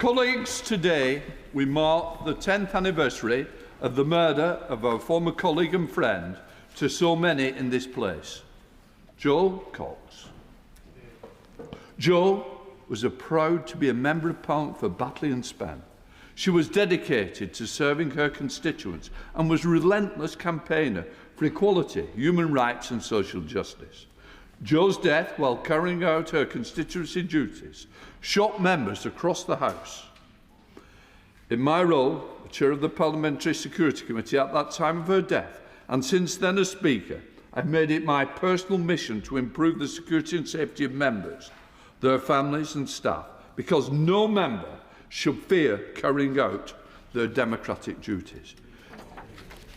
Colleagues, today we mark the 10th anniversary of the murder of our former colleague and friend to so many in this place, Jo Cox. Jo was proud to be a Member of Parliament for Batley and Spen. She was dedicated to serving her constituents and was a relentless campaigner for equality, human rights and social justice. Jo's death, while carrying out her constituency duties, shocked members across the House. In my role, as Chair of the Parliamentary Security Committee at that time of her death, and since then as Speaker, I've made it my personal mission to improve the security and safety of members, their families and staff, because no member should fear carrying out their democratic duties.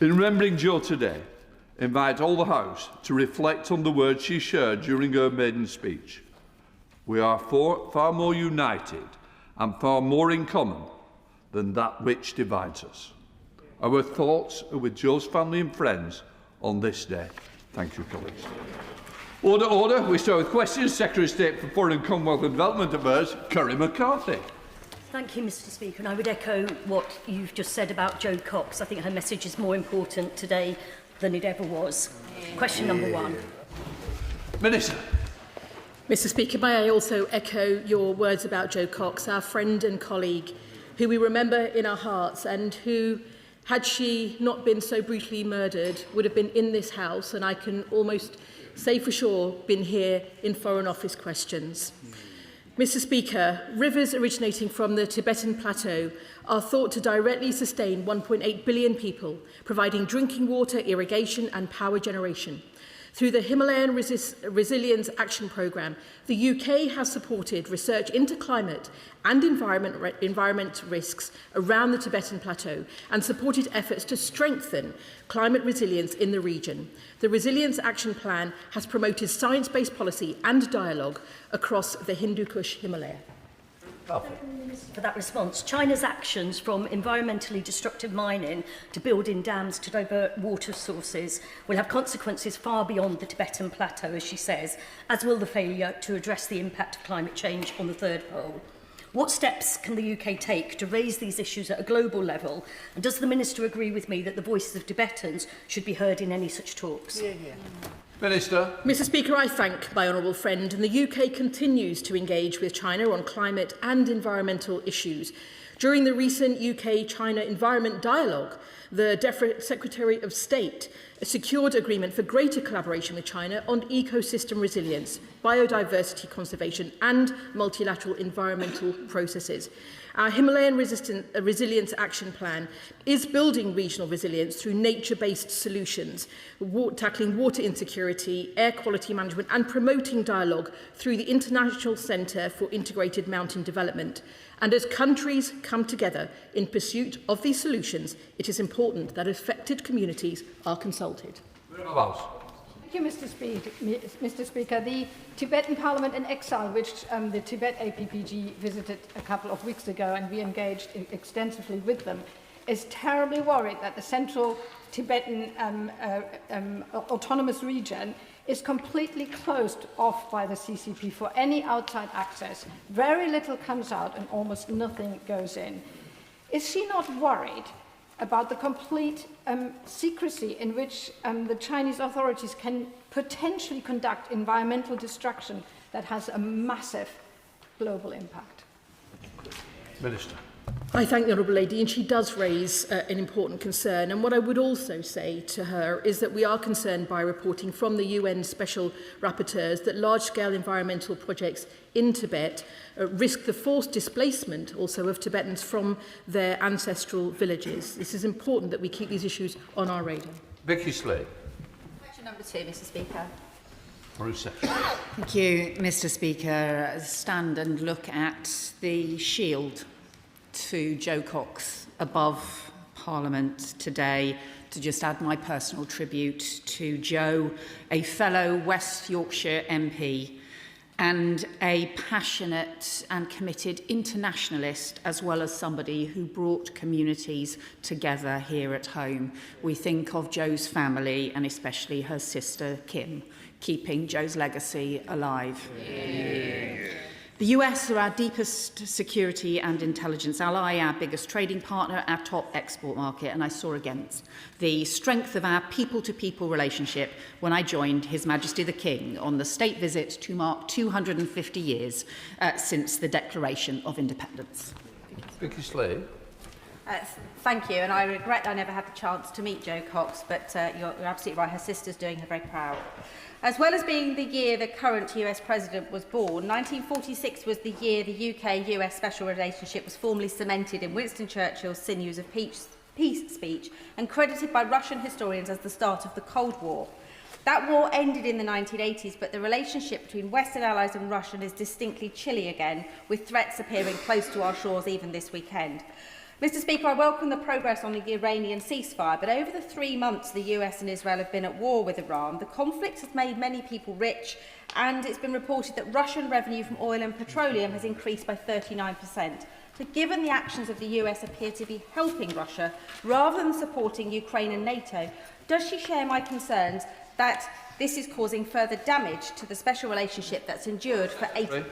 In remembering Jo today, I invite all the House to reflect on the words she shared during her maiden speech. We are far more united and far more in common than that which divides us. Our thoughts are with Jo's family and friends on this day. Thank you, colleagues. Order, order. We start with questions. Secretary of State for Foreign, Commonwealth and Development Affairs, Kerry McCarthy. Thank you, Mr. Speaker, and I would echo what you've just said about Jo Cox. I think her message is more important today than it ever was. Question number one. Minister. Mr. Speaker, may I also echo your words about Jo Cox, our friend and colleague, who we remember in our hearts and who, had she not been so brutally murdered, would have been in this House, and I can almost say for sure been here in Foreign Office questions. Mr. Speaker, rivers originating from the Tibetan Plateau are thought to directly sustain 1.8 billion people, providing drinking water, irrigation and power generation. Through the Himalayan Resilience Action Programme, the UK has supported research into climate and environment risks around the Tibetan Plateau and supported efforts to strengthen climate resilience in the region. The Resilience Action Plan has promoted science-based policy and dialogue across the Hindu Kush Himalaya. For that response, China's actions from environmentally destructive mining to building dams to divert water sources will have consequences far beyond the Tibetan Plateau, as she says, as will the failure to address the impact of climate change on the Third Pole. What steps can the UK take to raise these issues at a global level? And does the Minister agree with me that the voices of Tibetans should be heard in any such talks? Minister. Mr. Speaker, I thank my honourable friend, and the UK continues to engage with China on climate and environmental issues. During the recent UK-China Environment Dialogue, the Secretary of State secured agreement for greater collaboration with China on ecosystem resilience, biodiversity conservation and multilateral environmental processes. Our Himalayan Resilience Action Plan is building regional resilience through nature-based solutions, tackling water insecurity, air quality management and promoting dialogue through the International Centre for Integrated Mountain Development. And as countries come together in pursuit of these solutions, it is important that affected communities are consulted. Thank you, Mr. Speaker. The Tibetan Parliament in Exile, which the Tibet APPG visited a couple of weeks ago, and we engaged extensively with them, is terribly worried that the central Tibetan autonomous region is completely closed off by the CCP for any outside access. Very little comes out and almost nothing goes in. Is she not worried about the complete secrecy in which the Chinese authorities can potentially conduct environmental destruction that has a massive global impact? Minister. I thank the Honourable Lady, and she does raise an important concern. And what I would also say to her is that we are concerned by reporting from the UN Special Rapporteurs that large-scale environmental projects in Tibet risk the forced displacement also of Tibetans from their ancestral villages. This is important that we keep these issues on our radar. Vicky Slade. Question number 2, Mr. Speaker. Thank you, Mr. Speaker. Stand and look at the shield to Jo Cox above Parliament today to just add my personal tribute to Jo, a fellow West Yorkshire MP and a passionate and committed internationalist, as well as somebody who brought communities together here at home. We think of Jo's family and especially her sister Kim, keeping Jo's legacy alive. Yeah. The US are our deepest security and intelligence ally, our biggest trading partner, our top export market, and I saw against the strength of our people-to-people relationship when I joined His Majesty the King on the state visit to mark 250 years since the Declaration of Independence. Vicky Slade. Thank you, and I regret I never had the chance to meet Jo Cox, but you're absolutely right, her sister's doing her very proud. As well as being the year the current US President was born, 1946 was the year the UK-US special relationship was formally cemented in Winston Churchill's Sinews of Peace speech and credited by Russian historians as the start of the Cold War. That war ended in the 1980s, but the relationship between Western allies and Russia is distinctly chilly again, with threats appearing close to our shores even this weekend. Mr. Speaker, I welcome the progress on the Iranian ceasefire, but over the 3 months the US and Israel have been at war with Iran, the conflict has made many people rich, and it's been reported that Russian revenue from oil and petroleum has increased by 39%. So given the actions of the US appear to be helping Russia rather than supporting Ukraine and NATO, does she share my concerns that this is causing further damage to the special relationship that's endured for 8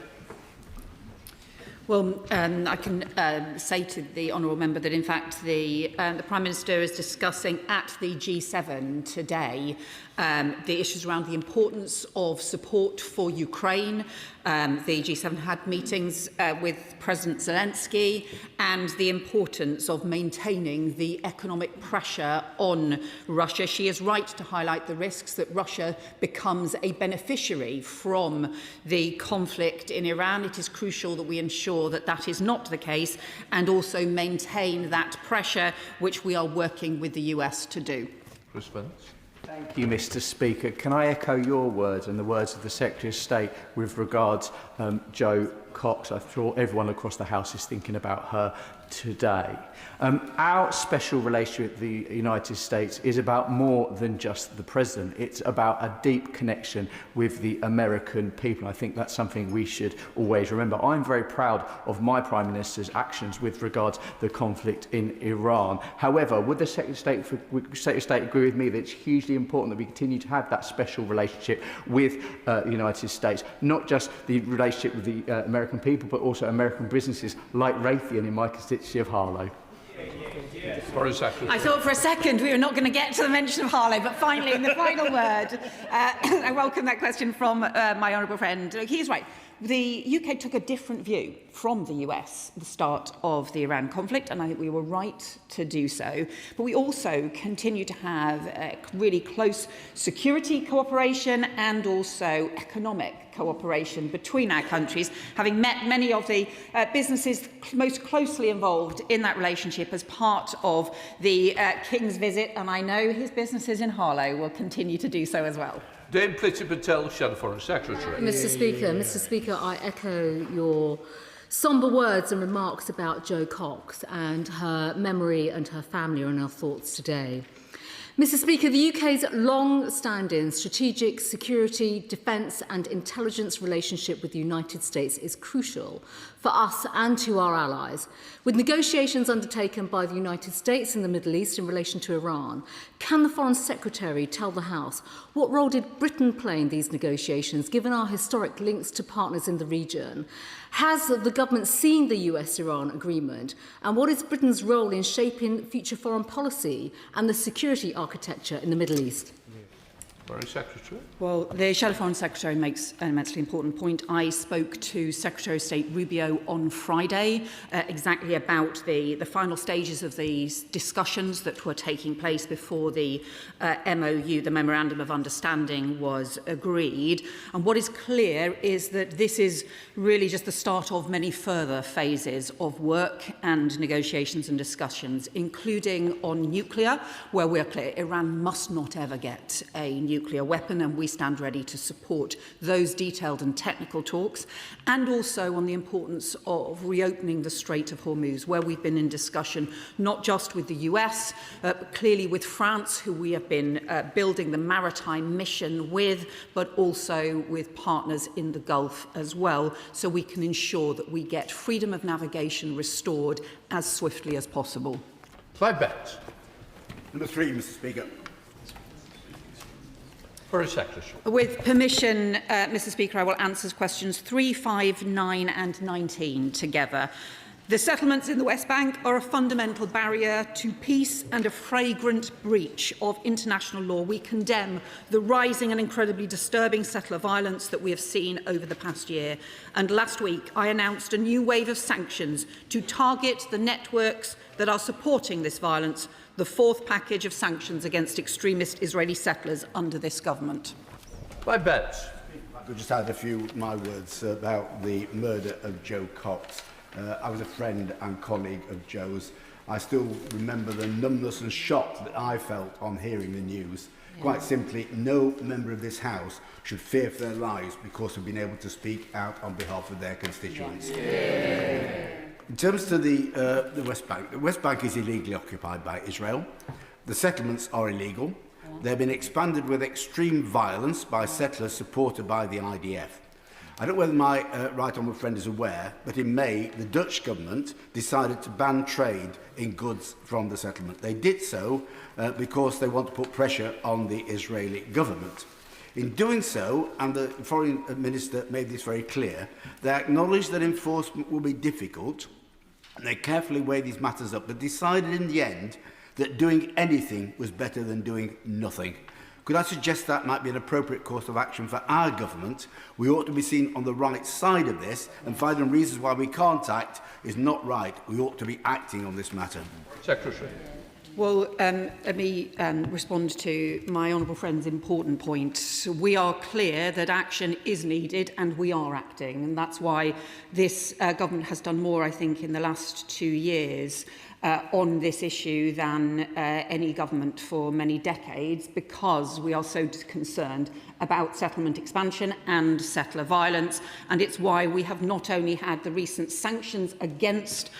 Well, I can say to the honourable member that, in fact, the Prime Minister is discussing at the G7 today the issues around the importance of support for Ukraine. The G7 had meetings with President Zelensky and the importance of maintaining the economic pressure on Russia. She is right to highlight the risks that Russia becomes a beneficiary from the conflict in Iran. It is crucial that we ensure that that is not the case and also maintain that pressure, which we are working with the US to do. Response. Thank you, Mr. Speaker. Can I echo your words and the words of the Secretary of State with regards Jo Cox? I'm sure everyone across the House is thinking about her today. Our special relationship with the United States is about more than just the President. It's about a deep connection with the American people. I think that's something we should always remember. I'm very proud of my Prime Minister's actions with regards to the conflict in Iran. However, would the Secretary of State agree with me that it's hugely important that we continue to have that special relationship with the United States, not just the relationship with the American people, but also American businesses like Raytheon in my constituency of Harlow? I thought for a second we were not going to get to the mention of Harlow, but finally, in the final word, I welcome that question from my honourable friend. He is right. The UK took a different view from the US at the start of the Iran conflict, and I think we were right to do so. But we also continue to have really close security cooperation and also economic cooperation between our countries, having met many of the businesses most closely involved in that relationship as part of the King's visit, and I know his businesses in Harlow will continue to do so as well. Dame Priti Patel, Shadow Foreign Secretary. Mr. Speaker, I echo your sombre words and remarks about Jo Cox, and her memory and her family are in our thoughts today. Mr. Speaker, the UK's long-standing strategic security, defence and intelligence relationship with the United States is crucial for us and to our allies. With negotiations undertaken by the United States in the Middle East in relation to Iran, can the Foreign Secretary tell the House what role did Britain play in these negotiations, given our historic links to partners in the region? Has the government seen the US-Iran agreement? And what is Britain's role in shaping future foreign policy and the security architecture in the Middle East? Foreign Secretary. Well, the Shadow Foreign Secretary makes an immensely important point. I spoke to Secretary of State Rubio on Friday exactly about the final stages of these discussions that were taking place before the MOU, the Memorandum of Understanding, was agreed. And what is clear is that this is really just the start of many further phases of work and negotiations and discussions, including on nuclear, where we're clear Iran must not ever get a nuclear weapon, and we stand ready to support those detailed and technical talks, and also on the importance of reopening the Strait of Hormuz, where we've been in discussion not just with the US, but clearly with France, who we have been building the maritime mission with, but also with partners in the Gulf as well, so we can ensure that we get freedom of navigation restored as swiftly as possible. Clive Betts. Number 3, Mr. Speaker. Foreign Secretary. With permission, Mr Speaker, I will answer questions 3, 5, 9 and 19 together. The settlements in the West Bank are a fundamental barrier to peace and a flagrant breach of international law. We condemn the rising and incredibly disturbing settler violence that we have seen over the past year. And last week, I announced a new wave of sanctions to target the networks that are supporting this violence, the fourth package of sanctions against extremist Israeli settlers under this government. By Betts. I could just add a few of my words about the murder of Joe Cox. I was a friend and colleague of Joe's. I still remember the numbness and shock that I felt on hearing the news. Yeah. Quite simply, no member of this House should fear for their lives because of being able to speak out on behalf of their constituents. Yeah. In terms of the West Bank is illegally occupied by Israel. The settlements are illegal. They've been expanded with extreme violence by settlers supported by the IDF. I don't know whether my right honourable friend is aware, but in May, the Dutch government decided to ban trade in goods from the settlement. They did so because they want to put pressure on the Israeli government. In doing so, and the foreign minister made this very clear, they acknowledged that enforcement will be difficult, and they carefully weighed these matters up, but decided in the end that doing anything was better than doing nothing. Could I suggest that might be an appropriate course of action for our government? We ought to be seen on the right side of this, and finding reasons why we can't act is not right. We ought to be acting on this matter. Secretary. Well, let me respond to my honourable friend's important point. We are clear that action is needed and we are acting, and that's why this government has done more, I think, in the last 2 years on this issue than any government for many decades, because we are so concerned about settlement expansion and settler violence. And it's why we have not only had the recent sanctions against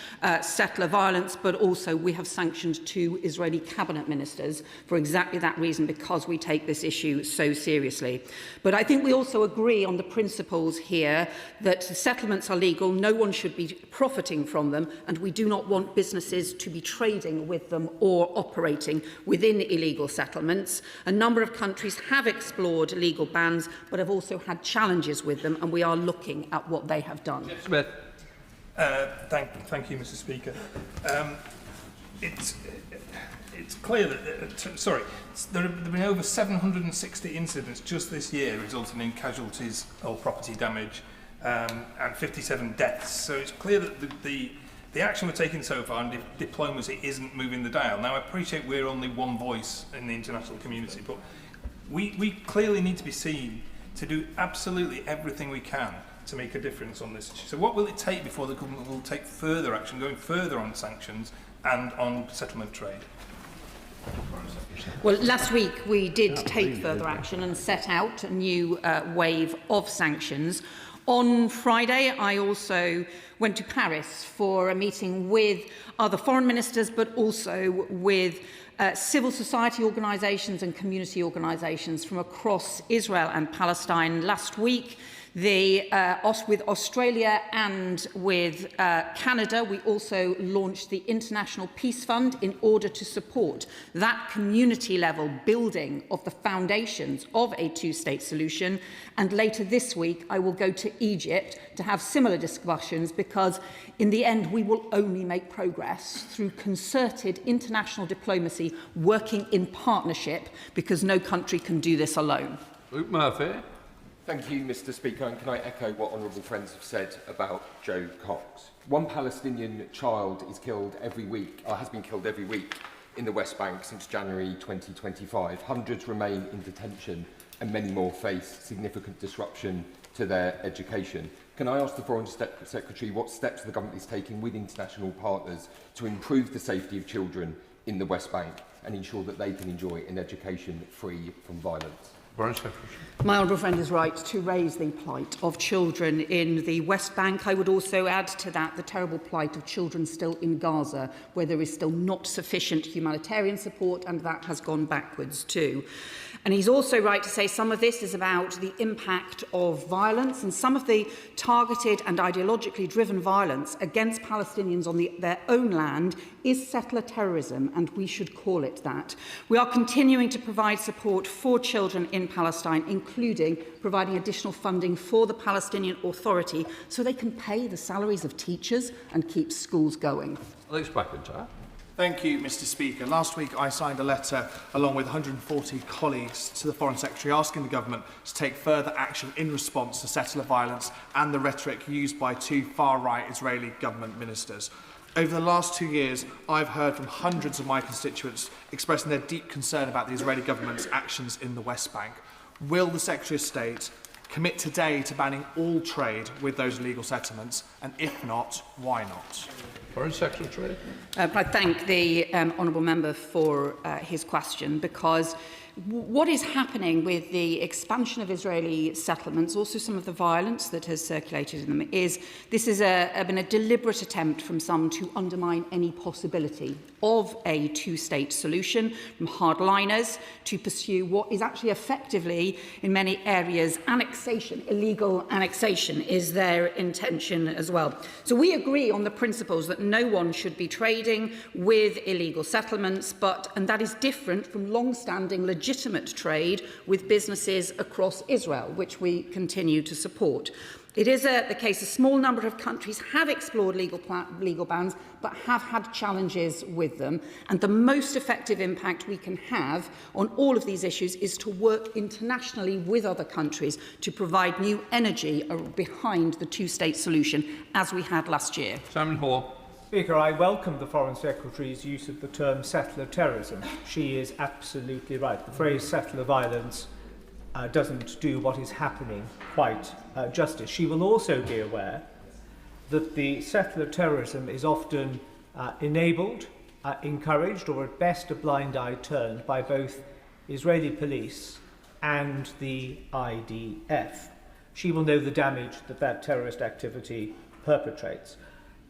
settler violence, but also we have sanctioned 2 Israeli cabinet ministers for exactly that reason, because we take this issue so seriously. But I think we also agree on the principles here that settlements are legal, no one should be profiting from them, and we do not want businesses to be trading with them or operating within illegal settlements. A number of countries have explored legal bans, but have also had challenges with them, and we are looking at what they have done. Smith. Thank you, Mr. Speaker. It's clear that there have been over 760 incidents just this year resulting in casualties or property damage and 57 deaths. So it's clear that the action we're taking so far and diplomacy isn't moving the dial. Now, I appreciate we're only one voice in the international community, but we clearly need to be seen to do absolutely everything we can to make a difference on this issue. So what will it take before the government will take further action, going further on sanctions and on settlement trade? Well, last week we did take further action and set out a new wave of sanctions. On Friday, I also went to Paris for a meeting with other foreign ministers, but also with civil society organisations and community organisations from across Israel and Palestine. Last week, with Australia and with Canada, we also launched the International Peace Fund in order to support that community-level building of the foundations of a two-state solution. And later this week, I will go to Egypt to have similar discussions, because in the end, we will only make progress through concerted international diplomacy, working in partnership, because no country can do this alone. Luke Murphy. Thank you, Mr. Speaker, and can I echo what honourable friends have said about Joe Cox? One Palestinian child is killed every week, or has been killed every week, in the West Bank since January 2025. Hundreds remain in detention and many more face significant disruption to their education. Can I ask the Foreign Secretary what steps the government is taking with international partners to improve the safety of children in the West Bank and ensure that they can enjoy an education free from violence? My honourable friend is right to raise the plight of children in the West Bank. I would also add to that the terrible plight of children still in Gaza, where there is still not sufficient humanitarian support, and that has gone backwards too. And he's also right to say some of this is about the impact of violence, and some of the targeted and ideologically driven violence against Palestinians on their own land is settler terrorism, and we should call it that. We are continuing to provide support for children in Palestine, including providing additional funding for the Palestinian Authority so they can pay the salaries of teachers and keep schools going. Alex McIntyre. Thank you, Mr. Speaker. Last week I signed a letter along with 140 colleagues to the Foreign Secretary asking the government to take further action in response to settler violence and the rhetoric used by two far-right Israeli government ministers. Over the last 2 years, I've heard from hundreds of my constituents expressing their deep concern about the Israeli government's actions in the West Bank. Will the Secretary of State commit today to banning all trade with those illegal settlements, and if not, why not? Foreign Secretary. I thank the honourable member for his question, because what is happening with the expansion of Israeli settlements, also some of the violence that has circulated in them, is this has been a deliberate attempt from some to undermine any possibility of a two-state solution, from hardliners to pursue what is actually effectively, in many areas, annexation. Illegal annexation is their intention as well. So we agree on the principles that no one should be trading with illegal settlements, and that is different from long-standing legitimate trade with businesses across Israel, which we continue to support. It is the case a small number of countries have explored legal bans, but have had challenges with them. And the most effective impact we can have on all of these issues is to work internationally with other countries to provide new energy behind the two-state solution, as we had last year. Simon Hoare. Speaker, I welcome the Foreign Secretary's use of the term settler terrorism. She is absolutely right. The phrase settler violence doesn't do what is happening quite justice. She will also be aware that the settler terrorism is often enabled, encouraged, or at best a blind eye turned by both Israeli police and the IDF. She will know the damage that terrorist activity perpetrates.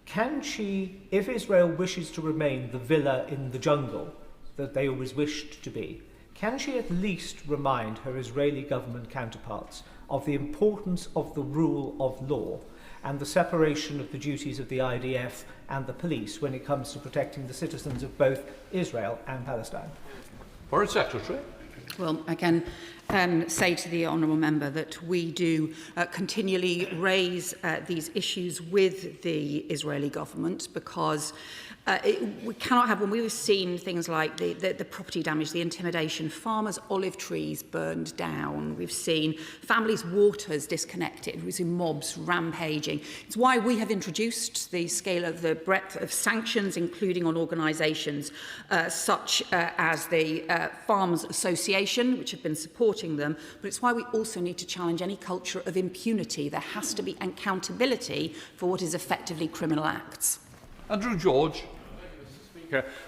Can she, if Israel wishes to remain the villa in the jungle that they always wished to be, can she at least remind her Israeli government counterparts of the importance of the rule of law and the separation of the duties of the IDF and the police when it comes to protecting the citizens of both Israel and Palestine? Foreign Secretary. Well, I can say to the honourable member that we do continually raise these issues with the Israeli government, because we cannot have, when we've seen things like the property damage, the intimidation, farmers' olive trees burned down, we've seen families' waters disconnected, we've seen mobs rampaging. It's why we have introduced the scale of the breadth of sanctions, including on organisations such as the Farmers Association, which have been supporting them, but it's why we also need to challenge any culture of impunity. There has to be accountability for what is effectively criminal acts. Andrew George.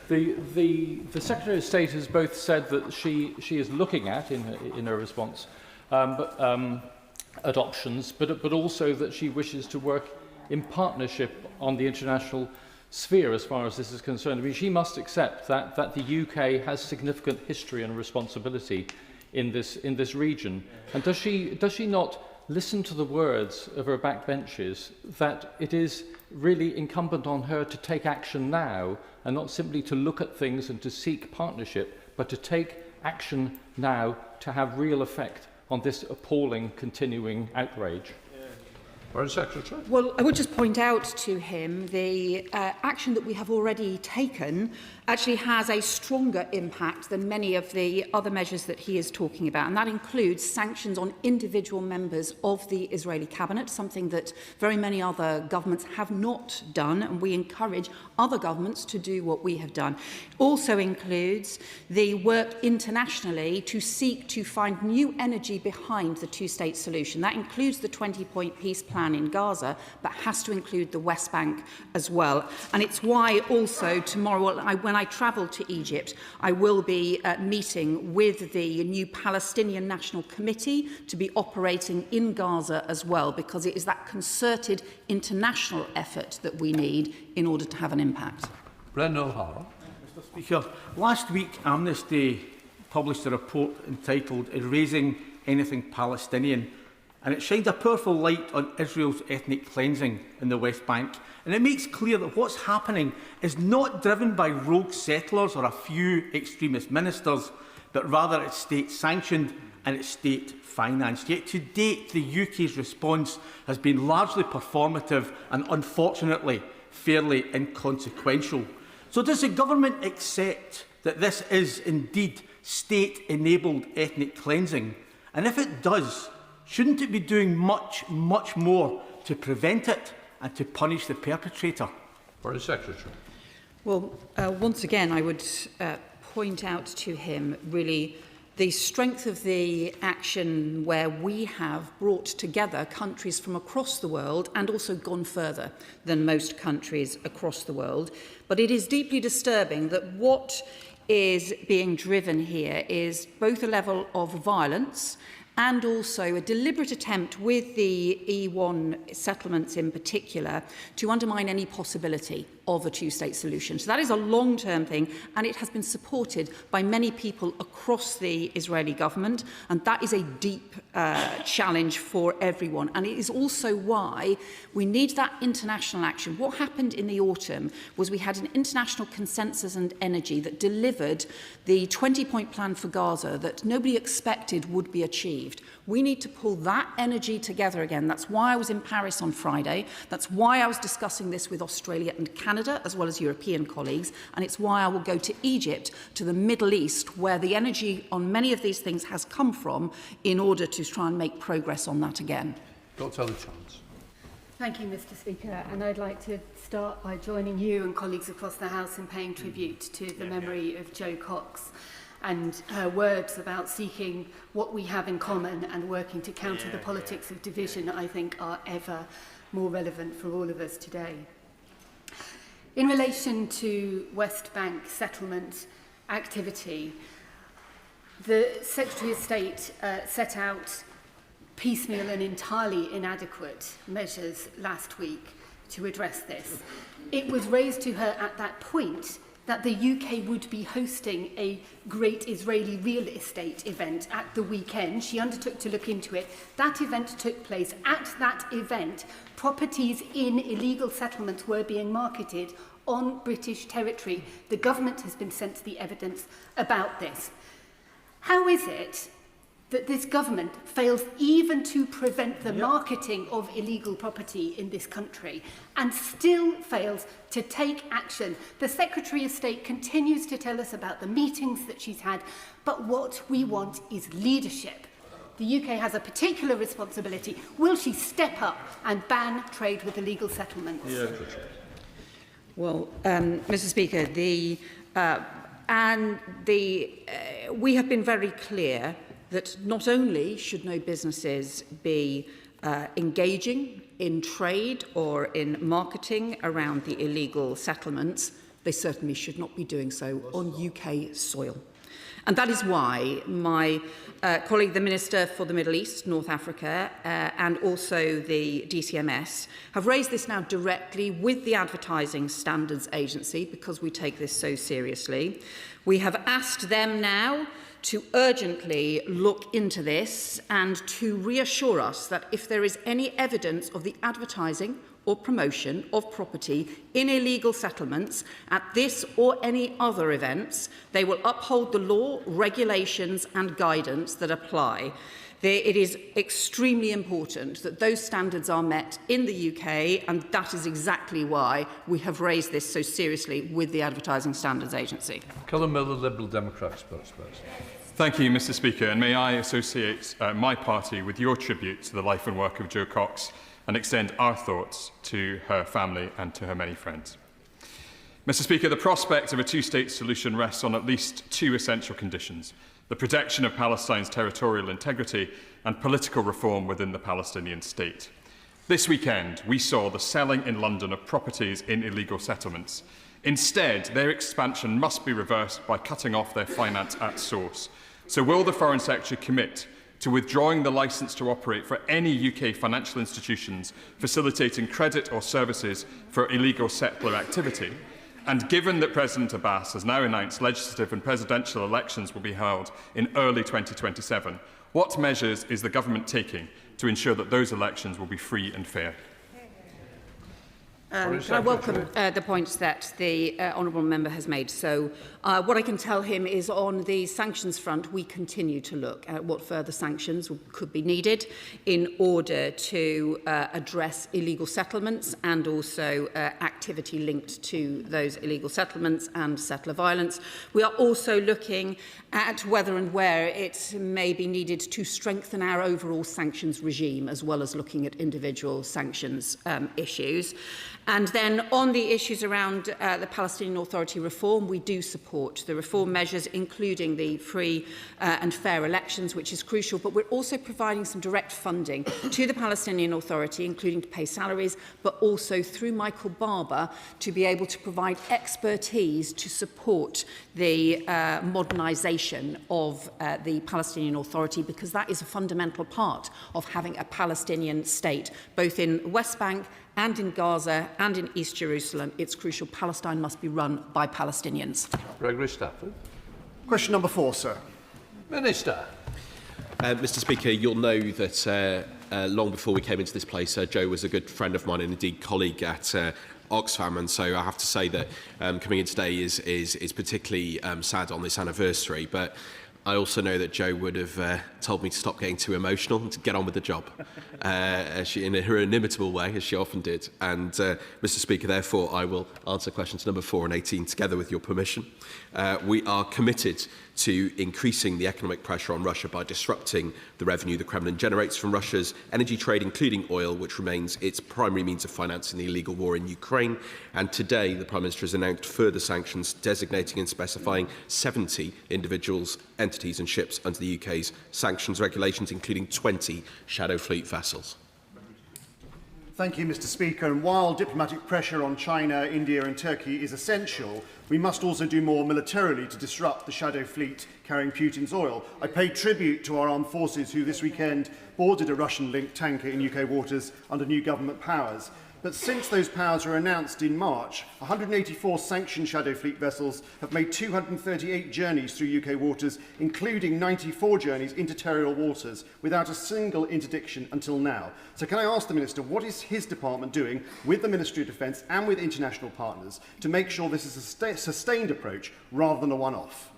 The Secretary of State has both said that she is looking at, in her response, at options, but also that she wishes to work in partnership on the international sphere as far as this is concerned. I mean, she must accept that the UK has significant history and responsibility in this region. And does she not listen to the words of her backbenchers that it is really incumbent on her to take action now, and not simply to look at things and to seek partnership, but to take action now to have real effect on this appalling continuing outrage? Foreign Secretary. Well, I would just point out to him the action that we have already taken actually has a stronger impact than many of the other measures that he is talking about, and that includes sanctions on individual members of the Israeli cabinet, something that very many other governments have not done, and we encourage other governments to do what we have done. It also includes the work internationally to seek to find new energy behind the two-state solution. That includes the 20-point peace plan in Gaza, but has to include the West Bank as well. And it's why also tomorrow, when I travel to Egypt, I will be meeting with the new Palestinian National Committee to be operating in Gaza as well, because it is that concerted international effort that we need in order to have an impact. Brendan O'Hara. Mr. Speaker, last week Amnesty published a report entitled Erasing Anything Palestinian, and it shines a powerful light on Israel's ethnic cleansing in the West Bank. And it makes clear that what's happening is not driven by rogue settlers or a few extremist ministers, but rather it's state-sanctioned and it's state-financed. Yet to date, the UK's response has been largely performative and, unfortunately, fairly inconsequential. So does the government accept that this is indeed state-enabled ethnic cleansing? And if it does, shouldn't it be doing much more to prevent it and to punish the perpetrator? Foreign Secretary. Well, once again, I would point out to him really the strength of the action where we have brought together countries from across the world and also gone further than most countries across the world. But it is deeply disturbing that what is being driven here is both a level of violence and also a deliberate attempt with the E1 settlements in particular to undermine any possibility of a two-state solution. So that is a long-term thing, and it has been supported by many people across the Israeli government, and that is a deep challenge for everyone. And it is also why we need that international action. What happened in the autumn was we had an international consensus and energy that delivered the 20-point plan for Gaza that nobody expected would be achieved. We need to pull that energy together again. That's why I was in Paris on Friday. That's why I was discussing this with Australia and Canada, as well as European colleagues. And it's why I will go to Egypt, to the Middle East, where the energy on many of these things has come from, in order to try and make progress on that again. Dr. Chance. Thank you, Mr. Speaker. And I'd like to start by joining you and colleagues across the House in paying tribute to the memory of Jo Cox, and her words about seeking what we have in common and working to counter the politics of division, I think, are ever more relevant for all of us today. In relation to West Bank settlement activity, the Secretary of State set out piecemeal and entirely inadequate measures last week to address this. It was raised to her at that point that the UK would be hosting a great Israeli real estate event at the weekend. She undertook to look into it. That event took place. At that event, properties in illegal settlements were being marketed on British territory. The government has been sent the evidence about this. How is it that this government fails even to prevent the marketing of illegal property in this country and still fails to take action? The Secretary of State continues to tell us about the meetings that she's had, but what we want is leadership. The UK has a particular responsibility. Will she step up and ban trade with illegal settlements? Well, Mr. Speaker, we have been very clear that not only should no businesses be engaging in trade or in marketing around the illegal settlements, they certainly should not be doing so on UK soil. And that is why my colleague, the Minister for the Middle East, North Africa, and also the DCMS, have raised this now directly with the Advertising Standards Agency, because we take this so seriously. We have asked them now to urgently look into this and to reassure us that if there is any evidence of the advertising or promotion of property in illegal settlements at this or any other events, they will uphold the law, regulations and guidance that apply. It is extremely important that those standards are met in the UK, and that is exactly why we have raised this so seriously with the Advertising Standards Agency. Callum Miller, Liberal Democrat, spokesperson. Thank you, Mr. Speaker, and may I associate my party with your tribute to the life and work of Jo Cox and extend our thoughts to her family and to her many friends. Mr. Speaker, the prospect of a two-state solution rests on at least two essential conditions: the protection of Palestine's territorial integrity and political reform within the Palestinian state. This weekend, we saw the selling in London of properties in illegal settlements. Instead, their expansion must be reversed by cutting off their finance at source. So will the Foreign Secretary commit to withdrawing the licence to operate for any UK financial institutions facilitating credit or services for illegal settler activity? And given that President Abbas has now announced legislative and presidential elections will be held in early 2027, what measures is the government taking to ensure that those elections will be free and fair? I welcome the points that the honourable member has made. So what I can tell him is on the sanctions front, we continue to look at what further sanctions could be needed in order to address illegal settlements and also activity linked to those illegal settlements and settler violence. We are also looking at whether and where it may be needed to strengthen our overall sanctions regime, as well as looking at individual sanctions issues. And then on the issues around the Palestinian Authority reform, we do support the reform measures, including the free and fair elections, which is crucial. But we're also providing some direct funding to the Palestinian Authority, including to pay salaries, but also through Michael Barber to be able to provide expertise to support the modernisation of the Palestinian Authority, because that is a fundamental part of having a Palestinian state, both in the West Bank and in Gaza and in East Jerusalem. It's crucial. Palestine must be run by Palestinians. Gregory Stafford. Question number 4, sir. Minister. Mr. Speaker, you'll know that long before we came into this place, Joe was a good friend of mine and indeed colleague at Oxfam, and so I have to say that coming in today is particularly sad on this anniversary. But I also know that Joe would have told me to stop getting too emotional and to get on with the job, in her inimitable way, as she often did. And, Mr. Speaker, therefore, I will answer questions number 4 and 18 together with your permission. We are committed to increasing the economic pressure on Russia by disrupting the revenue the Kremlin generates from Russia's energy trade, including oil, which remains its primary means of financing the illegal war in Ukraine. And today, the Prime Minister has announced further sanctions, designating and specifying 70 individuals, entities and ships under the UK's sanctions regulations, including 20 shadow fleet vessels. Thank you, Mr. Speaker. And while diplomatic pressure on China, India and Turkey is essential, we must also do more militarily to disrupt the shadow fleet carrying Putin's oil. I pay tribute to our armed forces who this weekend boarded a Russian-linked tanker in UK waters under new government powers. But since those powers were announced in March, 184 sanctioned shadow fleet vessels have made 238 journeys through UK waters, including 94 journeys into territorial waters, without a single interdiction until now. So can I ask the Minister, what is his department doing with the Ministry of Defence and with international partners to make sure this is a sustained approach rather than a one-off?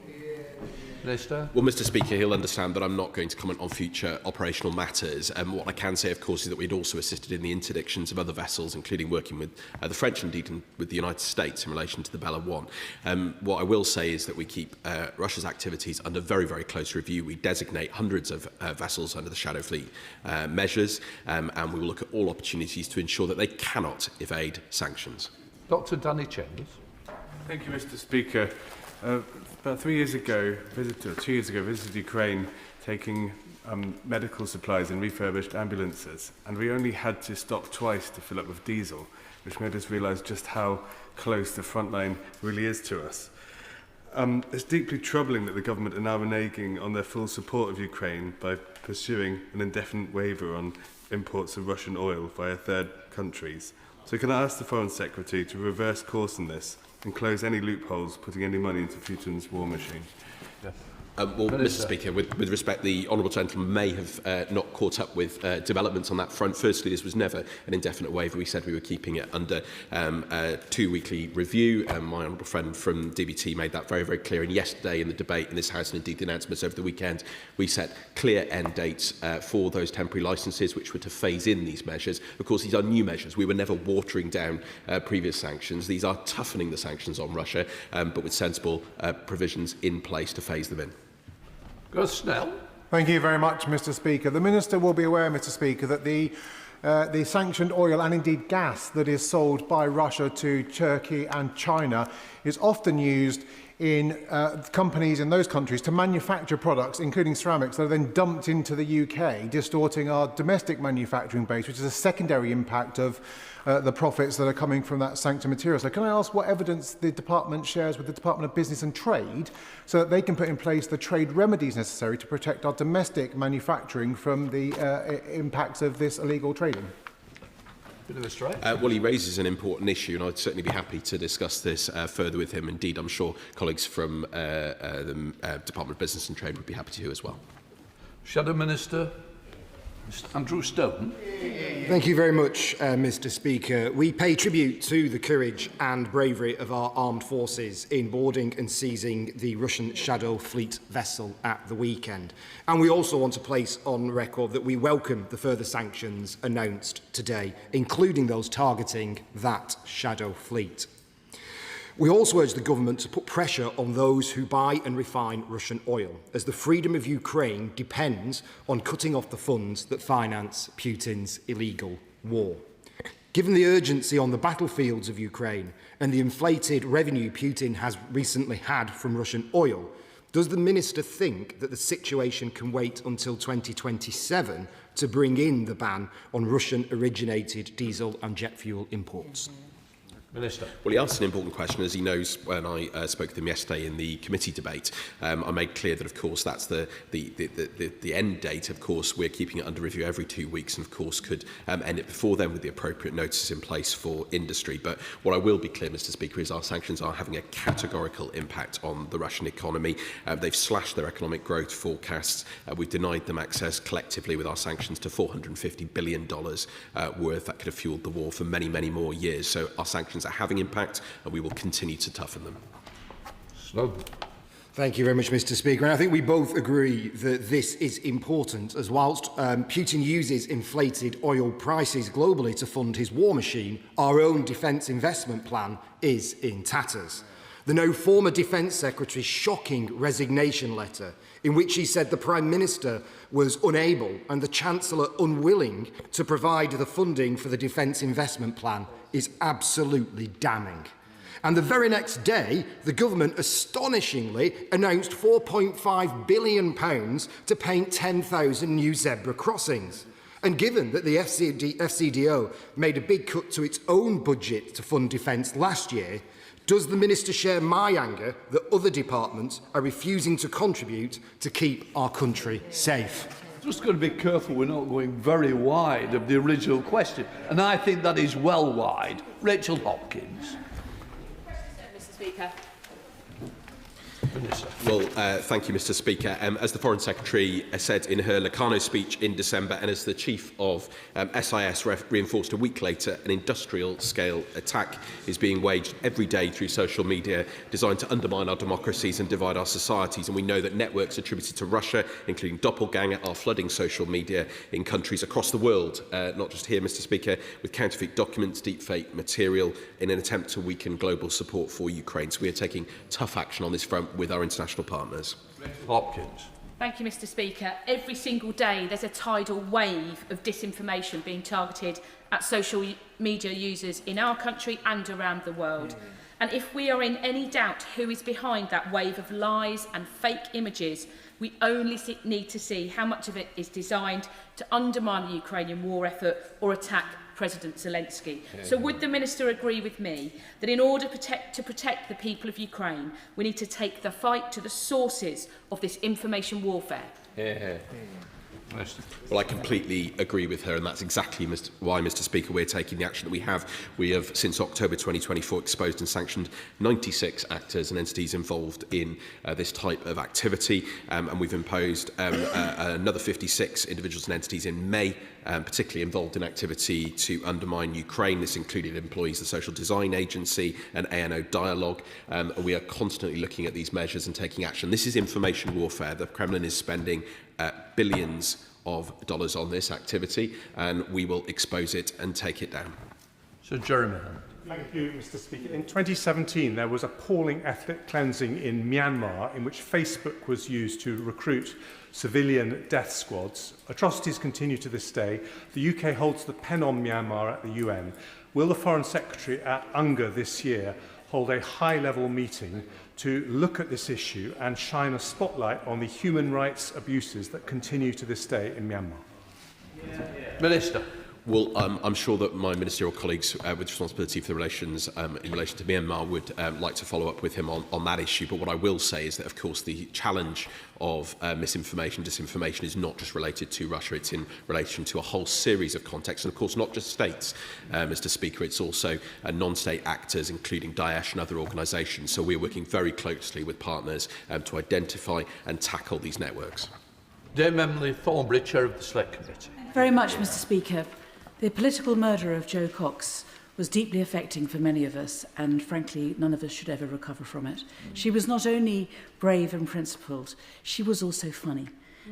Minister? Well, Mr. Speaker, he'll understand that I'm not going to comment on future operational matters. What I can say, of course, is that we'd also assisted in the interdictions of other vessels, including working with the French, indeed, and with the United States in relation to the Bella 1. What I will say is that we keep Russia's activities under very, very close review. We designate hundreds of vessels under the shadow fleet measures, and we will look at all opportunities to ensure that they cannot evade sanctions. Dr. Danny Chambers. Thank you, Mr. Speaker. About 2 years ago, visited Ukraine taking medical supplies in refurbished ambulances, and we only had to stop twice to fill up with diesel, which made us realise just how close the front line really is to us. It's deeply troubling that the government are now reneging on their full support of Ukraine by pursuing an indefinite waiver on imports of Russian oil via third countries. So can I ask the Foreign Secretary to reverse course on this and close any loopholes putting any money into Putin's war machine? Yes. Well, Mr. Speaker, with respect, the honourable gentleman may have not caught up with developments on that front. Firstly, this was never an indefinite waiver. We said we were keeping it under a 2-weekly review. My honourable friend from DBT made that very, very clear. And yesterday in the debate in this House, and indeed the announcements over the weekend, we set clear end dates for those temporary licences, which were to phase in these measures. Of course, these are new measures. We were never watering down previous sanctions. These are toughening the sanctions on Russia, but with sensible provisions in place to phase them in. Gus Snell. Thank you very much, Mr. Speaker. The Minister will be aware, Mr. Speaker, that the sanctioned oil and indeed gas that is sold by Russia to Turkey and China is often used in companies in those countries to manufacture products, including ceramics, that are then dumped into the UK, distorting our domestic manufacturing base, which is a secondary impact of the profits that are coming from that sanctioned material. So can I ask what evidence the Department shares with the Department of Business and Trade so that they can put in place the trade remedies necessary to protect our domestic manufacturing from the impacts of this illegal trading? Bit of a stretch. Well, he raises an important issue, and I'd certainly be happy to discuss this further with him. Indeed, I'm sure colleagues from the Department of Business and Trade would be happy to as well. Shadow Minister, Mr. Andrew Stone. Thank you very much, Mr. Speaker. We pay tribute to the courage and bravery of our armed forces in boarding and seizing the Russian Shadow Fleet vessel at the weekend. And we also want to place on record that we welcome the further sanctions announced today, including those targeting that Shadow Fleet. We also urge the government to put pressure on those who buy and refine Russian oil, as the freedom of Ukraine depends on cutting off the funds that finance Putin's illegal war. Given the urgency on the battlefields of Ukraine and the inflated revenue Putin has recently had from Russian oil, does the Minister think that the situation can wait until 2027 to bring in the ban on Russian-originated diesel and jet fuel imports? Minister. Well, he asked an important question. As he knows, when I spoke with him yesterday in the committee debate, I made clear that, of course, that's the end date. Of course, we're keeping it under review every 2 weeks and, of course, could end it before then with the appropriate notices in place for industry. But what I will be clear, Mr. Speaker, is our sanctions are having a categorical impact on the Russian economy. They've slashed their economic growth forecasts. We've denied them access collectively with our sanctions to $450 billion worth that could have fueled the war for many, many more years. So our sanctions are having impact, and we will continue to toughen them. Thank you very much, Mr. Speaker. And I think we both agree that this is important, as whilst Putin uses inflated oil prices globally to fund his war machine, our own defence investment plan is in tatters. The now former Defence Secretary's shocking resignation letter, in which he said the Prime Minister was unable and the Chancellor unwilling to provide the funding for the Defence Investment Plan, is absolutely damning. And the very next day, the government astonishingly announced £4.5 billion to paint 10,000 new zebra crossings. And given that the FCDO made a big cut to its own budget to fund defence last year, does the Minister share my anger that other departments are refusing to contribute to keep our country safe? Just got to be careful we're not going very wide of the original question. And I think that is well wide. Rachel Hopkins. Mr. Speaker. Well, thank you, Mr. Speaker. As the Foreign Secretary said in her Locarno speech in December, and as the Chief of SIS reinforced a week later, an industrial-scale attack is being waged every day through social media designed to undermine our democracies and divide our societies. And we know that networks attributed to Russia, including Doppelganger, are flooding social media in countries across the world, not just here, Mr. Speaker, with counterfeit documents, deepfake material, in an attempt to weaken global support for Ukraine. So we are taking tough action on this front with our international partners. Hopkins. Thank you, Mr. Speaker. Every single day there's a tidal wave of disinformation being targeted at social media users in our country and around the world. And if we are in any doubt who is behind that wave of lies and fake images, we only need to see how much of it is designed to undermine the Ukrainian war effort or attack President Zelensky. So would the Minister agree with me that in order to protect the people of Ukraine, we need to take the fight to the sources of this information warfare? Well, I completely agree with her, and that's exactly why, Mr. Speaker, we're taking the action that we have. We have, since October 2024, exposed and sanctioned 96 actors and entities involved in this type of activity, and we've imposed another 56 individuals and entities in May, particularly involved in activity to undermine Ukraine. This included employees of the Social Design Agency and ANO Dialogue. We are constantly looking at these measures and taking action. This is information warfare. The Kremlin is spending billions of dollars on this activity, and we will expose it and take it down. So, Jeremy. Thank you, Mr. Speaker. In 2017, there was appalling ethnic cleansing in Myanmar in which Facebook was used to recruit civilian death squads. Atrocities continue to this day. The UK holds the pen on Myanmar at the UN. Will the Foreign Secretary at UNGA this year hold a high-level meeting to look at this issue and shine a spotlight on the human rights abuses that continue to this day in Myanmar? Minister. Well, I'm sure that my ministerial colleagues with responsibility for the relations in relation to Myanmar would like to follow up with him on that issue. But what I will say is that, of course, the challenge of misinformation, disinformation is not just related to Russia, it's in relation to a whole series of contexts, and of course not just states, Mr. Speaker, it's also non-state actors, including Daesh and other organisations. So we're working very closely with partners to identify and tackle these networks. Dame Emily Thornbury, Chair of the Select Committee. Very much, Mr. Speaker. The political murder of Jo Cox was deeply affecting for many of us, and frankly, none of us should ever recover from it. She was not only brave and principled, she was also funny.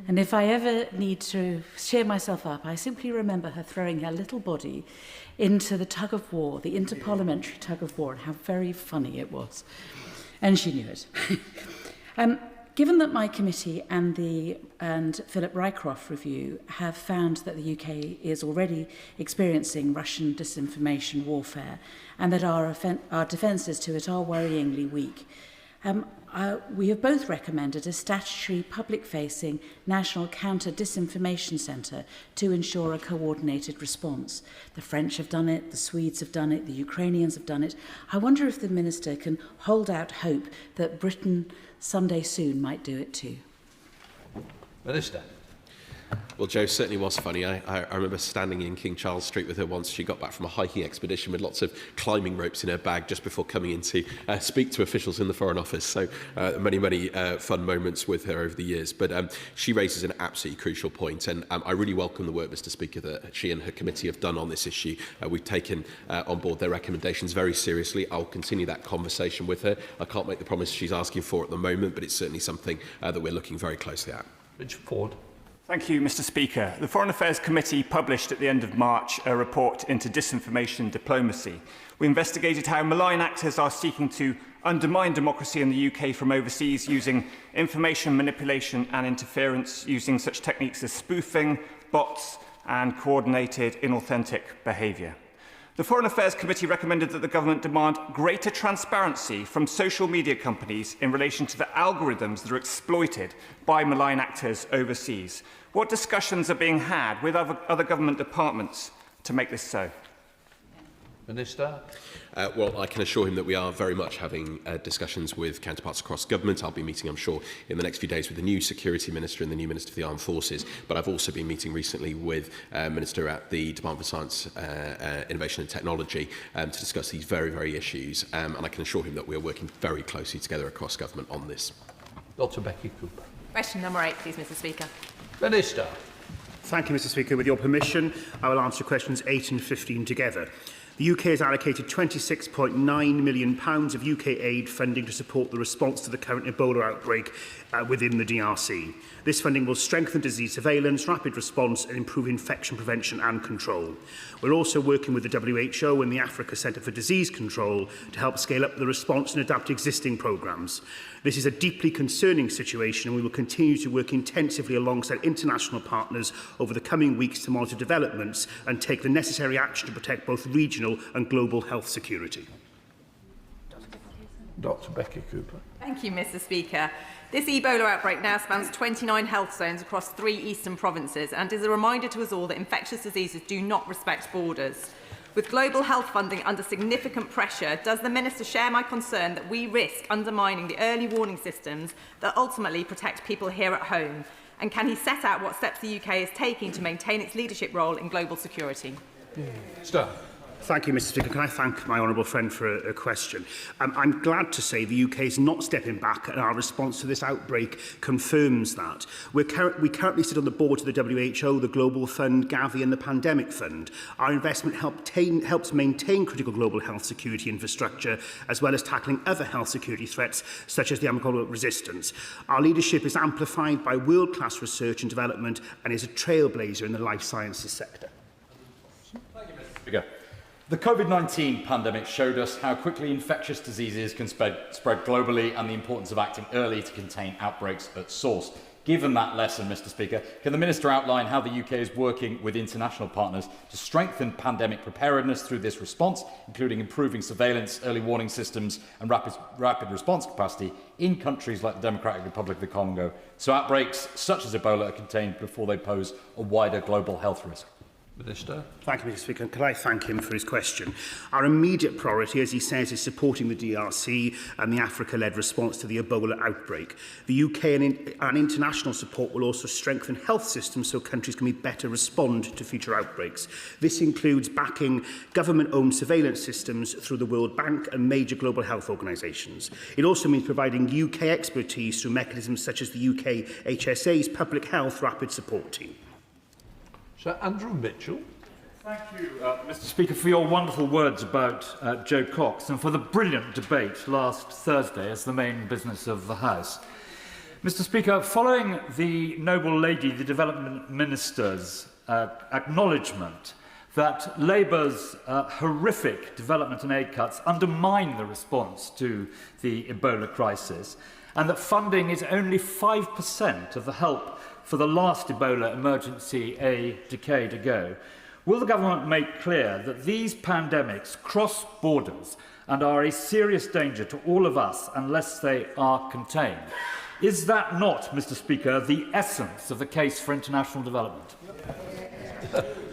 And if I ever need to cheer myself up, I simply remember her throwing her little body into the tug of war, the interparliamentary tug of war, and how very funny it was. And she knew it. Given that my committee and Philip Rycroft review have found that the UK is already experiencing Russian disinformation warfare and that our defences to it are worryingly weak, we have both recommended a statutory public-facing national counter-disinformation centre to ensure a coordinated response. The French have done it, the Swedes have done it, the Ukrainians have done it. I wonder if the Minister can hold out hope that Britain someday soon might do it too. Minister. Well, Jo certainly was funny. I remember standing in King Charles Street with her once. She got back from a hiking expedition with lots of climbing ropes in her bag just before coming in to speak to officials in the Foreign Office. So many fun moments with her over the years. But she raises an absolutely crucial point, and I really welcome the work, Mr. Speaker, that she and her committee have done on this issue. We've taken on board their recommendations very seriously. I'll continue that conversation with her. I can't make the promise she's asking for at the moment, but it's certainly something that we're looking very closely at. Richard Ford. Thank you, Mr. Speaker. The Foreign Affairs Committee published at the end of March a report into disinformation diplomacy. We investigated how malign actors are seeking to undermine democracy in the UK from overseas using information manipulation and interference, using such techniques as spoofing, bots, and coordinated inauthentic behaviour. The Foreign Affairs Committee recommended that the government demand greater transparency from social media companies in relation to the algorithms that are exploited by malign actors overseas. What discussions are being had with other government departments to make this so? Minister. Well, I can assure him that we are very much having discussions with counterparts across government. I'll be meeting, I'm sure, in the next few days with the new Security Minister and the new Minister for the Armed Forces. But I've also been meeting recently with Minister at the Department for Science, Innovation and Technology to discuss these very issues. And I can assure him that we are working very closely together across government on this. Dr. Becky Cooper. Question number 8, please, Mr. Speaker. Minister. Thank you, Mr. Speaker. With your permission, I will answer questions 8 and 15 together. The UK has allocated £26.9 million of UK aid funding to support the response to the current Ebola outbreak within the DRC. This funding will strengthen disease surveillance, rapid response and improve infection prevention and control. We're also working with the WHO and the Africa Centre for Disease Control to help scale up the response and adapt existing programmes. This is a deeply concerning situation, and we will continue to work intensively alongside international partners over the coming weeks to monitor developments and take the necessary action to protect both regional and global health security. Dr. Becky Cooper. Thank you, Mr. Speaker. This Ebola outbreak now spans 29 health zones across 3 eastern provinces and is a reminder to us all that infectious diseases do not respect borders. With global health funding under significant pressure, does the Minister share my concern that we risk undermining the early warning systems that ultimately protect people here at home? And can he set out what steps the UK is taking to maintain its leadership role in global security? Start. Thank you, Mr. Speaker. Can I thank my honourable friend for a question? I'm glad to say the UK is not stepping back, and our response to this outbreak confirms that. We currently sit on the board of the WHO, the Global Fund, Gavi and the Pandemic Fund. Our investment helps maintain critical global health security infrastructure, as well as tackling other health security threats, such as the antimicrobial resistance. Our leadership is amplified by world-class research and development and is a trailblazer in the life sciences sector. Thank you, Mr. Speaker. The COVID-19 pandemic showed us how quickly infectious diseases can spread globally and the importance of acting early to contain outbreaks at source. Given that lesson, Mr. Speaker, can the Minister outline how the UK is working with international partners to strengthen pandemic preparedness through this response, including improving surveillance, early warning systems and rapid response capacity in countries like the Democratic Republic of the Congo, so outbreaks such as Ebola are contained before they pose a wider global health risk? Minister. Thank you, Mr. Speaker. And can I thank him for his question? Our immediate priority, as he says, is supporting the DRC and the Africa-led response to the Ebola outbreak. The UK and international support will also strengthen health systems so countries can better respond to future outbreaks. This includes backing government-owned surveillance systems through the World Bank and major global health organisations. It also means providing UK expertise through mechanisms such as the UK HSA's Public Health Rapid Support Team. Sir Andrew Mitchell. Thank you, Mr. Speaker, for your wonderful words about Jo Cox and for the brilliant debate last Thursday as the main business of the House. Mr. Speaker, following the Noble Lady, the Development Minister's acknowledgement that Labour's horrific development and aid cuts undermine the response to the Ebola crisis and that funding is only 5% of the help for the last Ebola emergency a decade ago, will the government make clear that these pandemics cross borders and are a serious danger to all of us unless they are contained? Is that not, Mr. Speaker, the essence of the case for international development?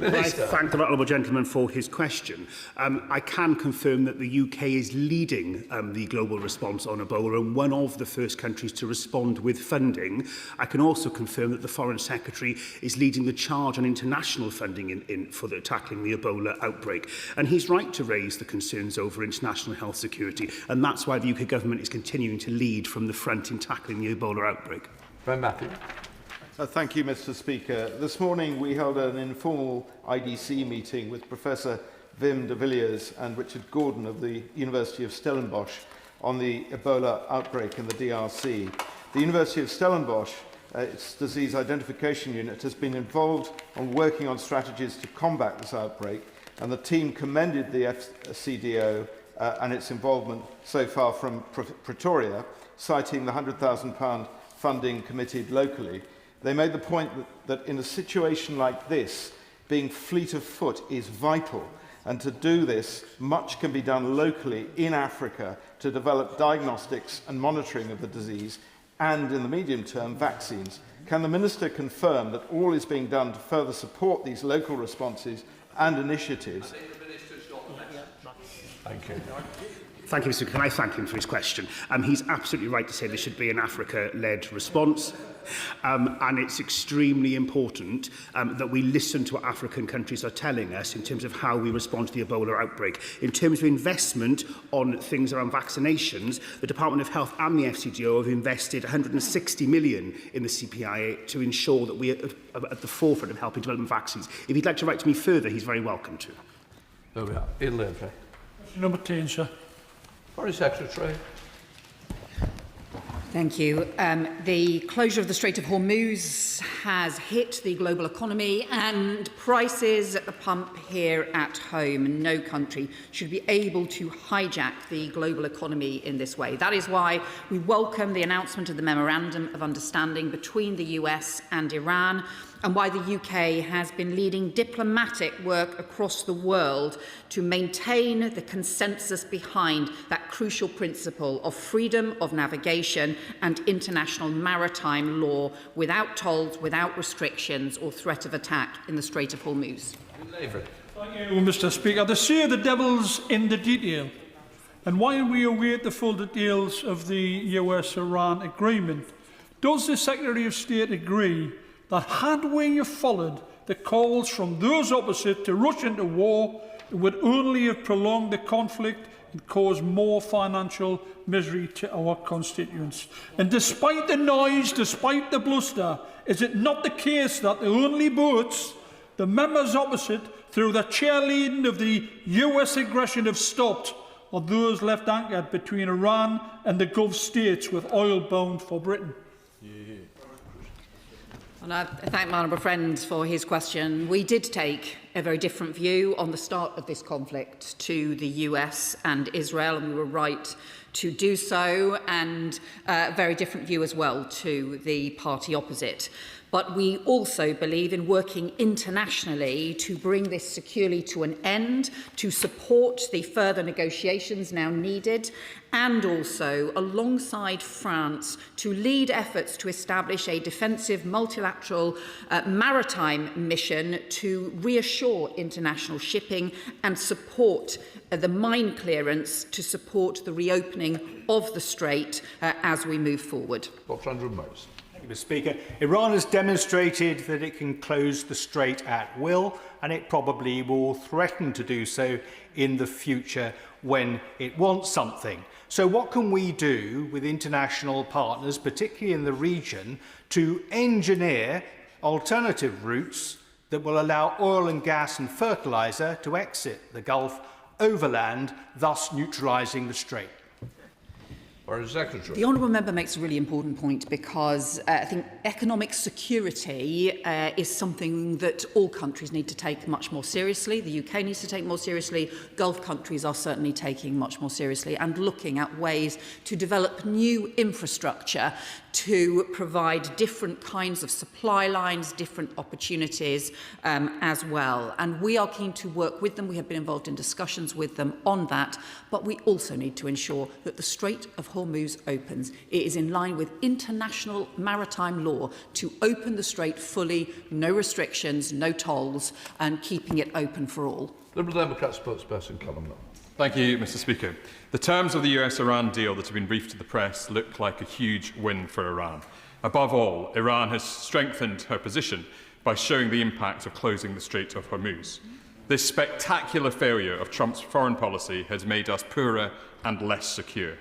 I thank the honourable gentleman for his question. I can confirm that the UK is leading the global response on Ebola and one of the first countries to respond with funding. I can also confirm that the Foreign Secretary is leading the charge on international funding for tackling the Ebola outbreak. And he's right to raise the concerns over international health security, and that's why the UK government is continuing to lead from the front in tackling the Ebola outbreak. Ben Matthew. Thank you, Mr. Speaker. This morning we held an informal IDC meeting with Professor Wim de Villiers and Richard Gordon of the University of Stellenbosch on the Ebola outbreak in the DRC. The University of Stellenbosch, its disease identification unit, has been involved on working on strategies to combat this outbreak, and the team commended the FCDO and its involvement so far from Pretoria, citing the £100,000 funding committed locally. They made the point that in a situation like this, being fleet of foot is vital, and to do this, much can be done locally in Africa to develop diagnostics and monitoring of the disease, and in the medium term, vaccines. Can the Minister confirm that all is being done to further support these local responses and initiatives? Thank you. Thank you, Mr. Can I thank him for his question? He's absolutely right to say there should be an Africa-led response. And it's extremely important that we listen to what African countries are telling us in terms of how we respond to the Ebola outbreak. In terms of investment on things around vaccinations, the Department of Health and the FCDO have invested £160 million in the CPIA to ensure that we are at the forefront of helping develop vaccines. If he'd like to write to me further, he's very welcome to. There we are. In Labour. Number 10, sir. Foreign Secretary. Thank you. The closure of the Strait of Hormuz has hit the global economy and prices at the pump here at home. No country should be able to hijack the global economy in this way. That is why we welcome the announcement of the Memorandum of Understanding between the US and Iran, and why the UK has been leading diplomatic work across the world to maintain the consensus behind that crucial principle of freedom of navigation and international maritime law without tolls, without restrictions or threat of attack in the Strait of Hormuz. Thank you, Mr. Speaker. They say the devil's in the detail. And while we await the full details of the US-Iran agreement, does the Secretary of State agree that had we followed the calls from those opposite to rush into war, it would only have prolonged the conflict and caused more financial misery to our constituents? And despite the noise, despite the bluster, is it not the case that the only boats the members opposite, through the cheerleading of the US aggression, have stopped are those left anchored between Iran and the Gulf states with oil bound for Britain? And I thank my honourable friend for his question. We did take a very different view on the start of this conflict to the US and Israel, and we were right to do so, and a very different view as well to the party opposite. But we also believe in working internationally to bring this securely to an end, to support the further negotiations now needed, and also, alongside France, to lead efforts to establish a defensive multilateral maritime mission to reassure ensure international shipping and support the mine clearance to support the reopening of the Strait as we move forward. Dr. Andrew Morris. Thank you, Mr. Speaker. Iran has demonstrated that it can close the Strait at will, and it probably will threaten to do so in the future when it wants something. So what can we do with international partners, particularly in the region, to engineer alternative routes that will allow oil and gas and fertiliser to exit the Gulf overland, thus neutralising the Strait? The Honourable Member makes a really important point because I think economic security is something that all countries need to take much more seriously. The UK needs to take more seriously. Gulf countries are certainly taking much more seriously and looking at ways to develop new infrastructure to provide different kinds of supply lines, different opportunities as well. And we are keen to work with them. We have been involved in discussions with them on that. But we also need to ensure that the Strait of Hormuz opens. It is in line with international maritime law to open the Strait fully, no restrictions, no tolls, and keeping it open for all. Liberal Democrat spokesperson Callum Milne. Thank you, Mr. Speaker. The terms of the US-Iran deal that have been briefed to the press look like a huge win for Iran. Above all, Iran has strengthened her position by showing the impact of closing the Strait of Hormuz. This spectacular failure of Trump's foreign policy has made us poorer and less secure.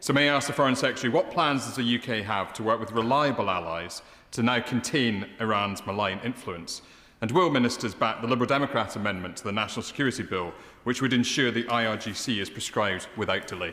So may I ask the Foreign Secretary, what plans does the UK have to work with reliable allies to now contain Iran's malign influence? And will ministers back the Liberal Democrat amendment to the National Security Bill, which would ensure the IRGC is prescribed without delay?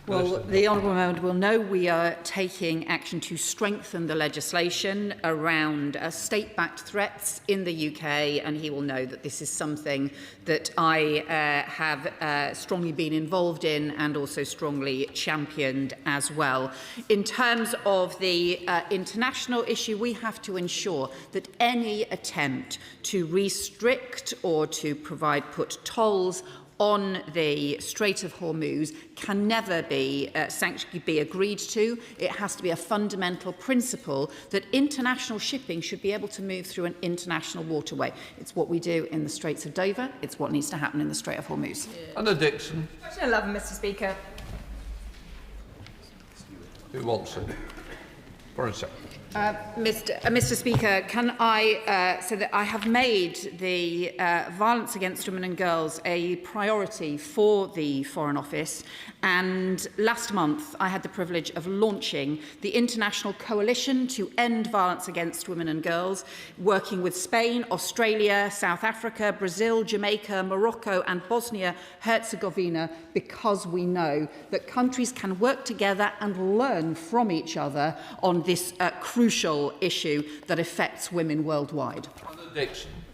Well, the Honourable Member will know we are taking action to strengthen the legislation around state-backed threats in the UK, and he will know that this is something that I have strongly been involved in and also strongly championed as well. In terms of the international issue, we have to ensure that any attempt to restrict or to put tolls on the Strait of Hormuz can never be agreed to. It has to be a fundamental principle that international shipping should be able to move through an international waterway. It's what we do in the Straits of Dover. It's what needs to happen in the Strait of Hormuz. Anna Dixon. Question 11, Mr. Speaker. Who wants it? Foreign Secretary. Mr. Speaker, can I say that I have made the violence against women and girls a priority for the Foreign Office, and last month I had the privilege of launching the International Coalition to End Violence Against Women and Girls, working with Spain, Australia, South Africa, Brazil, Jamaica, Morocco and Bosnia-Herzegovina, because we know that countries can work together and learn from each other on this crucial issue that affects women worldwide.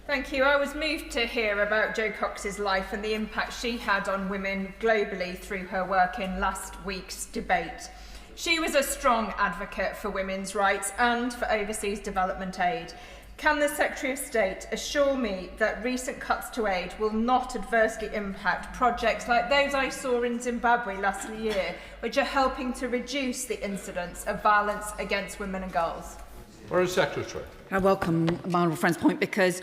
Thank you. I was moved to hear about Jo Cox's life and the impact she had on women globally through her work in last week's debate. She was a strong advocate for women's rights and for overseas development aid. Can the Secretary of State assure me that recent cuts to aid will not adversely impact projects like those I saw in Zimbabwe last year, which are helping to reduce the incidence of violence against women and girls? Foreign Secretary. I welcome my honourable friend's point because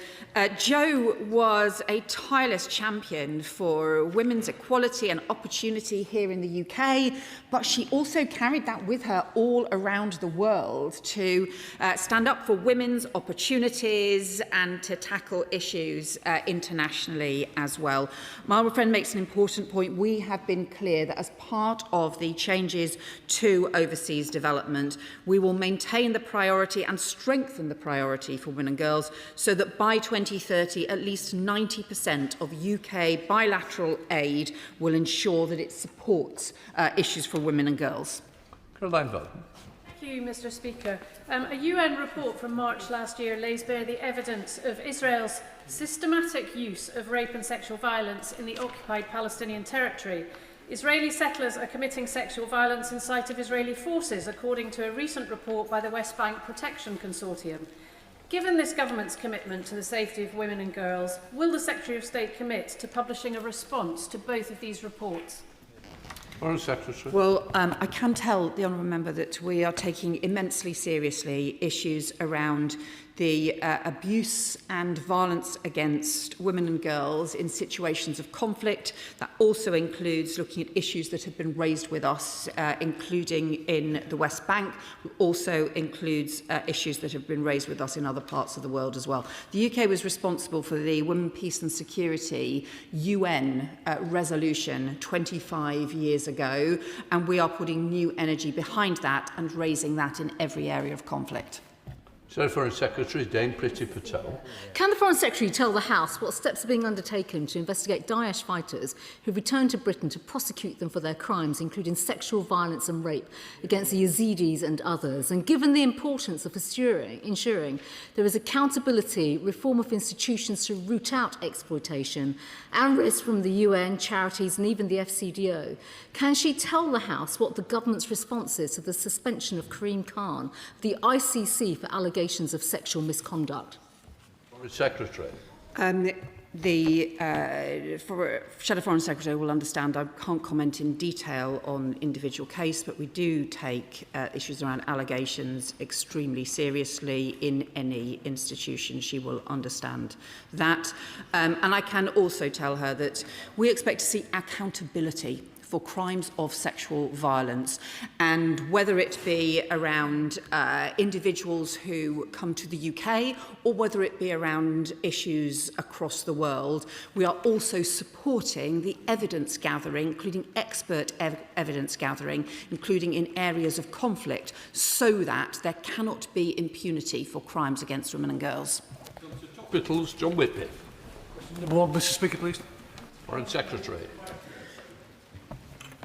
Jo was a tireless champion for women's equality and opportunity here in the UK, but she also carried that with her all around the world to stand up for women's opportunities and to tackle issues internationally as well. My honourable friend makes an important point. We have been clear that as part of the changes to overseas development, we will maintain the priority and strengthen the priority for women and girls so that by 2030 at least 90% of UK bilateral aid will ensure that it supports issues for women and girls. Caroline Velden. Thank you, Mr. Speaker. A UN report from March last year lays bare the evidence of Israel's systematic use of rape and sexual violence in the occupied Palestinian territory. Israeli settlers are committing sexual violence in sight of Israeli forces, according to a recent report by the West Bank Protection Consortium. Given this government's commitment to the safety of women and girls, will the Secretary of State commit to publishing a response to both of these reports? Foreign Secretary. Well, I can tell the honourable member that we are taking immensely seriously issues around the abuse and violence against women and girls in situations of conflict. That also includes looking at issues that have been raised with us, including in the West Bank. It also includes issues that have been raised with us in other parts of the world as well. The UK was responsible for the Women, Peace and Security UN resolution 25 years ago, and we are putting new energy behind that and raising that in every area of conflict. Foreign Secretary Dame Priti Patel. Can the Foreign Secretary tell the House what steps are being undertaken to investigate Daesh fighters who returned to Britain to prosecute them for their crimes, including sexual violence and rape against the Yazidis and others? And given the importance of ensuring there is accountability, reform of institutions to root out exploitation and risk from the UN, charities and even the FCDO, can she tell the House what the government's response is to the suspension of Karim Khan, the ICC, for allegations of sexual misconduct? Foreign Secretary. The Shadow Foreign Secretary will understand I can't comment in detail on individual case, but we do take issues around allegations extremely seriously in any institution. She will understand that. And I can also tell her that we expect to see accountability for crimes of sexual violence, and whether it be around individuals who come to the UK or whether it be around issues across the world, we are also supporting the evidence gathering, including expert evidence gathering, including in areas of conflict, so that there cannot be impunity for crimes against women and girls. Hospitals, John Whitby. Number one, Mr. Speaker, please. Foreign Secretary.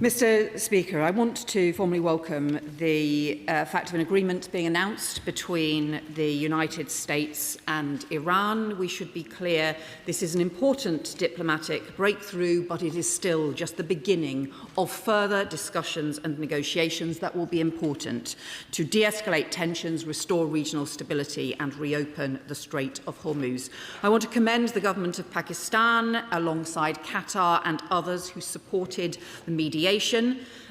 Mr. Speaker, I want to formally welcome the fact of an agreement being announced between the United States and Iran. We should be clear, this is an important diplomatic breakthrough, but it is still just the beginning of further discussions and negotiations that will be important to de-escalate tensions, restore regional stability and reopen the Strait of Hormuz. I want to commend the government of Pakistan alongside Qatar and others who supported the mediation.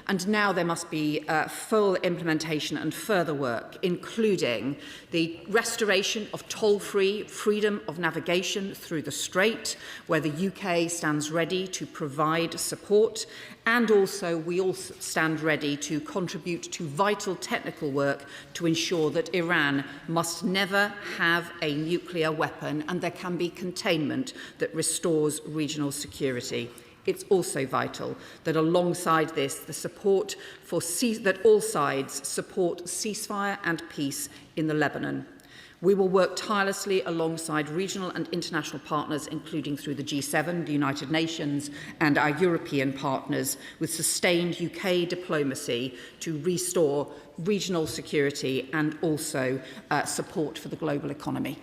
And now there must be full implementation and further work, including the restoration of toll-free freedom of navigation through the Strait, where the UK stands ready to provide support, and also we all stand ready to contribute to vital technical work to ensure that Iran must never have a nuclear weapon and there can be containment that restores regional security. It's also vital that alongside this, the support for that all sides support ceasefire and peace in the Lebanon. We will work tirelessly alongside regional and international partners, including through the G7, the United Nations and our European partners, with sustained UK diplomacy to restore regional security and also support for the global economy.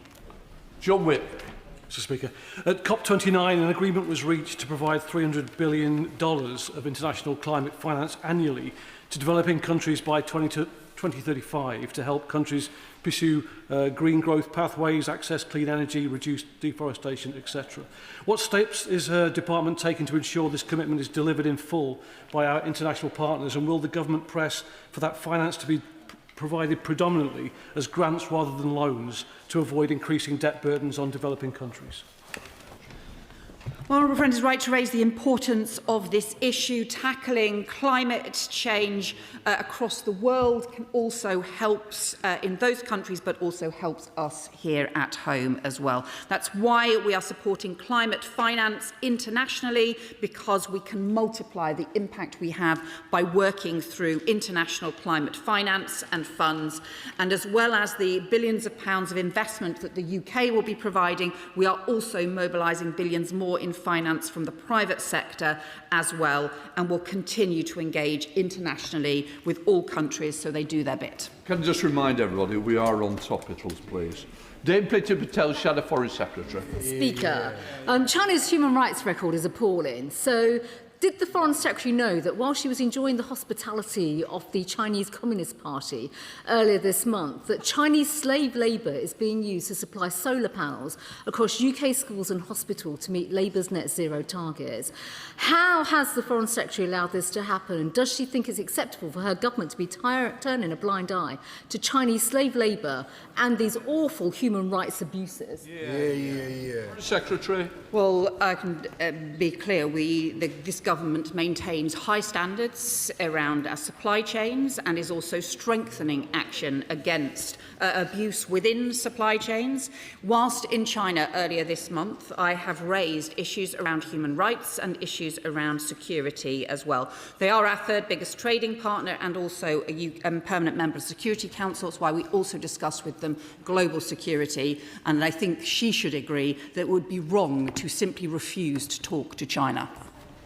John Whip. Mr. Speaker, at COP29 an agreement was reached to provide $300 billion of international climate finance annually to developing countries by 2035 to help countries pursue green growth pathways, access clean energy, reduce deforestation, etc. What steps is her department taking to ensure this commitment is delivered in full by our international partners, and will the government press for that finance to be provided predominantly as grants rather than loans to avoid increasing debt burdens on developing countries? My honourable friend is right to raise the importance of this issue. Tackling climate change across the world can also helps in those countries, but also helps us here at home as well. That's why we are supporting climate finance internationally, because we can multiply the impact we have by working through international climate finance and funds. And as well as the billions of pounds of investment that the UK will be providing, we are also mobilising billions more in finance from the private sector as well, and will continue to engage internationally with all countries so they do their bit. Can I just remind everybody we are on topicals, please. Dame Priti Patel, Shadow Foreign Secretary. Speaker, China's human rights record is appalling. So Did the Foreign Secretary know that while she was enjoying the hospitality of the Chinese Communist Party earlier this month, that Chinese slave labour is being used to supply solar panels across UK schools and hospitals to meet Labour's net zero targets? How has the Foreign Secretary allowed this to happen, and does she think it's acceptable for her government to be turning a blind eye to Chinese slave labour and these awful human rights abuses? Secretary. Well, I can be clear, this government maintains high standards around our supply chains and is also strengthening action against abuse within supply chains. Whilst in China earlier this month, I have raised issues around human rights and issues around security as well. They are our third biggest trading partner and also a permanent member of the Security Council. That's why we also discuss with them global security. And I think she should agree that it would be wrong to simply refuse to talk to China.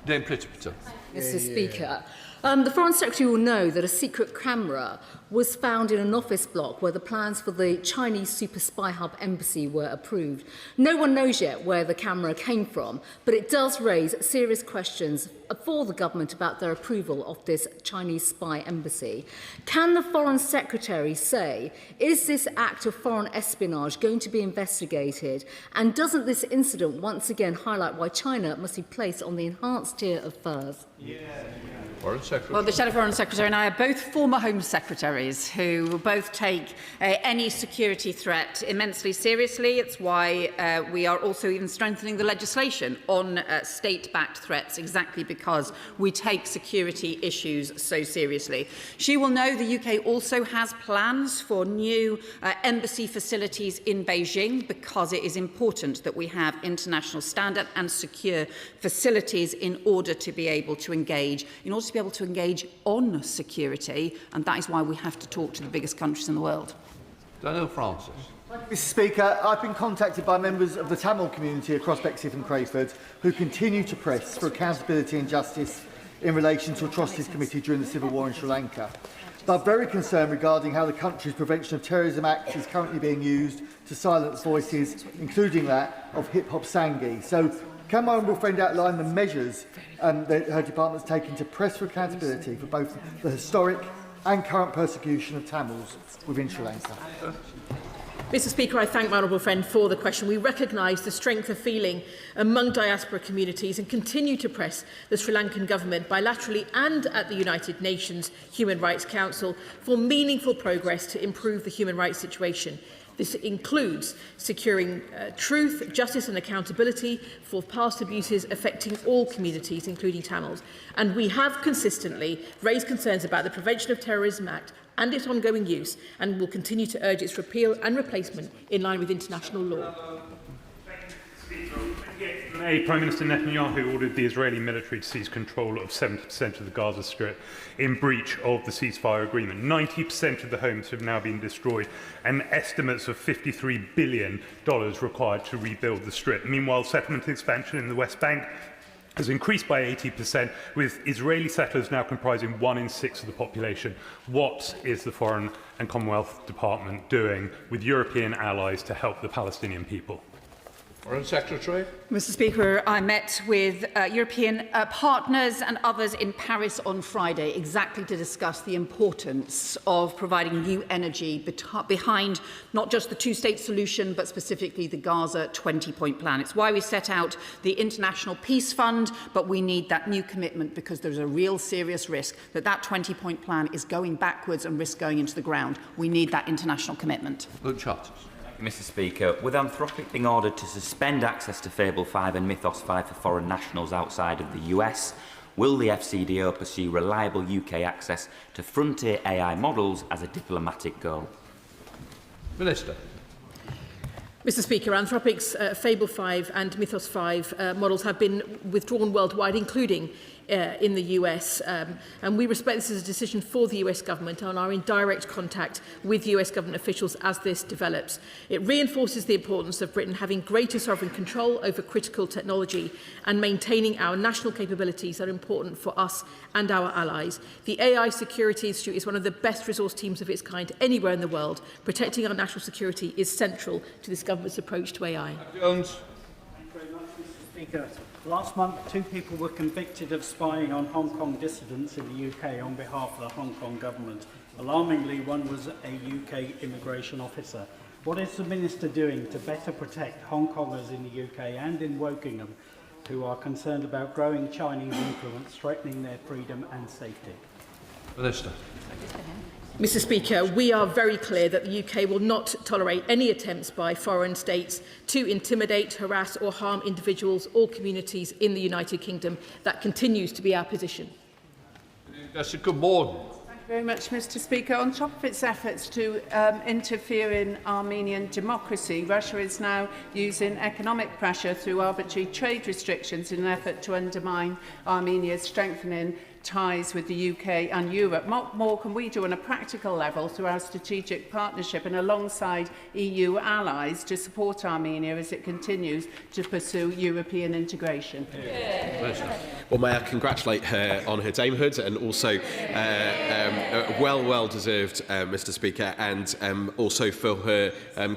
Dame Plitter. Mr. Speaker, the Foreign Secretary will know that a secret camera was found in an office block where the plans for the Chinese Super Spy Hub embassy were approved. No one knows yet where the camera came from, but it does raise serious questions for the government about their approval of this Chinese spy embassy. Can the Foreign Secretary say, is this act of foreign espionage going to be investigated? And doesn't this incident once again highlight why China must be placed on the enhanced tier of furs? Foreign Secretary. Well, the Shadow Foreign Secretary and I are both former Home Secretaries who both take any security threat immensely seriously. It's why we are also even strengthening the legislation on state-backed threats, exactly because we take security issues so seriously. She will know the UK also has plans for new embassy facilities in Beijing, because it is important that we have international standard and secure facilities in order to be able to engage, on security, and that is why we have to talk to the biggest countries in the world. Daniel Francis. Mr. Speaker, I've been contacted by members of the Tamil community across Bexley and Crayford who continue to press for accountability and justice in relation to atrocities committed during the civil war in Sri Lanka. They are very concerned regarding how the country's Prevention of Terrorism Act is currently being used to silence voices, including that of hip-hop Sanghi. So, can my honourable friend outline the measures that her department has taken to press for accountability for both the historic and current persecution of Tamils within Sri Lanka? Mr. Speaker, I thank my honourable friend for the question. We recognise the strength of feeling among diaspora communities and continue to press the Sri Lankan government bilaterally and at the United Nations Human Rights Council for meaningful progress to improve the human rights situation. This includes securing truth, justice and accountability for past abuses affecting all communities, including Tamils. And we have consistently raised concerns about the Prevention of Terrorism Act and its ongoing use, and will continue to urge its repeal and replacement in line with international law. Prime Minister Netanyahu ordered the Israeli military to seize control of 70% of the Gaza Strip in breach of the ceasefire agreement. 90% of the homes have now been destroyed, and estimates of $53 billion required to rebuild the Strip. Meanwhile, settlement expansion in the West Bank has increased by 80%, with Israeli settlers now comprising 1 in 6 of the population. What is the Foreign and Commonwealth Department doing with European allies to help the Palestinian people? Foreign Secretary. Mr. Speaker, I met with European partners and others in Paris on Friday exactly to discuss the importance of providing new energy behind not just the two-state solution, but specifically the Gaza 20-point plan. It's why we set out the International Peace Fund, but we need that new commitment because there's a real serious risk that that 20-point plan is going backwards and risk going into the ground. We need that international commitment. Luke Charters. Mr. Speaker, with Anthropic being ordered to suspend access to Fable 5 and Mythos 5 for foreign nationals outside of the US, will the FCDO pursue reliable UK access to frontier AI models as a diplomatic goal? Minister. Mr. Speaker, Anthropic's Fable 5 and Mythos 5 models have been withdrawn worldwide, including in the US, and we respect this as a decision for the US government and are in direct contact with US government officials as this develops. It reinforces the importance of Britain having greater sovereign control over critical technology and maintaining our national capabilities that are important for us and our allies. The AI Security Institute is one of the best resource teams of its kind anywhere in the world. Protecting our national security is central to this government's approach to AI. Jones. Speaker, last month 2 people were convicted of spying on Hong Kong dissidents in the UK on behalf of the Hong Kong government. Alarmingly, one was a UK immigration officer. What is the Minister doing to better protect Hong Kongers in the UK and in Wokingham who are concerned about growing Chinese influence threatening their freedom and safety? Minister. Mr. Speaker, we are very clear that the UK will not tolerate any attempts by foreign states to intimidate, harass or harm individuals or communities in the United Kingdom. That continues to be our position. That's a good morning. Thank you very much, Mr. Speaker. On top of its efforts to interfere in Armenian democracy, Russia is now using economic pressure through arbitrary trade restrictions in an effort to undermine Armenia's strengthening ties with the UK and Europe. What more can we do on a practical level through our strategic partnership and alongside EU allies to support Armenia as it continues to pursue European integration? Well, may I congratulate her on her damehood and also well-deserved, Mr. Speaker, and also for her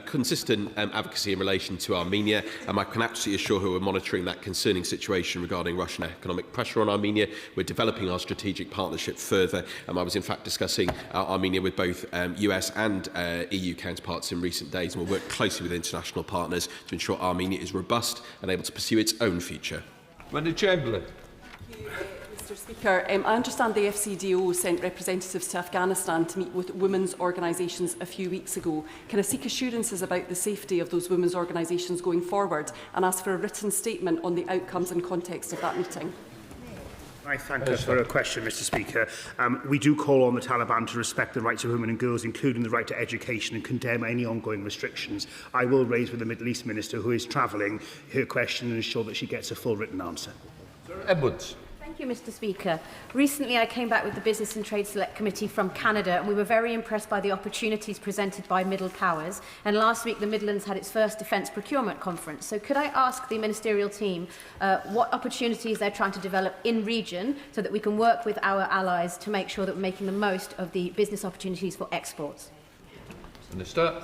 consistent advocacy in relation to Armenia. I can absolutely assure her we're monitoring that concerning situation regarding Russian economic pressure on Armenia. We're developing our strategic partnership further. I was in fact discussing Armenia with both US and EU counterparts in recent days, and we'll work closely with international partners to ensure Armenia is robust and able to pursue its own future. Wendy Chamberlain. Mr. Speaker, I understand the FCDO sent representatives to Afghanistan to meet with women's organisations a few weeks ago. Can I seek assurances about the safety of those women's organisations going forward and ask for a written statement on the outcomes and context of that meeting? I thank her for her question, Mr. Speaker. We do call on the Taliban to respect the rights of women and girls, including the right to education, and condemn any ongoing restrictions. I will raise with the Middle East Minister, who is travelling, her question and ensure that she gets a full written answer. Edwards. Thank you, Mr. Speaker. Recently, I came back with the Business and Trade Select Committee from Canada, and we were very impressed by the opportunities presented by middle powers. And last week, the Midlands had its first Defence Procurement Conference. So could I ask the ministerial team what opportunities they're trying to develop in region so that we can work with our allies to make sure that we're making the most of the business opportunities for exports? Minister.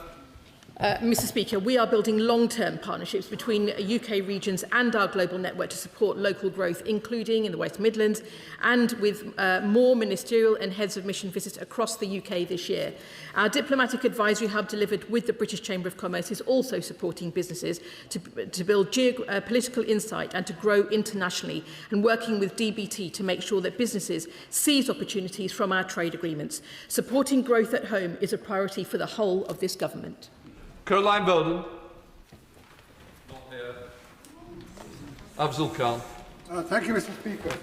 Mr. Speaker, we are building long-term partnerships between UK regions and our global network to support local growth, including in the West Midlands, and with more ministerial and heads of mission visits across the UK this year. Our diplomatic advisory hub delivered with the British Chamber of Commerce is also supporting businesses to build political insight and to grow internationally, and working with DBT to make sure that businesses seize opportunities from our trade agreements. Supporting growth at home is a priority for the whole of this government. Caroline Bowden. Not here. Afzal Khan. Thank you, Mr. Speaker.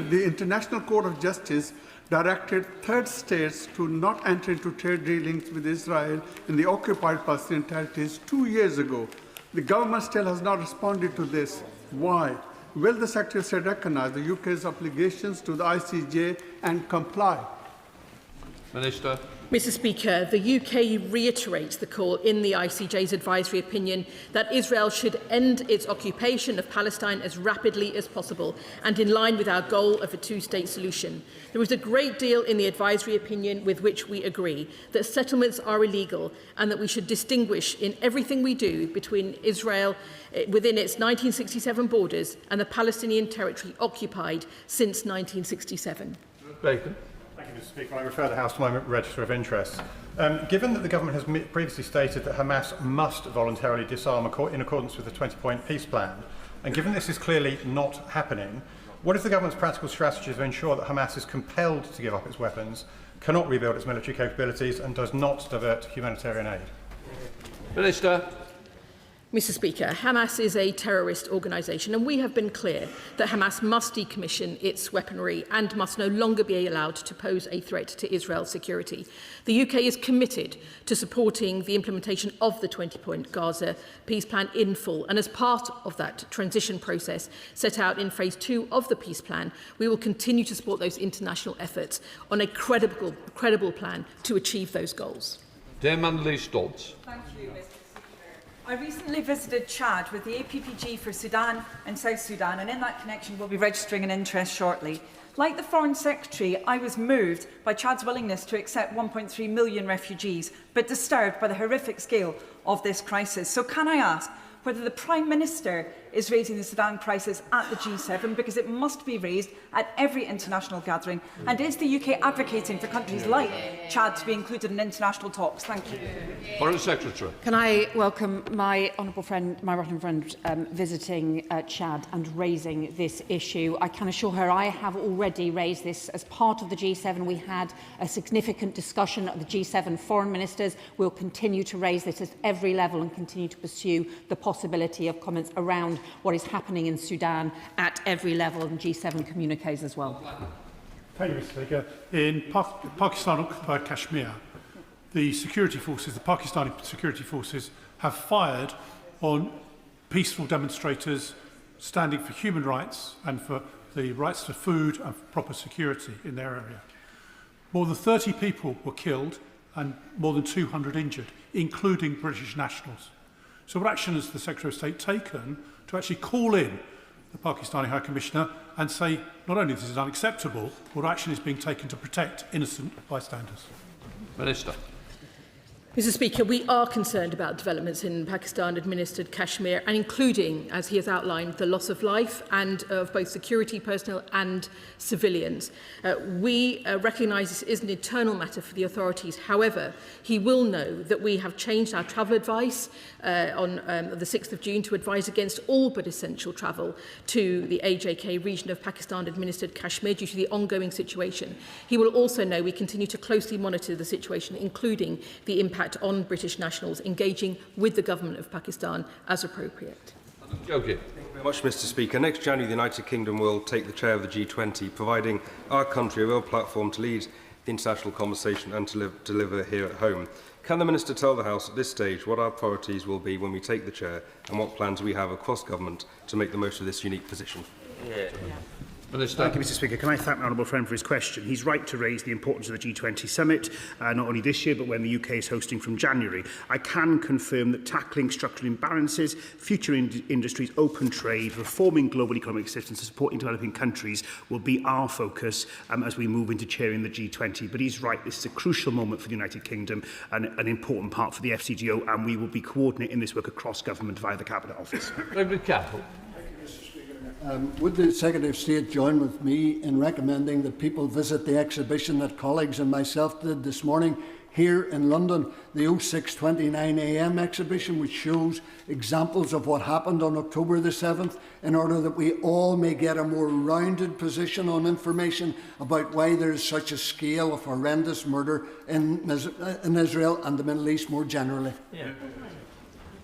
The International Court of Justice directed third states to not enter into trade dealings with Israel in the occupied Palestinian territories 2 years ago. The government still has not responded to this. Why? Will the Secretary of State recognise the UK's obligations to the ICJ and comply? Minister. Mr. Speaker, the UK reiterates the call in the ICJ's advisory opinion that Israel should end its occupation of Palestine as rapidly as possible and in line with our goal of a two-state solution. There is a great deal in the advisory opinion with which we agree, that settlements are illegal and that we should distinguish in everything we do between Israel within its 1967 borders and the Palestinian territory occupied since 1967. Bacon. Thank you, Mr. Speaker. I refer the House to my register of interests. Given that the government has previously stated that Hamas must voluntarily disarm in accordance with the 20-point peace plan, and given this is clearly not happening, what is the government's practical strategy to ensure that Hamas is compelled to give up its weapons, cannot rebuild its military capabilities, and does not divert humanitarian aid? Minister. Mr. Speaker, Hamas is a terrorist organisation, and we have been clear that Hamas must decommission its weaponry and must no longer be allowed to pose a threat to Israel's security. The UK is committed to supporting the implementation of the 20-point Gaza peace plan in full, and as part of that transition process set out in phase 2 of the peace plan, we will continue to support those international efforts on a credible plan to achieve those goals. Dame Annalise Stoltz. Thank you, Mr. I recently visited Chad with the APPG for Sudan and South Sudan, and in that connection we'll be registering an interest shortly. Like the Foreign Secretary, I was moved by Chad's willingness to accept 1.3 million refugees, but disturbed by the horrific scale of this crisis. So can I ask whether the Prime Minister is raising the Sudan crisis at the G7, because it must be raised at every international gathering. And is the UK advocating for countries like Chad to be included in international talks? Thank you. Foreign Secretary. Can I welcome my honourable friend, my Rotherham friend, visiting Chad and raising this issue. I can assure her I have already raised this as part of the G7. We had a significant discussion at the G7 foreign ministers. We'll continue to raise this at every level and continue to pursue the possibility of comments around what is happening in Sudan at every level, and G7 communiques as well. Thank you, Mr. Speaker. In Pakistan-occupied Kashmir, the Pakistani security forces have fired on peaceful demonstrators standing for human rights and for the rights to food and proper security in their area. More than 30 people were killed and more than 200 injured, including British nationals. So what action has the Secretary of State taken to actually call in the Pakistani High Commissioner and say not only this is unacceptable, what action is being taken to protect innocent bystanders? Minister. Mr. Speaker, we are concerned about developments in Pakistan-administered Kashmir, and including, as he has outlined, the loss of life and of both security personnel and civilians. We recognise this is an internal matter for the authorities. However, he will know that we have changed our travel advice on the 6th of June to advise against all but essential travel to the AJK region of Pakistan-administered Kashmir due to the ongoing situation. He will also know we continue to closely monitor the situation, including the impact on British nationals engaging with the government of Pakistan as appropriate. Okay. Thank you very much, Mr. Speaker. Next January, the United Kingdom will take the chair of the G20, providing our country a real platform to lead the international conversation and to deliver here at home. Can the Minister tell the House at this stage what our priorities will be when we take the chair and what plans we have across government to make the most of this unique position? Minister. Thank you, Mr. Speaker. Can I thank my honourable friend for his question? He's right to raise the importance of the G20 summit, not only this year, but when the UK is hosting from January. I can confirm that tackling structural imbalances, future industries, open trade, reforming global economic systems and supporting developing countries will be our focus as we move into chairing the G20. But he's right, this is a crucial moment for the United Kingdom and an important part for the FCDO, and we will be coordinating this work across government via the Cabinet Office. Would the Secretary of State join with me in recommending that people visit the exhibition that colleagues and myself did this morning here in London, the 0629 AM exhibition, which shows examples of what happened on October the 7th, in order that we all may get a more rounded position on information about why there is such a scale of horrendous murder in Israel and the Middle East more generally?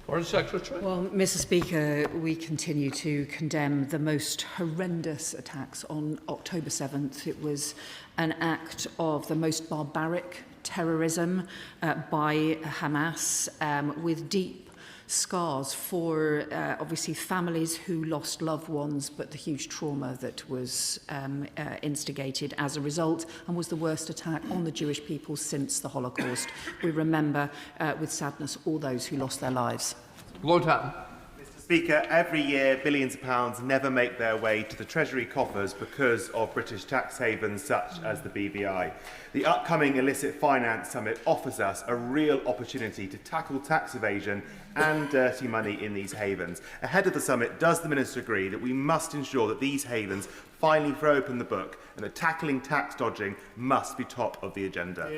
Foreign Secretary. Well, Mr. Speaker, we continue to condemn the most horrendous attacks on October 7th. It was an act of the most barbaric terrorism by Hamas, with deep scars for obviously families who lost loved ones, but the huge trauma that was instigated as a result, and was the worst attack on the Jewish people since the Holocaust. We remember with sadness all those who lost their lives. Lord Hatton. Mr. Speaker, every year billions of pounds never make their way to the Treasury coffers because of British tax havens such as the BVI. The upcoming Illicit Finance Summit offers us a real opportunity to tackle tax evasion and dirty money in these havens. Ahead of the summit, does the Minister agree that we must ensure that these havens finally throw open the book and that tackling tax dodging must be top of the agenda?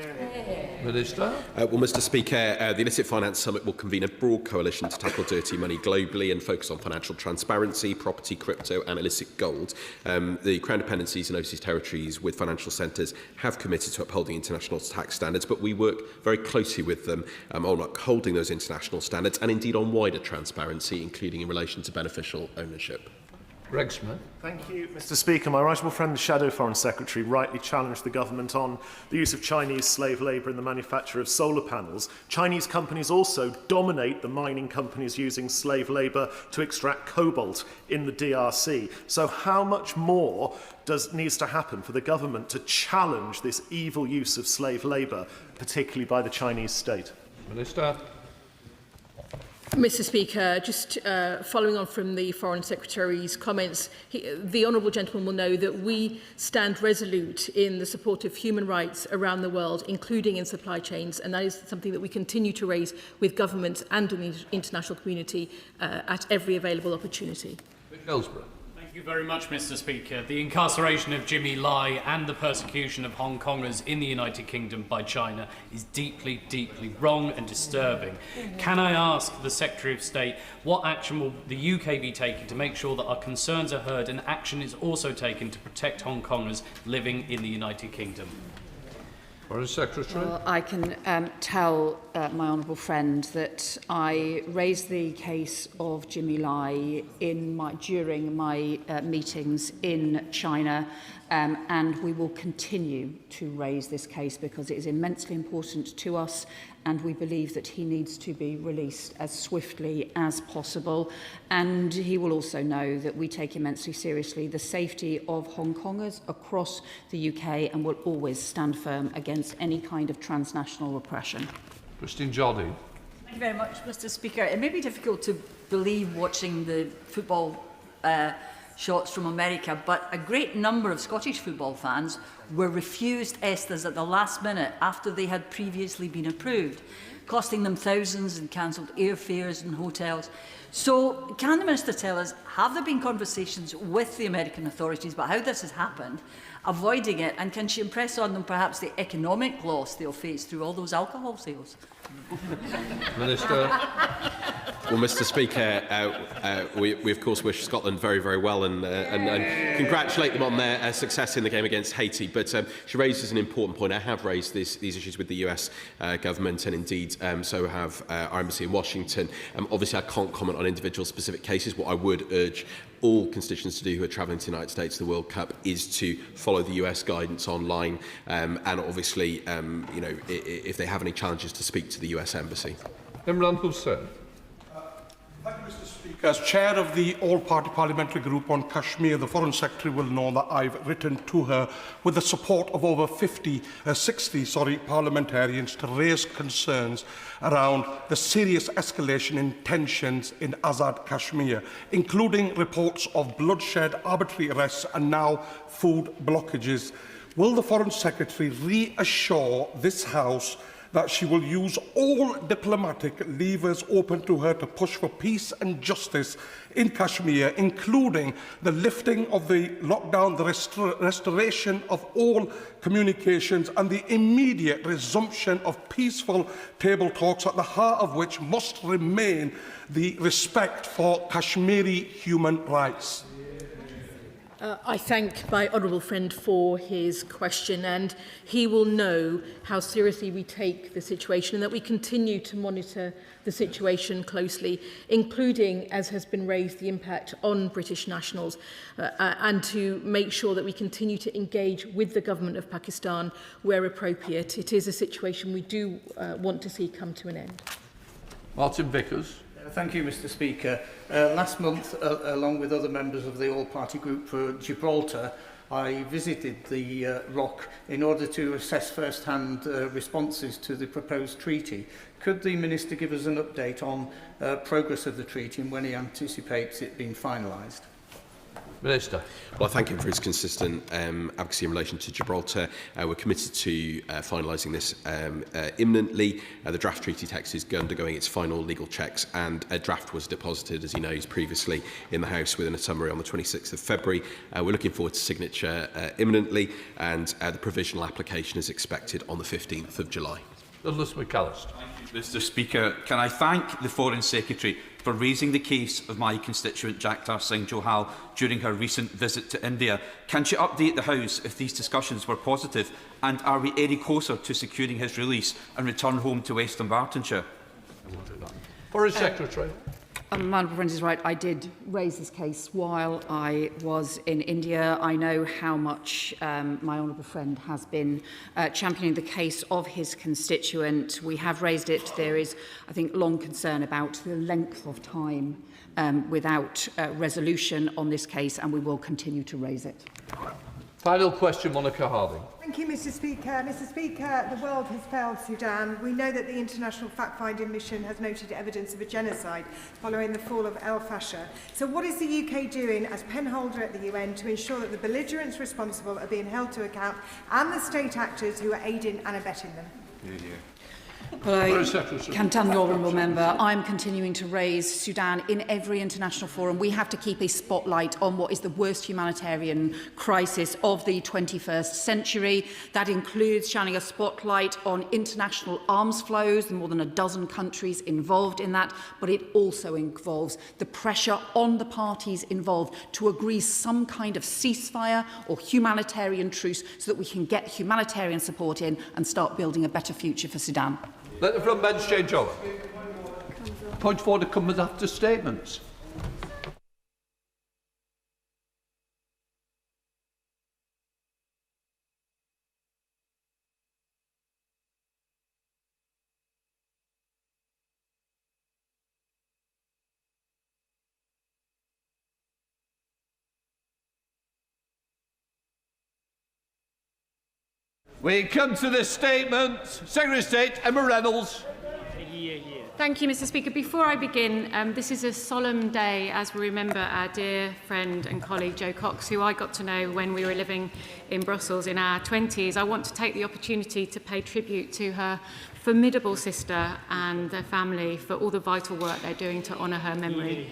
Minister. Well, Mr. Speaker, the Illicit Finance Summit will convene a broad coalition to tackle dirty money globally and focus on financial transparency, property, crypto and illicit gold. The Crown Dependencies and overseas territories with financial centres have committed to upholding international tax standards, but we work very closely with them on upholding those international standards and indeed on wider transparency, including in relation to beneficial ownership. Greg Smith. Thank you, Mr. Speaker. My right honourable friend, the Shadow Foreign Secretary, rightly challenged the government on the use of Chinese slave labour in the manufacture of solar panels. Chinese companies also dominate the mining companies using slave labour to extract cobalt in the DRC. So how much more needs to happen for the government to challenge this evil use of slave labour, particularly by the Chinese state? Minister. Mr Speaker, just following on from the Foreign Secretary's comments, the Honourable Gentleman will know that we stand resolute in the support of human rights around the world, including in supply chains, and that is something that we continue to raise with governments and in the international community at every available opportunity. Thank you very much, Mr Speaker. The incarceration of Jimmy Lai and the persecution of Hong Kongers in the United Kingdom by China is deeply, deeply wrong and disturbing. Can I ask the Secretary of State what action will the UK be taking to make sure that our concerns are heard and action is also taken to protect Hong Kongers living in the United Kingdom? Foreign Secretary. Well, I can tell my honourable friend that I raised the case of Jimmy Lai during my meetings in China, and we will continue to raise this case because it is immensely important to us, and we believe that he needs to be released as swiftly as possible. And he will also know that we take immensely seriously the safety of Hong Kongers across the UK and will always stand firm against any kind of transnational repression. Christine Jardine. Thank you very much, Mr Speaker. It may be difficult to believe watching the football shots from America, but a great number of Scottish football fans were refused ESTAs at the last minute after they had previously been approved, costing them thousands and cancelled airfares and hotels. So can the Minister tell us, have there been conversations with the American authorities about how this has happened, avoiding it, and can she impress on them perhaps the economic loss they'll face through all those alcohol sales? Minister. Well, Mr Speaker, we of course wish Scotland very, very well and congratulate them on their success in the game against Haiti. But she raises an important point. I have raised these issues with the US government, and indeed so have our embassy in Washington. Obviously, I can't comment on individual specific cases. What I would urge all constituents to do who are travelling to the United States to the World Cup is to follow the US guidance online, and obviously, if they have any challenges, to speak to the US Embassy. Imran Hussain. Thank you, Mr Speaker. As Chair of the All-Party Parliamentary Group on Kashmir, the Foreign Secretary will know that I've written to her with the support of over 60 parliamentarians to raise concerns around the serious escalation in tensions in Azad Kashmir, including reports of bloodshed, arbitrary arrests and now food blockages. Will the Foreign Secretary reassure this House that she will use all diplomatic levers open to her to push for peace and justice in Kashmir, including the lifting of the lockdown, the restoration of all communications and the immediate resumption of peaceful table talks, at the heart of which must remain the respect for Kashmiri human rights? I thank my honourable friend for his question, and he will know how seriously we take the situation and that we continue to monitor the situation closely, including, as has been raised, the impact on British nationals, and to make sure that we continue to engage with the government of Pakistan where appropriate. It is a situation we do want to see come to an end. Martin Vickers. Thank you, Mr Speaker. Last month, along with other members of the All-Party Group for Gibraltar, I visited the ROC in order to assess first-hand responses to the proposed treaty. Could the Minister give us an update on progress of the treaty and when he anticipates it being finalised? Minister. Well, I thank him for his consistent advocacy in relation to Gibraltar. We're committed to finalising this imminently. The draft treaty text is undergoing its final legal checks, and a draft was deposited, as he knows, previously in the House within a summary on the 26th of February. We're looking forward to signature imminently, and the provisional application is expected on the 15th of July. Douglas McAllister. Mr Speaker, can I thank the Foreign Secretary for raising the case of my constituent Jagtar Singh Johal during her recent visit to India. Can she update the House if these discussions were positive, and are we any closer to securing his release and return home to West Dunbartonshire? Foreign Secretary. My honourable friend is right. I did raise this case while I was in India. I know how much my honourable friend has been championing the case of his constituent. We have raised it. There is, I think, long concern about the length of time without resolution on this case, and we will continue to raise it. Final question, Monica Harding. Thank you, Mr. Speaker. Mr. Speaker, the world has failed Sudan. We know that the international fact-finding mission has noted evidence of a genocide following the fall of El Fasher. So what is the UK doing as penholder at the UN to ensure that the belligerents responsible are being held to account and the state actors who are aiding and abetting them? Well, I can tell the honourable member I'm continuing to raise Sudan in every international forum. We have to keep a spotlight on what is the worst humanitarian crisis of the 21st century. That includes shining a spotlight on international arms flows, more than a dozen countries involved in that, but it also involves the pressure on the parties involved to agree some kind of ceasefire or humanitarian truce so that we can get humanitarian support in and start building a better future for Sudan. Let the front bench change over. Point of order comes after statements. We come to the statement. Secretary of State Emma Reynolds. Thank you, Mr. Speaker. Before I begin, this is a solemn day as we remember our dear friend and colleague Jo Cox, who I got to know when we were living in Brussels in our 20s. I want to take the opportunity to pay tribute to her formidable sister and their family for all the vital work they're doing to honour her memory.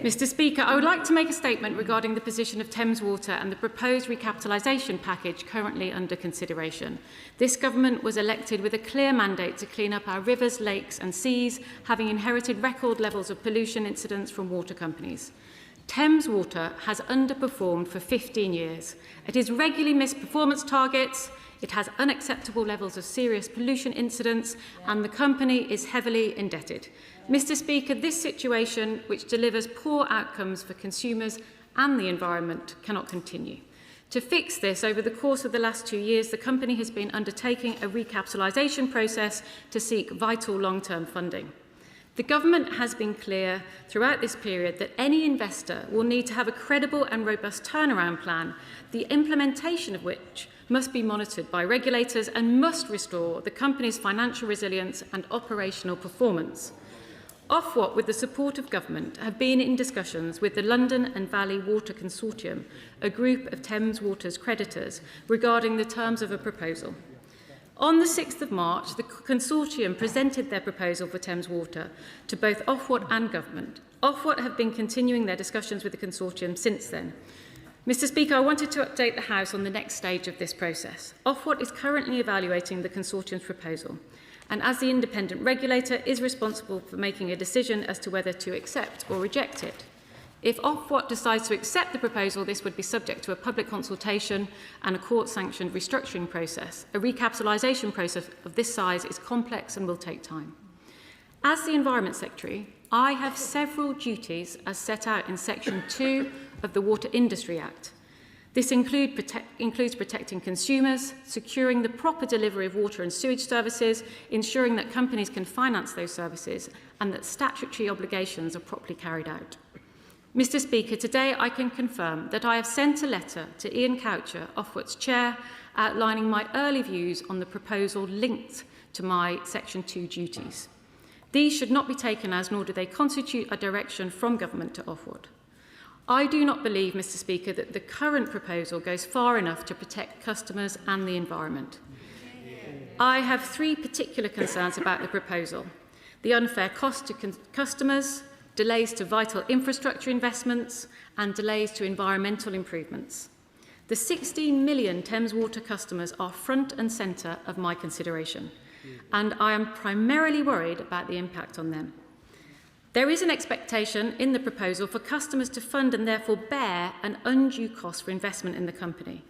Mr. Speaker, I would like to make a statement regarding the position of Thames Water and the proposed recapitalisation package currently under consideration. This government was elected with a clear mandate to clean up our rivers, lakes and seas, having inherited record levels of pollution incidents from water companies. Thames Water has underperformed for 15 years. It has regularly missed performance targets, it has unacceptable levels of serious pollution incidents, and the company is heavily indebted. Mr. Speaker, this situation, which delivers poor outcomes for consumers and the environment, cannot continue. To fix this, over the course of the last 2 years, the company has been undertaking a recapitalisation process to seek vital long-term funding. The government has been clear throughout this period that any investor will need to have a credible and robust turnaround plan, the implementation of which must be monitored by regulators and must restore the company's financial resilience and operational performance. Ofwat, with the support of government, have been in discussions with the London and Valley Water Consortium, a group of Thames Water's creditors, regarding the terms of a proposal. On the 6th of March, the consortium presented their proposal for Thames Water to both Ofwat and government. Ofwat have been continuing their discussions with the consortium since then. Mr. Speaker, I wanted to update the House on the next stage of this process. Ofwat is currently evaluating the consortium's proposal, and as the independent regulator is responsible for making a decision as to whether to accept or reject it. If Ofwat decides to accept the proposal, this would be subject to a public consultation and a court-sanctioned restructuring process. A recapitalisation process of this size is complex and will take time. As the Environment Secretary, I have several duties as set out in Section 2 of the Water Industry Act. This includes protecting consumers, securing the proper delivery of water and sewage services, ensuring that companies can finance those services, and that statutory obligations are properly carried out. Mr. Speaker, today I can confirm that I have sent a letter to Ian Coucher, Ofwat's chair, outlining my early views on the proposal linked to my Section 2 duties. These should not be taken as, nor do they constitute a direction from government to Ofwat. I do not believe, Mr. Speaker, that the current proposal goes far enough to protect customers and the environment. I have three particular concerns about the proposal: the unfair cost to customers, delays to vital infrastructure investments, and delays to environmental improvements. The 16 million Thames Water customers are front and centre of my consideration, and I am primarily worried about the impact on them. There is an expectation in the proposal for customers to fund and therefore bear an undue cost for investment in the company.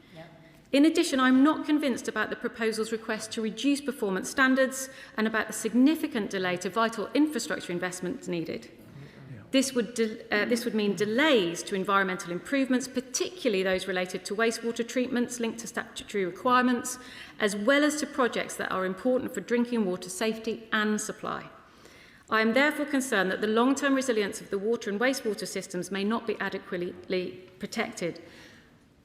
In addition, I'm not convinced about the proposal's request to reduce performance standards and about the significant delay to vital infrastructure investments needed. This would mean delays to environmental improvements, particularly those related to wastewater treatments linked to statutory requirements, as well as to projects that are important for drinking water safety and supply. I am therefore concerned that the long-term resilience of the water and wastewater systems may not be adequately protected.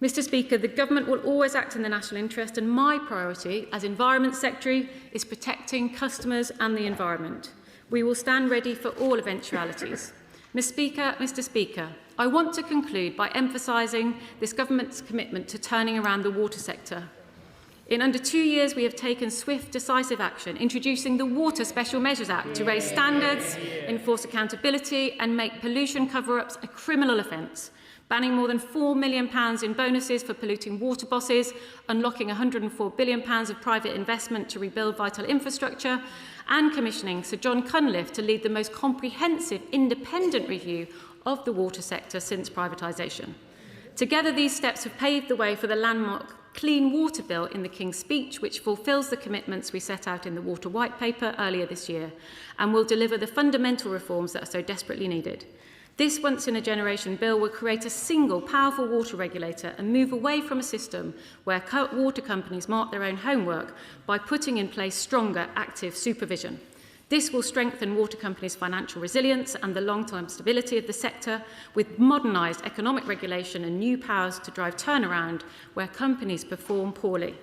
Mr Speaker, the Government will always act in the national interest, and my priority as Environment Secretary is protecting customers and the environment. We will stand ready for all eventualities. Mr Speaker, I want to conclude by emphasising this Government's commitment to turning around the water sector. In under 2 years, we have taken swift, decisive action, introducing the Water Special Measures Act to raise standards, enforce accountability and make pollution cover-ups a criminal offence, banning more than £4 million in bonuses for polluting water bosses, unlocking £104 billion of private investment to rebuild vital infrastructure, and commissioning Sir John Cunliffe to lead the most comprehensive independent review of the water sector since privatisation. Together, these steps have paved the way for the landmark Clean Water Bill in the King's Speech, which fulfils the commitments we set out in the Water White Paper earlier this year and will deliver the fundamental reforms that are so desperately needed. This once-in-a-generation bill will create a single, powerful water regulator and move away from a system where water companies mark their own homework by putting in place stronger, active supervision. This will strengthen water companies' financial resilience and the long-term stability of the sector, with modernised economic regulation and new powers to drive turnaround where companies perform poorly.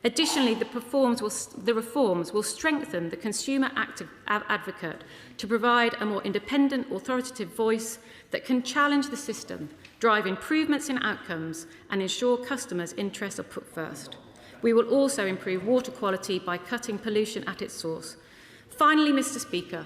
Additionally, the reforms will strengthen the consumer advocate to provide a more independent, authoritative voice that can challenge the system, drive improvements in outcomes and ensure customers' interests are put first. We will also improve water quality by cutting pollution at its source. Finally, Mr Speaker,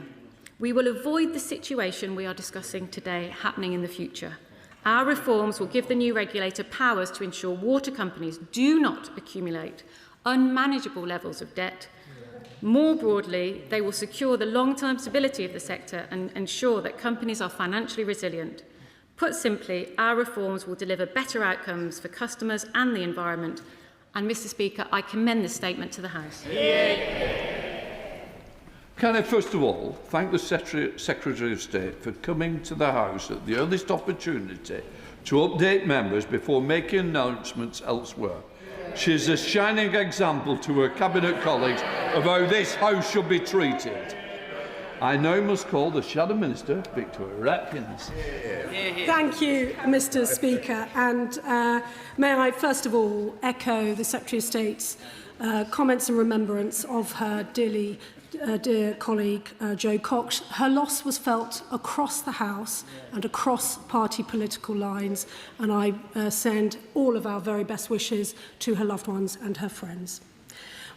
we will avoid the situation we are discussing today happening in the future. Our reforms will give the new regulator powers to ensure water companies do not accumulate unmanageable levels of debt. More broadly, they will secure the long-term stability of the sector and ensure that companies are financially resilient. Put simply, our reforms will deliver better outcomes for customers and the environment. And, Mr Speaker, I commend this statement to the House. Can I first of all thank the Secretary of State for coming to the House at the earliest opportunity to update members before making announcements elsewhere. She is a shining example to her Cabinet colleagues of how this House should be treated. I now must call the Shadow Minister, Victoria Atkins. Thank you, Mr Speaker. And may I first of all echo the Secretary of State's comments and remembrance of her dear colleague Jo Cox. Her loss was felt across the House and across party political lines, and I send all of our very best wishes to her loved ones and her friends.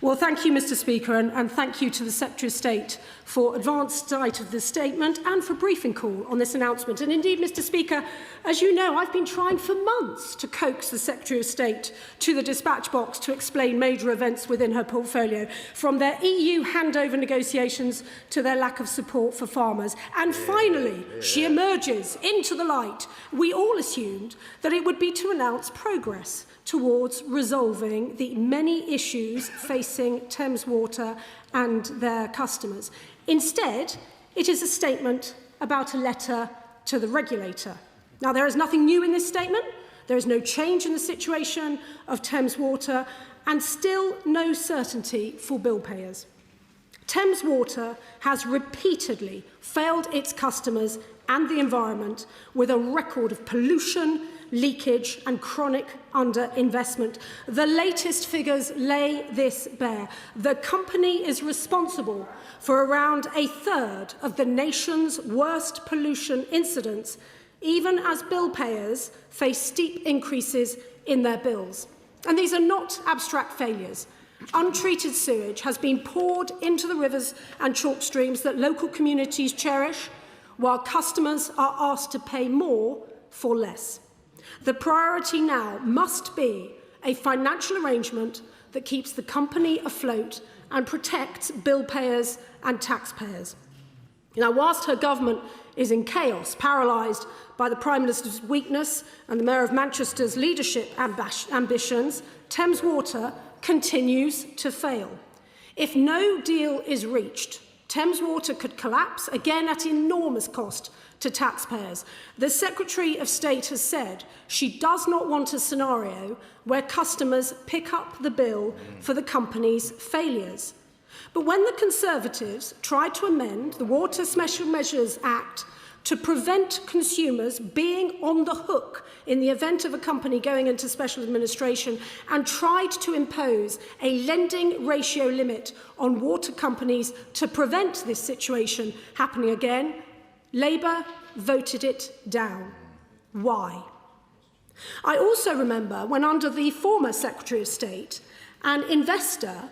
Well, thank you, Mr Speaker, and thank you to the Secretary of State for advance sight of this statement and for briefing call on this announcement. And indeed, Mr Speaker, as you know, I've been trying for months to coax the Secretary of State to the dispatch box to explain major events within her portfolio, from their EU handover negotiations to their lack of support for farmers. And finally, she emerges into the light. We all assumed that it would be to announce progress towards resolving the many issues facing Thames Water and their customers. Instead, it is a statement about a letter to the regulator. Now, there is nothing new in this statement. There is no change in the situation of Thames Water, and still no certainty for bill payers. Thames Water has repeatedly failed its customers and the environment with a record of pollution, leakage and chronic underinvestment. The latest figures lay this bare. The company is responsible for around a third of the nation's worst pollution incidents, even as bill payers face steep increases in their bills. And these are not abstract failures. Untreated sewage has been poured into the rivers and chalk streams that local communities cherish, while customers are asked to pay more for less. The priority now must be a financial arrangement that keeps the company afloat and protects bill payers and taxpayers. Now, whilst her government is in chaos, paralysed by the Prime Minister's weakness and the Mayor of Manchester's leadership ambitions, Thames Water continues to fail. If no deal is reached, Thames Water could collapse, again at enormous cost to taxpayers. The Secretary of State has said she does not want a scenario where customers pick up the bill for the company's failures. But when the Conservatives tried to amend the Water Special Measures Act to prevent consumers being on the hook in the event of a company going into special administration, and tried to impose a lending ratio limit on water companies to prevent this situation happening again, Labour voted it down. Why? I also remember when, under the former Secretary of State, an investor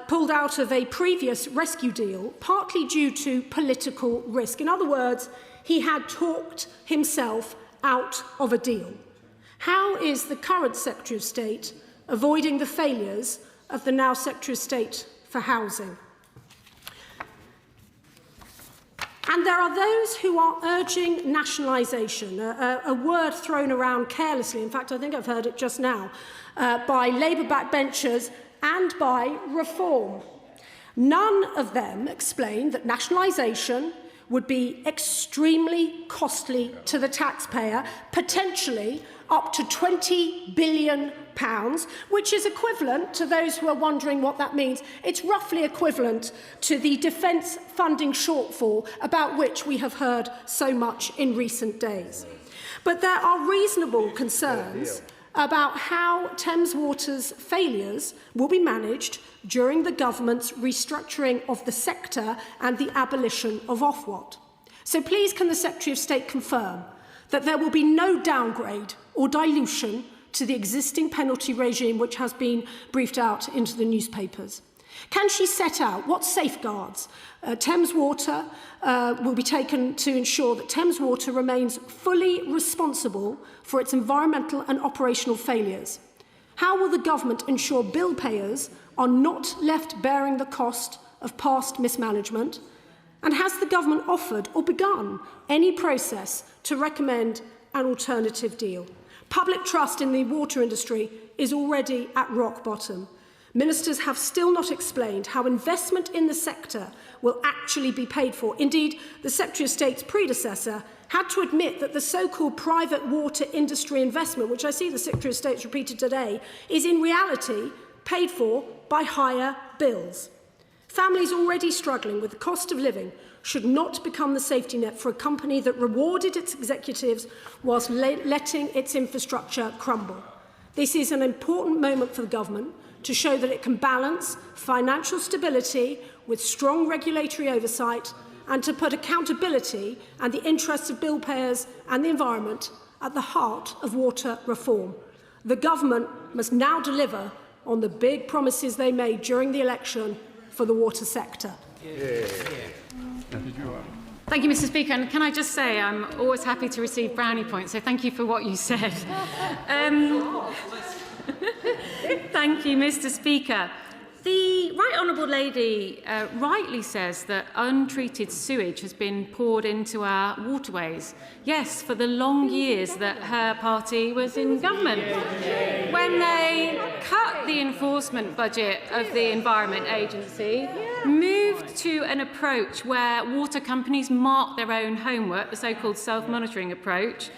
pulled out of a previous rescue deal, partly due to political risk. In other words, he had talked himself out of a deal. How is the current Secretary of State avoiding the failures of the now Secretary of State for Housing? And there are those who are urging nationalisation, a word thrown around carelessly. In fact, I think I've heard it just now, by Labour backbenchers and by Reform. None of them explain that nationalisation would be extremely costly to the taxpayer, potentially up to £20 billion, which is equivalent, to those who are wondering what that means, it's roughly equivalent to the defence funding shortfall about which we have heard so much in recent days. But there are reasonable concerns about how Thames Water's failures will be managed during the government's restructuring of the sector and the abolition of Ofwat. So please, can the Secretary of State confirm that there will be no downgrade or dilution to the existing penalty regime which has been briefed out into the newspapers? Can she set out what safeguards Thames Water will be taken to ensure that Thames Water remains fully responsible for its environmental and operational failures? How will the government ensure bill payers are not left bearing the cost of past mismanagement? And has the government offered or begun any process to recommend an alternative deal? Public trust in the water industry is already at rock bottom. Ministers have still not explained how investment in the sector will actually be paid for. Indeed, the Secretary of State's predecessor had to admit that the so-called private water industry investment, which I see the Secretary of State's repeated today, is in reality paid for by higher bills. Families already struggling with the cost of living should not become the safety net for a company that rewarded its executives whilst letting its infrastructure crumble. This is an important moment for the government to show that it can balance financial stability with strong regulatory oversight, and to put accountability and the interests of bill payers and the environment at the heart of water reform. The government must now deliver on the big promises they made during the election for the water sector. Thank you, Mr. Speaker. And can I just say, I'm always happy to receive brownie points, so thank you for what you said. Thank you, Mr. Speaker. The Right Honourable Lady rightly says that untreated sewage has been poured into our waterways. Yes, for the long years that her party was in government. When they cut the enforcement budget of the Environment Agency, moved to an approach where water companies mark their own homework, the so-called self-monitoring approach,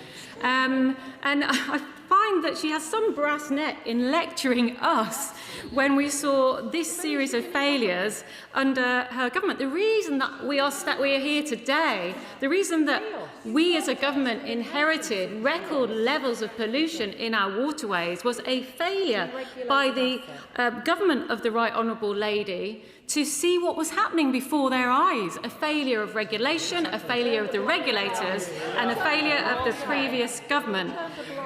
and I find that she has some brass neck in lecturing us when we saw this series of failures under her government. The reason that we are here today, the reason that we as a government inherited record levels of pollution in our waterways was a failure by the government of the Right Honourable Lady to see what was happening before their eyes. A failure of regulation, a failure of the regulators, and a failure of the previous government.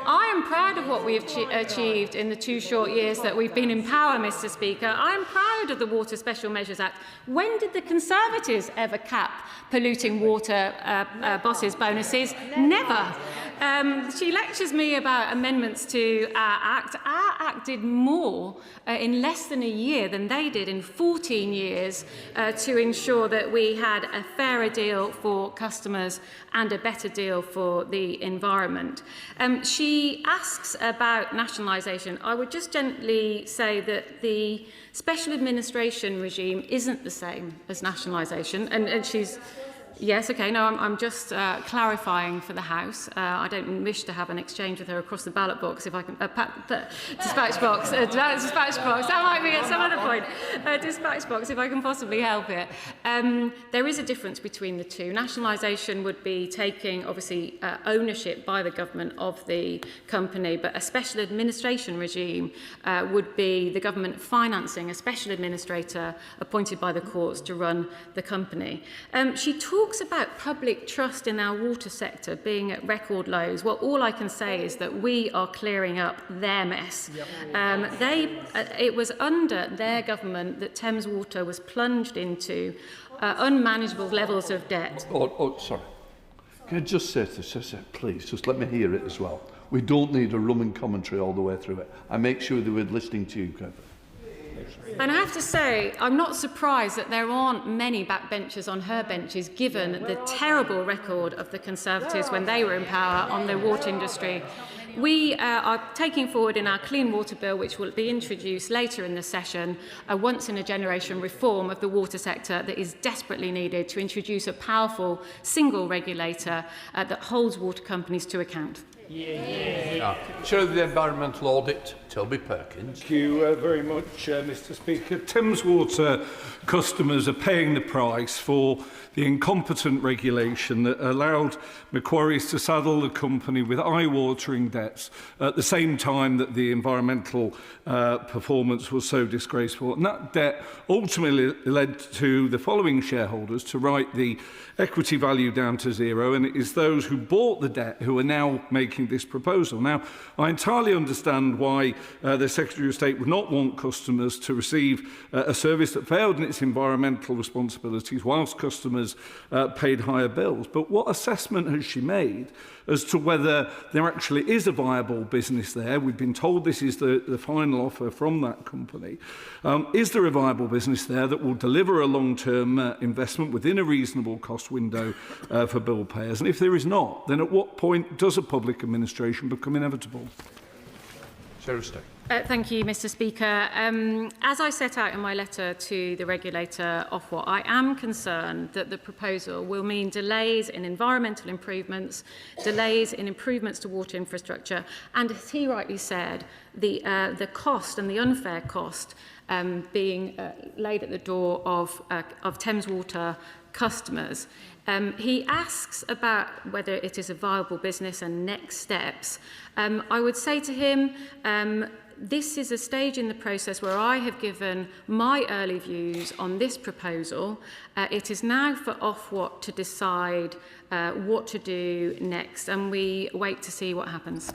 I am proud of what we have achieved in the 2 short years that we've been in power, Mr. Speaker. I am proud of the Water Special Measures Act. When did the Conservatives ever cap polluting water bosses' bonuses? Never. She lectures me about amendments to our Act. Our Act did more in less than a year than they did in 14 years to ensure that we had a fairer deal for customers and a better deal for the environment. She asks about nationalisation. I would just gently say that the special administration regime isn't the same as nationalisation, and she's Yes, okay, no, I'm just clarifying for the House. I don't wish to have an exchange with her across the ballot box, if I can... dispatch box. Dispatch box. That might be at some other point. Dispatch box, if I can possibly help it. There is a difference between the two. Nationalisation would be taking, obviously, ownership by the government of the company, but a special administration regime would be the government financing a special administrator appointed by the courts to run the company. She talks about public trust in our water sector being at record lows. Well, all I can say is that we are clearing up their mess. It was under their government that Thames Water was plunged into unmanageable levels of debt. Sorry. Can I just say this, please, just let me hear it as well. We don't need a running commentary all the way through it. I make sure that we're listening to you, Kevin. And I have to say, I'm not surprised that there aren't many backbenchers on her benches, given the terrible record of the Conservatives when they were in power on the water industry. We are taking forward in our Clean Water Bill, which will be introduced later in the session, a once-in-a-generation reform of the water sector that is desperately needed to introduce a powerful single regulator that holds water companies to account. Chair of the Environmental Audit, Toby Perkins. Thank you very much, Mr. Speaker. Thames Water customers are paying the price for the incompetent regulation that allowed Macquarie's to saddle the company with eye-watering debts at the same time that the environmental performance was so disgraceful. And that debt ultimately led to the following shareholders to write the equity value down to zero, and it is those who bought the debt who are now making this proposal. Now, I entirely understand why the Secretary of State would not want customers to receive a service that failed in its environmental responsibilities whilst customers paid higher bills. But what assessment has she made as to whether there actually is a viable business there? We've been told this is the final offer from that company. Is there a viable business there that will deliver a long-term investment within a reasonable cost window for bill payers? And if there is not, then at what point does a public administration become inevitable? Sarah Stone. Thank you, Mr. Speaker. As I set out in my letter to the regulator, Ofwat, I am concerned that the proposal will mean delays in environmental improvements, delays in improvements to water infrastructure, and as he rightly said, the cost and the unfair cost being laid at the door of Thames Water customers. He asks about whether it is a viable business and next steps. I would say to him, this is a stage in the process where I have given my early views on this proposal. It is now for Ofwat to decide what to do next, and we wait to see what happens.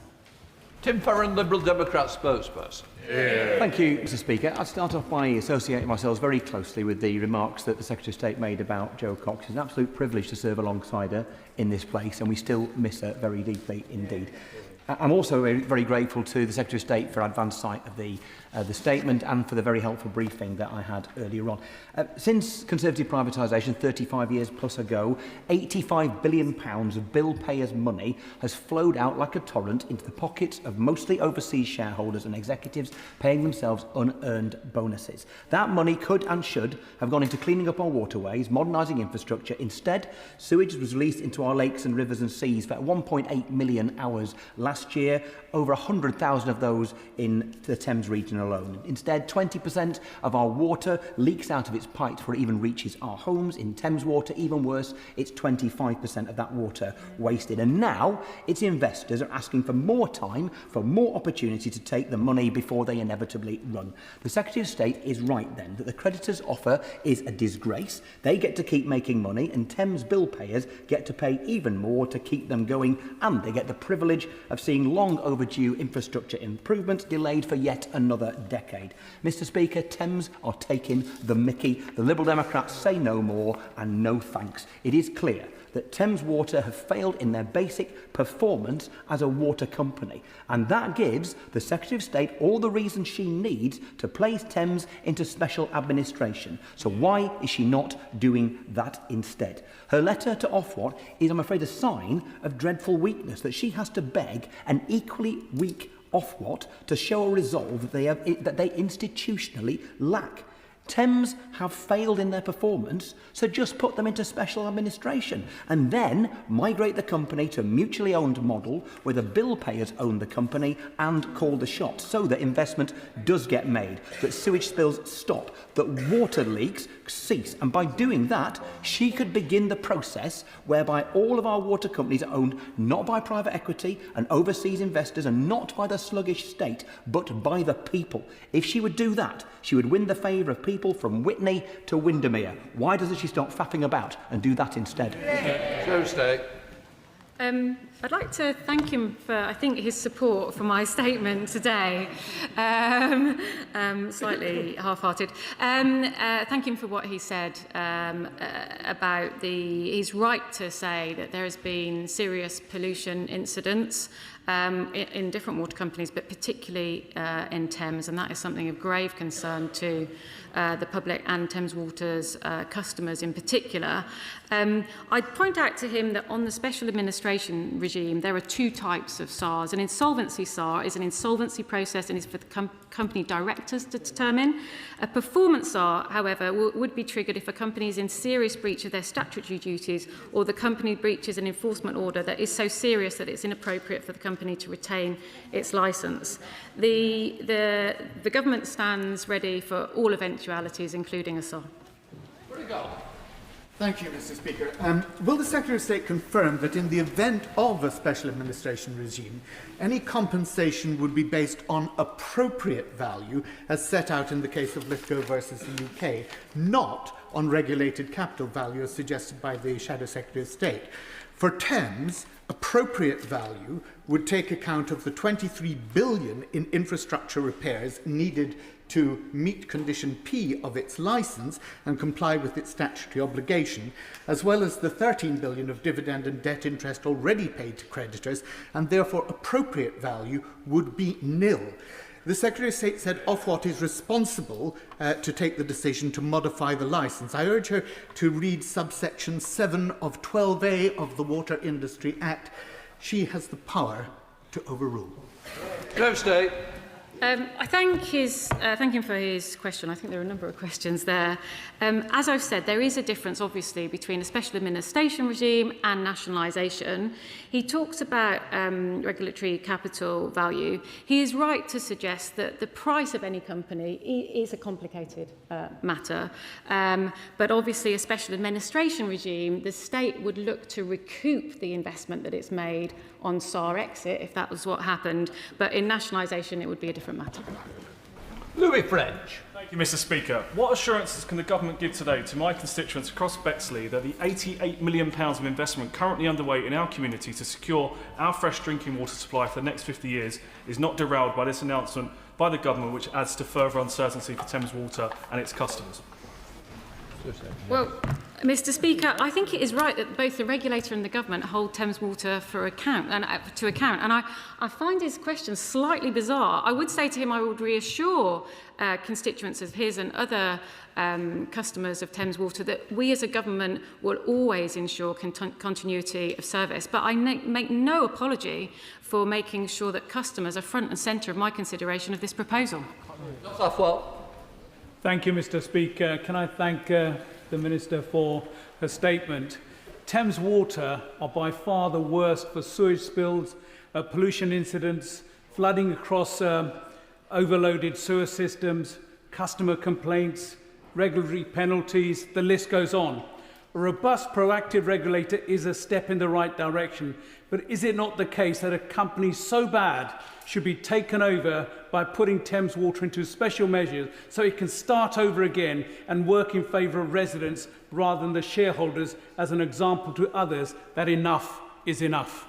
Tim Farron, Liberal Democrat spokesperson. Thank you, Mr. Speaker. I'll start off by associating myself very closely with the remarks that the Secretary of State made about Jo Cox. It's an absolute privilege to serve alongside her in this place, and we still miss her very deeply indeed. I'm also very grateful to the Secretary of State for advance sight of the statement and for the very helpful briefing that I had earlier on. Since Conservative privatisation 35 years plus ago, £85 billion of bill payers' money has flowed out like a torrent into the pockets of mostly overseas shareholders and executives paying themselves unearned bonuses. That money could and should have gone into cleaning up our waterways, modernising infrastructure. Instead, sewage was released into our lakes and rivers and seas for 1.8 million hours last year, over 100,000 of those in the Thames region alone. Instead, 20% of our water leaks out of its pipes before it even reaches our homes. In Thames Water, even worse, it's 25% of that water wasted. And now its investors are asking for more time, for more opportunity to take the money before they inevitably run. The Secretary of State is right then that the creditors' offer is a disgrace. They get to keep making money, and Thames bill payers get to pay even more to keep them going, and they get the privilege of seeing long overdue infrastructure improvements delayed for yet another decade. Mr. Speaker, Thames are taking the mickey. The Liberal Democrats say no more and no thanks. It is clear that Thames Water have failed in their basic performance as a water company, and that gives the Secretary of State all the reasons she needs to place Thames into special administration. So why is she not doing that instead? Her letter to Ofwat is, I'm afraid, a sign of dreadful weakness, that she has to beg an equally weak Ofwat to show a resolve that they institutionally lack. Thames have failed in their performance, so just put them into special administration and then migrate the company to a mutually owned model where the bill payers own the company and call the shots, so that investment does get made, that sewage spills stop, that water leaks cease. And by doing that, she could begin the process whereby all of our water companies are owned not by private equity and overseas investors and not by the sluggish state, but by the people. If she would do that, she would win the favour of people from Whitney to Windermere. Why doesn't she stop faffing about and do that instead? I'd like to thank him for, I think, his support for my statement today. Slightly half-hearted. Thank him for what he said about he's right to say that there has been serious pollution incidents in different water companies, but particularly in Thames, and that is something of grave concern to the public and Thames Water's customers in particular. I'd point out to him that on the special administration regime, there are two types of SARs. An insolvency SAR is an insolvency process and is for the company directors to determine. A performance SAR, however, would be triggered if a company is in serious breach of their statutory duties or the company breaches an enforcement order that is so serious that it's inappropriate for the company to retain its licence. The government stands ready for all eventualities, including a SAR. Thank you, Mr. Speaker. Will the Secretary of State confirm that in the event of a special administration regime, any compensation would be based on appropriate value as set out in the case of Lithgow versus the UK, not on regulated capital value as suggested by the Shadow Secretary of State? For Thames, appropriate value would take account of the 23 billion in infrastructure repairs needed to meet condition P of its licence and comply with its statutory obligation, as well as the 13 billion of dividend and debt interest already paid to creditors, and therefore appropriate value would be nil. The Secretary of State said Ofwat is responsible to take the decision to modify the licence. I urge her to read subsection 7 of 12A of the Water Industry Act. She has the power to overrule. I thank him for his question. I think there are a number of questions there. As I've said, there is a difference, obviously, between a special administration regime and nationalisation. He talks about regulatory capital value. He is right to suggest that the price of any company is a complicated matter. But obviously, a special administration regime, the state would look to recoup the investment that it's made on SAR exit, if that was what happened. But in nationalisation, it would be a different matter. Louis French. Thank you, Mr. Speaker. What assurances can the government give today to my constituents across Bexley that the £88 million of investment currently underway in our community to secure our fresh drinking water supply for the next 50 years is not derailed by this announcement by the government, which adds to further uncertainty for Thames Water and its customers? Well, Mr. Speaker, I think it is right that both the regulator and the government hold Thames Water to account. And I find his question slightly bizarre. I would say to him I would reassure constituents of his and other customers of Thames Water that we as a government will always ensure continuity of service. But I make no apology for making sure that customers are front and centre of my consideration of this proposal. Thank you, Mr. Speaker. Can I thank the Minister for her statement? Thames Water are by far the worst for sewage spills, pollution incidents, flooding across overloaded sewer systems, customer complaints, regulatory penalties, the list goes on. A robust, proactive regulator is a step in the right direction, but is it not the case that a company so bad should be taken over by putting Thames Water into special measures so it can start over again and work in favour of residents rather than the shareholders as an example to others that enough is enough?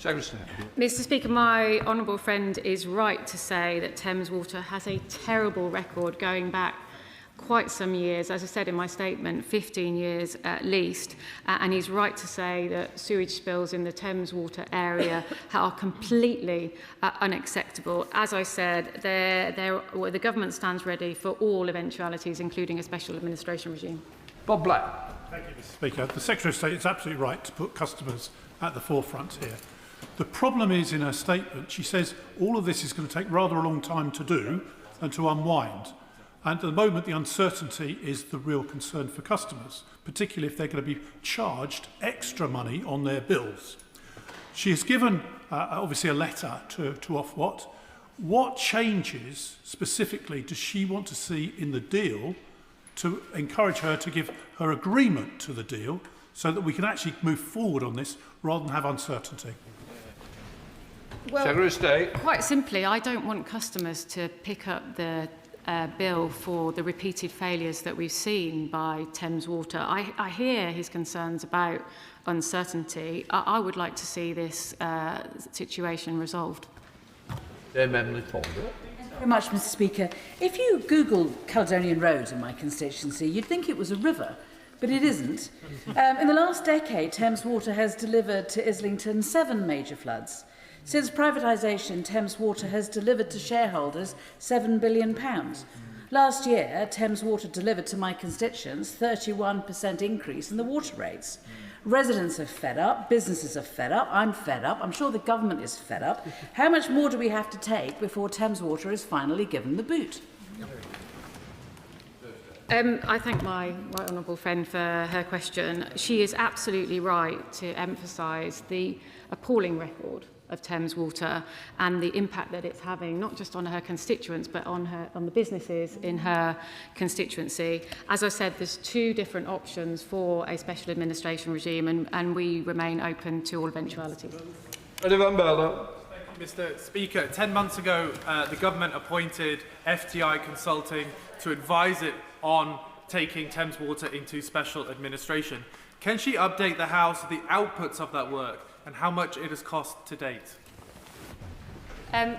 Mr. Speaker, my honourable friend is right to say that Thames Water has a terrible record going back quite some years, as I said in my statement, 15 years at least, and he's right to say that sewage spills in the Thames Water area are completely unacceptable. As I said, the government stands ready for all eventualities, including a special administration regime. Bob Black. Thank you, Mr. Speaker. The Secretary of State is absolutely right to put customers at the forefront here. The problem is, in her statement, she says all of this is going to take rather a long time to do and to unwind. And at the moment, the uncertainty is the real concern for customers, particularly if they're going to be charged extra money on their bills. She has given, obviously, a letter to Ofwat. What changes specifically does she want to see in the deal to encourage her to give her agreement to the deal so that we can actually move forward on this rather than have uncertainty? Well, Secretary of State. Quite simply, I don't want customers to pick up the bill for the repeated failures that we've seen by Thames Water. I hear his concerns about uncertainty. I would like to see this situation resolved. Thank you very much, Mr. Speaker. If you Google Caledonian Road in my constituency, you'd think it was a river, but it isn't. In the last decade, Thames Water has delivered to Islington 7 major floods. Since privatisation, Thames Water has delivered to shareholders £7 billion. Last year, Thames Water delivered to my constituents 31% increase in the water rates. Residents are fed up, businesses are fed up, I'm fed up, I'm sure the government is fed up. How much more do we have to take before Thames Water is finally given the boot? I thank my right honourable friend for her question. She is absolutely right to emphasise the appalling record of Thames Water and the impact that it's having not just on her constituents but on the businesses in her constituency. As I said, there's 2 different options for a special administration regime and we remain open to all eventualities. Thank you, Mr. Speaker. 10 months ago, the government appointed FTI Consulting to advise it on taking Thames Water into special administration. Can she update the House the outputs of that work and how much it has cost to date? I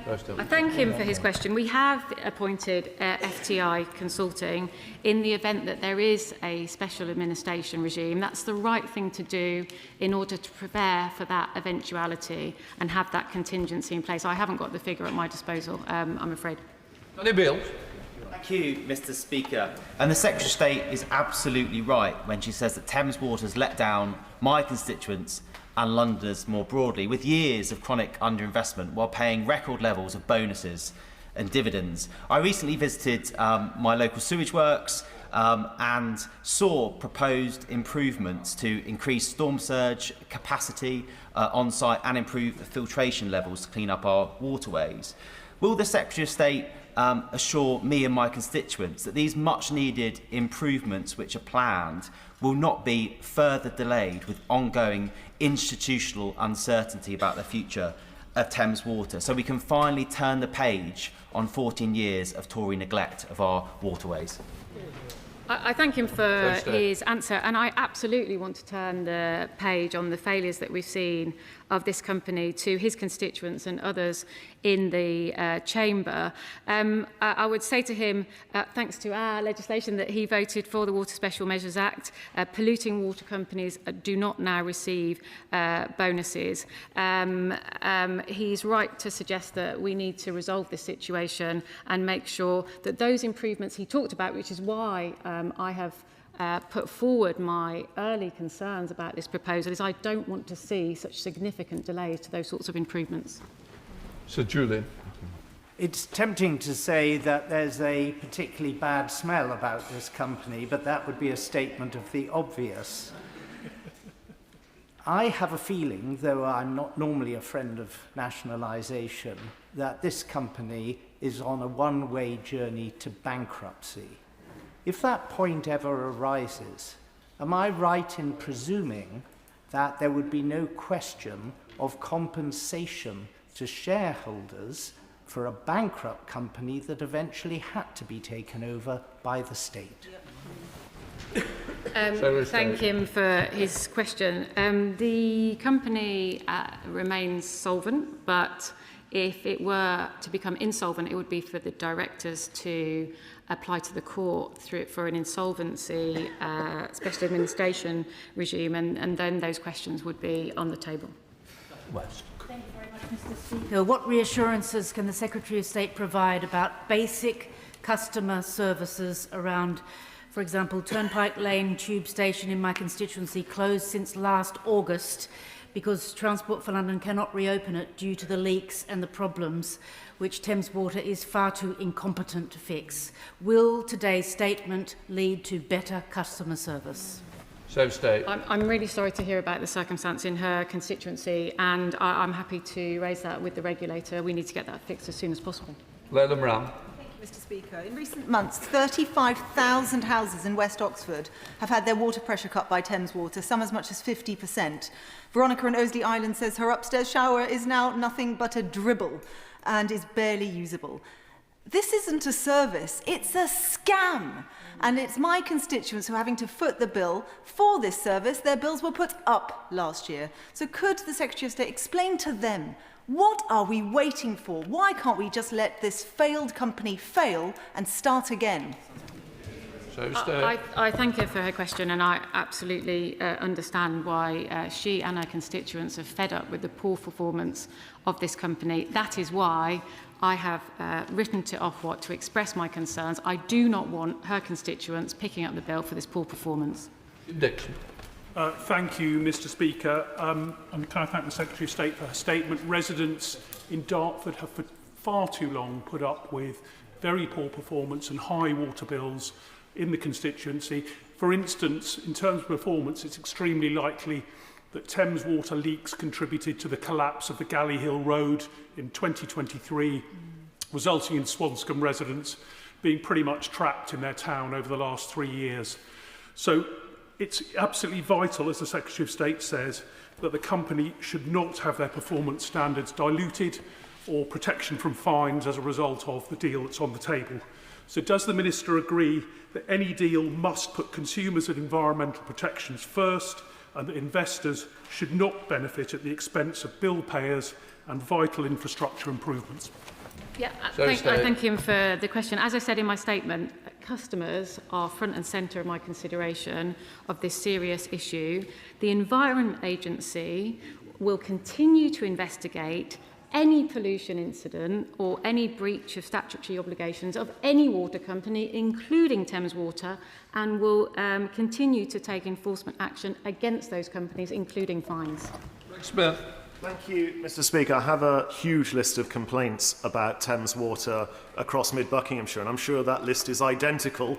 thank him for his question. We have appointed FTI Consulting in the event that there is a special administration regime. That's the right thing to do in order to prepare for that eventuality and have that contingency in place. I haven't got the figure at my disposal, I'm afraid. Thank you, Mr. Speaker. And the Secretary of State is absolutely right when she says that Thames Water has let down my constituents and Londoners more broadly, with years of chronic underinvestment while paying record levels of bonuses and dividends. I recently visited my local sewage works and saw proposed improvements to increase storm surge capacity on site and improve the filtration levels to clean up our waterways. Will the Secretary of State assure me and my constituents that these much needed improvements which are planned will not be further delayed with ongoing institutional uncertainty about the future of Thames Water, so we can finally turn the page on 14 years of Tory neglect of our waterways? I thank him for his answer, and I absolutely want to turn the page on the failures that we've seen of this company to his constituents and others in the chamber. I would say to him, thanks to our legislation, that he voted for the Water Special Measures Act. Polluting water companies do not now receive bonuses. He's right to suggest that we need to resolve this situation and make sure that those improvements he talked about, which is why I have put forward my early concerns about this proposal, is I don't want to see such significant delays to those sorts of improvements. Sir Julian. It's tempting to say that there's a particularly bad smell about this company, but that would be a statement of the obvious. I have a feeling, though I'm not normally a friend of nationalisation, that this company is on a one-way journey to bankruptcy. If that point ever arises, am I right in presuming that there would be no question of compensation to shareholders for a bankrupt company that eventually had to be taken over by the state? Thank him for his question. The company remains solvent, but if it were to become insolvent, it would be for the directors to apply to the court for an insolvency special administration regime, and then those questions would be on the table. West. Thank you very much, Mr. Speaker. What reassurances can the Secretary of State provide about basic customer services around, for example, Turnpike Lane Tube Station in my constituency closed since last August because Transport for London cannot reopen it due to the leaks and the problems which Thames Water is far too incompetent to fix. Will today's statement lead to better customer service? I'm really sorry to hear about the circumstance in her constituency, and I'm happy to raise that with the regulator. We need to get that fixed as soon as possible. Leila Moran. Mr. Speaker, in recent months, 35,000 houses in West Oxford have had their water pressure cut by Thames Water, some as much as 50%. Veronica in Oasley Island says her upstairs shower is now nothing but a dribble and is barely usable. This isn't a service, it's a scam. And it's my constituents who are having to foot the bill for this service. Their bills were put up last year. So could the Secretary of State explain to them, what are we waiting for? Why can't we just let this failed company fail and start again? I thank her for her question, and I absolutely understand why she and her constituents are fed up with the poor performance of this company. That is why I have written to Ofwat to express my concerns. I do not want her constituents picking up the bill for this poor performance. Dixon. Thank you, Mr. Speaker. And can I thank the Secretary of State for her statement. Residents in Dartford have for far too long put up with very poor performance and high water bills in the constituency. For instance, in terms of performance, it's extremely likely that Thames Water leaks contributed to the collapse of the Galley Hill Road in 2023, resulting in Swanscombe residents being pretty much trapped in their town over the last 3 years. So it's absolutely vital, as the Secretary of State says, that the company should not have their performance standards diluted or protection from fines as a result of the deal that's on the table. So does the Minister agree that any deal must put consumers and environmental protections first, and that investors should not benefit at the expense of bill payers and vital infrastructure improvements? Yeah, I thank him for the question. As I said in my statement, customers are front and centre of my consideration of this serious issue. The Environment Agency will continue to investigate any pollution incident or any breach of statutory obligations of any water company, including Thames Water, and will continue to take enforcement action against those companies, including fines. Smith. Thank you, Mr. Speaker. I have a huge list of complaints about Thames Water across mid-Buckinghamshire, and I'm sure that list is identical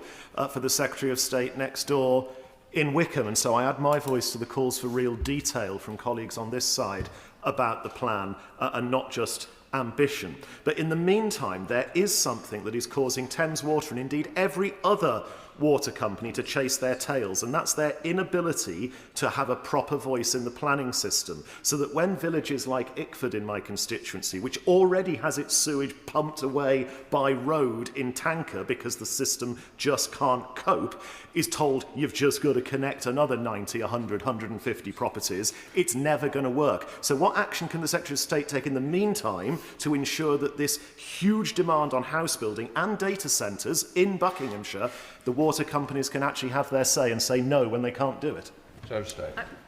for the Secretary of State next door in Wickham, and so I add my voice to the calls for real detail from colleagues on this side about the plan and not just ambition. But in the meantime, there is something that is causing Thames Water and indeed every other water company to chase their tails, and that's their inability to have a proper voice in the planning system, so that when villages like Ickford in my constituency, which already has its sewage pumped away by road in tanker because the system just can't cope, is told you've just got to connect another 90, 100, 150 properties, it's never going to work. So what action can the Secretary of State take in the meantime to ensure that this huge demand on house building and data centres in Buckinghamshire, the water companies can actually have their say and say no when they can't do it?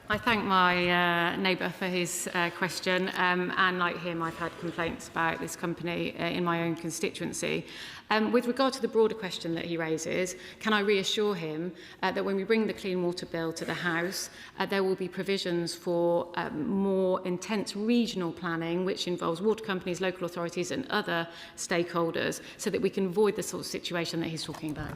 I thank my neighbour for his question, and like him, I've had complaints about this company in my own constituency. With regard to the broader question that he raises, can I reassure him that when we bring the Clean Water Bill to the House, there will be provisions for more intense regional planning, which involves water companies, local authorities and other stakeholders, so that we can avoid the sort of situation that he's talking about.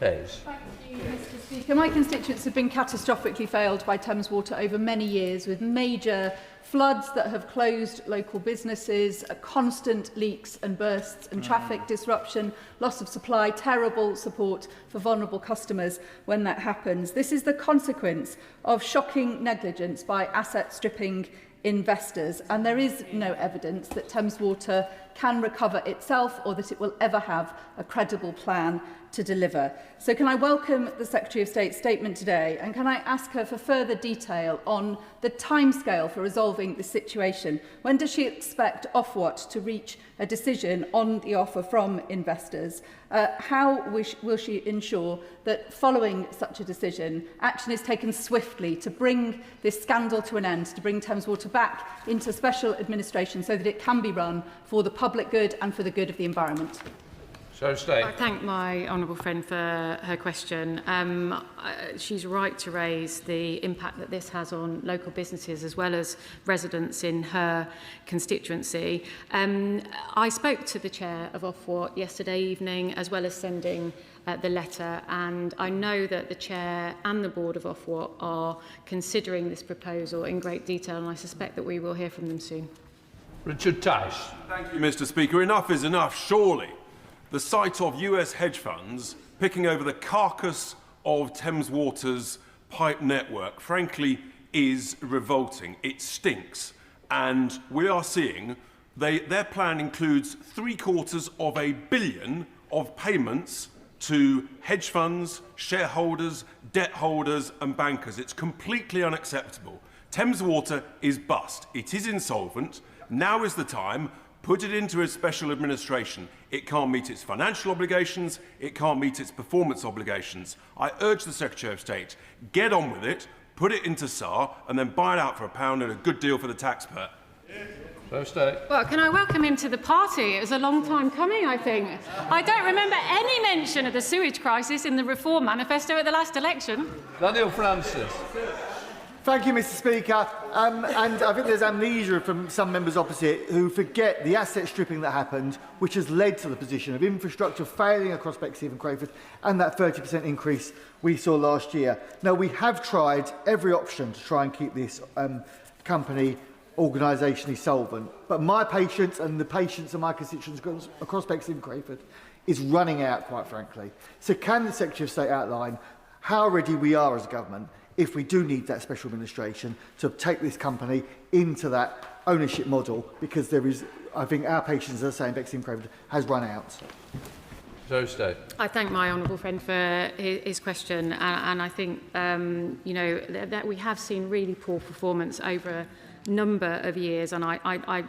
Hayes. Thank you, Mr. Speaker. My constituents have been catastrophically failed by Thames Water over many years, with major floods that have closed local businesses, constant leaks and bursts and traffic disruption, loss of supply, terrible support for vulnerable customers when that happens. This is the consequence of shocking negligence by asset stripping investors, and there is no evidence that Thames Water can recover itself or that it will ever have a credible plan to deliver. So can I welcome the Secretary of State's statement today, and can I ask her for further detail on the timescale for resolving the situation? When does she expect Ofwat to reach a decision on the offer from investors? How will she ensure that following such a decision, action is taken swiftly to bring this scandal to an end, to bring Thames Water back into special administration so that it can be run for the public good and for the good of the environment? I thank my honourable friend for her question. She's right to raise the impact that this has on local businesses as well as residents in her constituency. I spoke to the chair of Ofwat yesterday evening as well as sending the letter, and I know that the chair and the board of Ofwat are considering this proposal in great detail, and I suspect that we will hear from them soon. Richard Tice. Thank you, Mr. Speaker. Enough is enough, surely. The sight of US hedge funds picking over the carcass of Thames Water's pipe network, frankly, is revolting. It stinks. And we are seeing their plan includes $750 million of payments to hedge funds, shareholders, debt holders and bankers. It's completely unacceptable. Thames Water is bust. It is insolvent. Now is the time. Put it into a special administration. It can't meet its financial obligations. It can't meet its performance obligations. I urge the Secretary of State, get on with it, put it into SAR, and then buy it out for £1 and a good deal for the taxpayer. Well, can I welcome him to the party? It was a long time coming, I think. I don't remember any mention of the sewage crisis in the Reform Manifesto at the last election. Daniel Francis. Thank you, Mr. Speaker. And I think there's amnesia from some members opposite who forget the asset stripping that happened, which has led to the position of infrastructure failing across Bexley and Crayford and that 30% increase we saw last year. Now, we have tried every option to try and keep this company organisationally solvent, but my patience and the patience of my constituents across Bexley and Crayford is running out, quite frankly. So can the Secretary of State outline how ready we are as a government if we do need that special administration to take this company into that ownership model, because there is, I think our patience, as I say, in Bexley and Crayford has run out. I thank my honourable friend for his question, and I think you know that we have seen really poor performance over a number of years, and I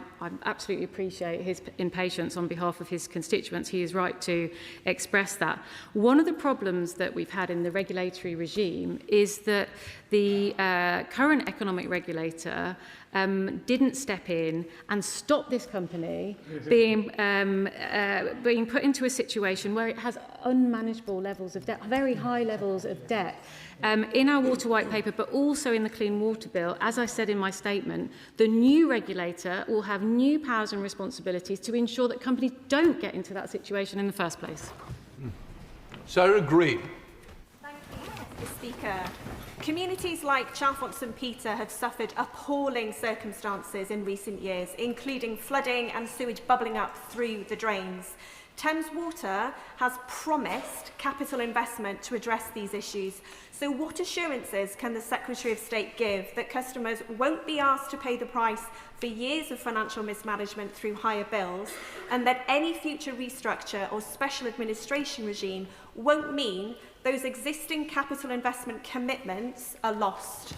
absolutely appreciate his impatience on behalf of his constituents. He is right to express that. One of the problems that we've had in the regulatory regime is that the current economic regulator didn't step in and stop this company being put into a situation where it has unmanageable levels of debt, very high levels of debt. In our Water White Paper, but also in the Clean Water Bill, as I said in my statement, the new regulator will have new powers and responsibilities to ensure that companies don't get into that situation in the first place. Sarah Green. Thank you, Mr. Speaker. Communities like Chalfont St Peter have suffered appalling circumstances in recent years, including flooding and sewage bubbling up through the drains. Thames Water has promised capital investment to address these issues. So what assurances can the Secretary of State give that customers won't be asked to pay the price for years of financial mismanagement through higher bills, and that any future restructure or special administration regime won't mean those existing capital investment commitments are lost?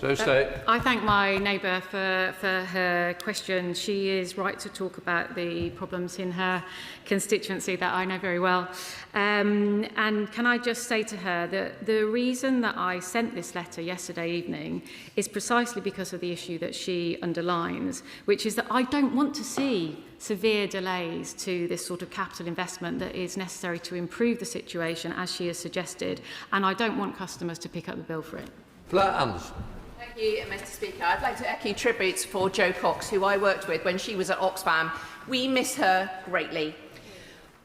I thank my neighbour for her question. She is right to talk about the problems in her constituency that I know very well. And can I just say to her that the reason that I sent this letter yesterday evening is precisely because of the issue that she underlines, which is that I don't want to see severe delays to this sort of capital investment that is necessary to improve the situation, as she has suggested, and I don't want customers to pick up the bill for it. Claire Anderson. Thank you, Mr. Speaker. I'd like to echo tributes for Jo Cox, who I worked with when she was at Oxfam. We miss her greatly.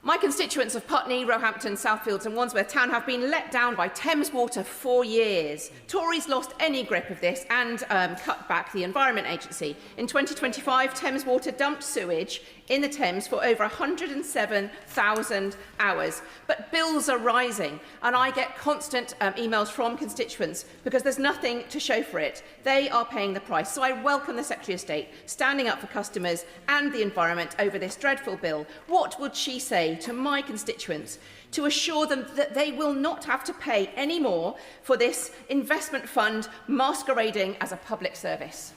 My constituents of Putney, Roehampton, Southfields and Wandsworth Town have been let down by Thames Water for years. Tories lost any grip of this and cut back the Environment Agency. In 2025, Thames Water dumped sewage in the Thames for over 107,000 hours. But bills are rising, and I get constant emails from constituents because there's nothing to show for it. They are paying the price. So I welcome the Secretary of State standing up for customers and the environment over this dreadful bill. What would she say to my constituents to assure them that they will not have to pay any more for this investment fund masquerading as a public service?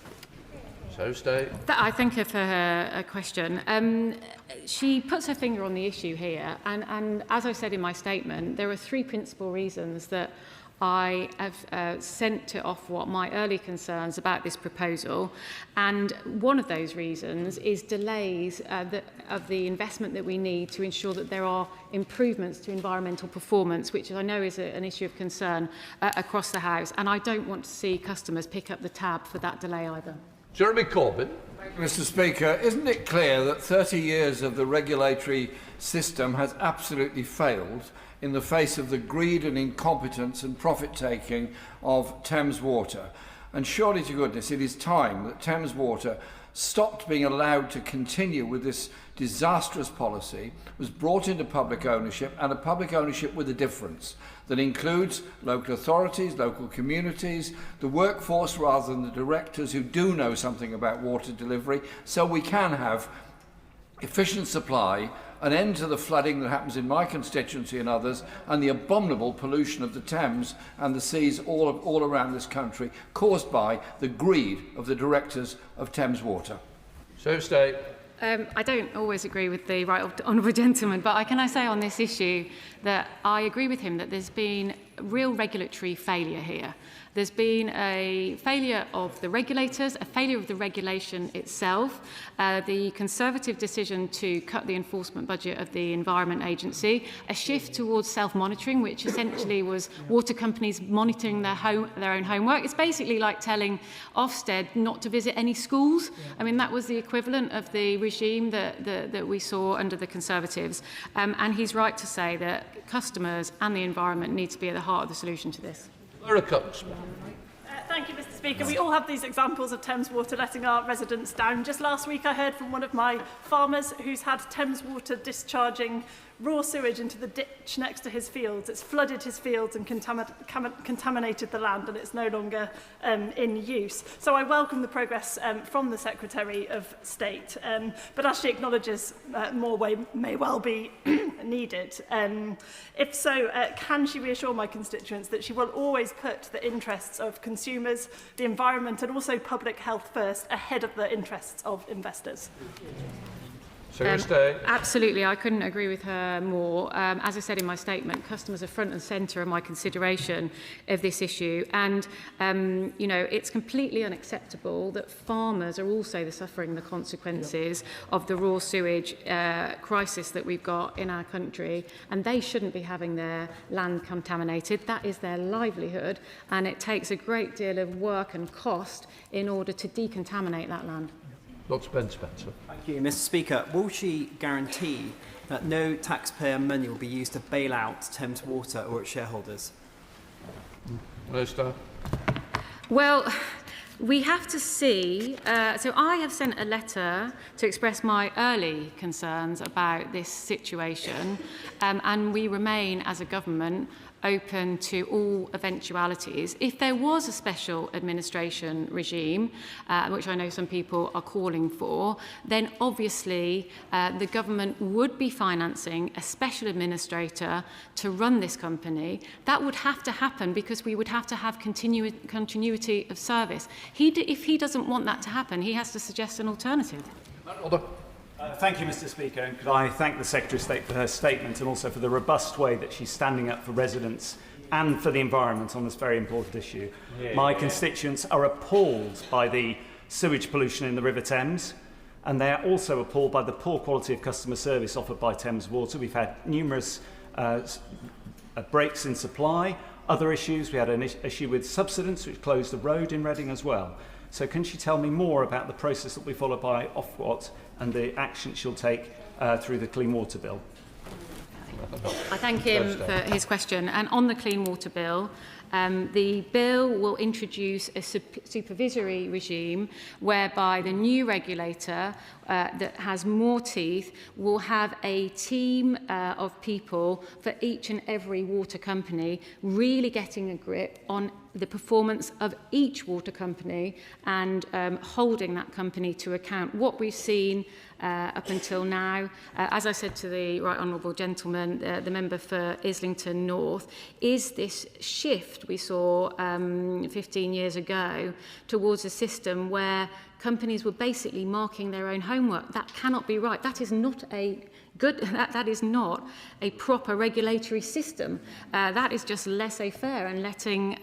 I thank her for her question. She puts her finger on the issue here, and as I said in my statement, there are three principal reasons that I have sent to Ofwat my early concerns about this proposal, and one of those reasons is delays of the investment that we need to ensure that there are improvements to environmental performance, which I know is an issue of concern across the House, and I don't want to see customers pick up the tab for that delay either. Jeremy Corbyn. Thank you, Mr. Speaker. Isn't it clear that 30 years of the regulatory system has absolutely failed in the face of the greed and incompetence and profit-taking of Thames Water? And surely to goodness it is time that Thames Water stopped being allowed to continue with this disastrous policy, was brought into public ownership, and a public ownership with a difference that includes local authorities, local communities, the workforce rather than the directors who do know something about water delivery, so we can have efficient supply, an end to the flooding that happens in my constituency and others, and the abominable pollution of the Thames and the seas all around this country caused by the greed of the directors of Thames Water. So stay. I don't always agree with the right honourable gentleman, but can I say on this issue that I agree with him that there's been real regulatory failure here. There's been a failure of the regulators, a failure of the regulation itself, the Conservative decision to cut the enforcement budget of the Environment Agency, a shift towards self-monitoring, which essentially was water companies monitoring their own homework. It's basically like telling Ofsted not to visit any schools. I mean, that was the equivalent of the regime that we saw under the Conservatives. And he's right to say that customers and the environment need to be at the heart of the solution to this. Thank you, Mr. Speaker. We all have these examples of Thames Water letting our residents down. Just last week I heard from one of my farmers who's had Thames Water discharging raw sewage into the ditch next to his fields. It's flooded his fields and contaminated the land, and it's no longer in use. So I welcome the progress from the Secretary of State, but as she acknowledges, more may well be needed. If so, can she reassure my constituents that she will always put the interests of consumers, the environment and also public health first ahead of the interests of investors? Absolutely, I couldn't agree with her more. As I said in my statement, customers are front and centre of my consideration of this issue, and you know, it's completely unacceptable that farmers are also suffering the consequences of the raw sewage crisis that we've got in our country, and they shouldn't be having their land contaminated. That is their livelihood, and it takes a great deal of work and cost in order to decontaminate that land. Dr. Ben Spencer. Thank you, Mr. Speaker. Will she guarantee that no taxpayer money will be used to bail out Thames Water or its shareholders? Minister. Well, we have to see. So I have sent a letter to express my early concerns about this situation, and we remain, as a government, open to all eventualities. If there was a special administration regime, which I know some people are calling for, then obviously the government would be financing a special administrator to run this company. That would have to happen because we would have to have continuity of service. If he doesn't want that to happen, he has to suggest an alternative. Thank you, Mr. Speaker, and could I thank the Secretary of State for her statement and also for the robust way that she's standing up for residents and for the environment on this very important issue. My constituents are appalled by the sewage pollution in the River Thames, and they are also appalled by the poor quality of customer service offered by Thames Water. We've had numerous breaks in supply, other issues. We had an issue with subsidence, which closed the road in Reading as well. So can she tell me more about the process that we follow by Ofwat and the action she'll take through the Clean Water Bill? I thank him for his question. And on the Clean Water Bill, the bill will introduce a supervisory regime whereby the new regulator that has more teeth will have a team of people for each and every water company, really getting a grip on the performance of each water company and holding that company to account. What we've seen up until now. As I said to the Right Honourable Gentleman, the member for Islington North, is this shift we saw 15 years ago towards a system where companies were basically marking their own homework. That cannot be right. That is not a that is not a proper regulatory system. That is just laissez-faire and letting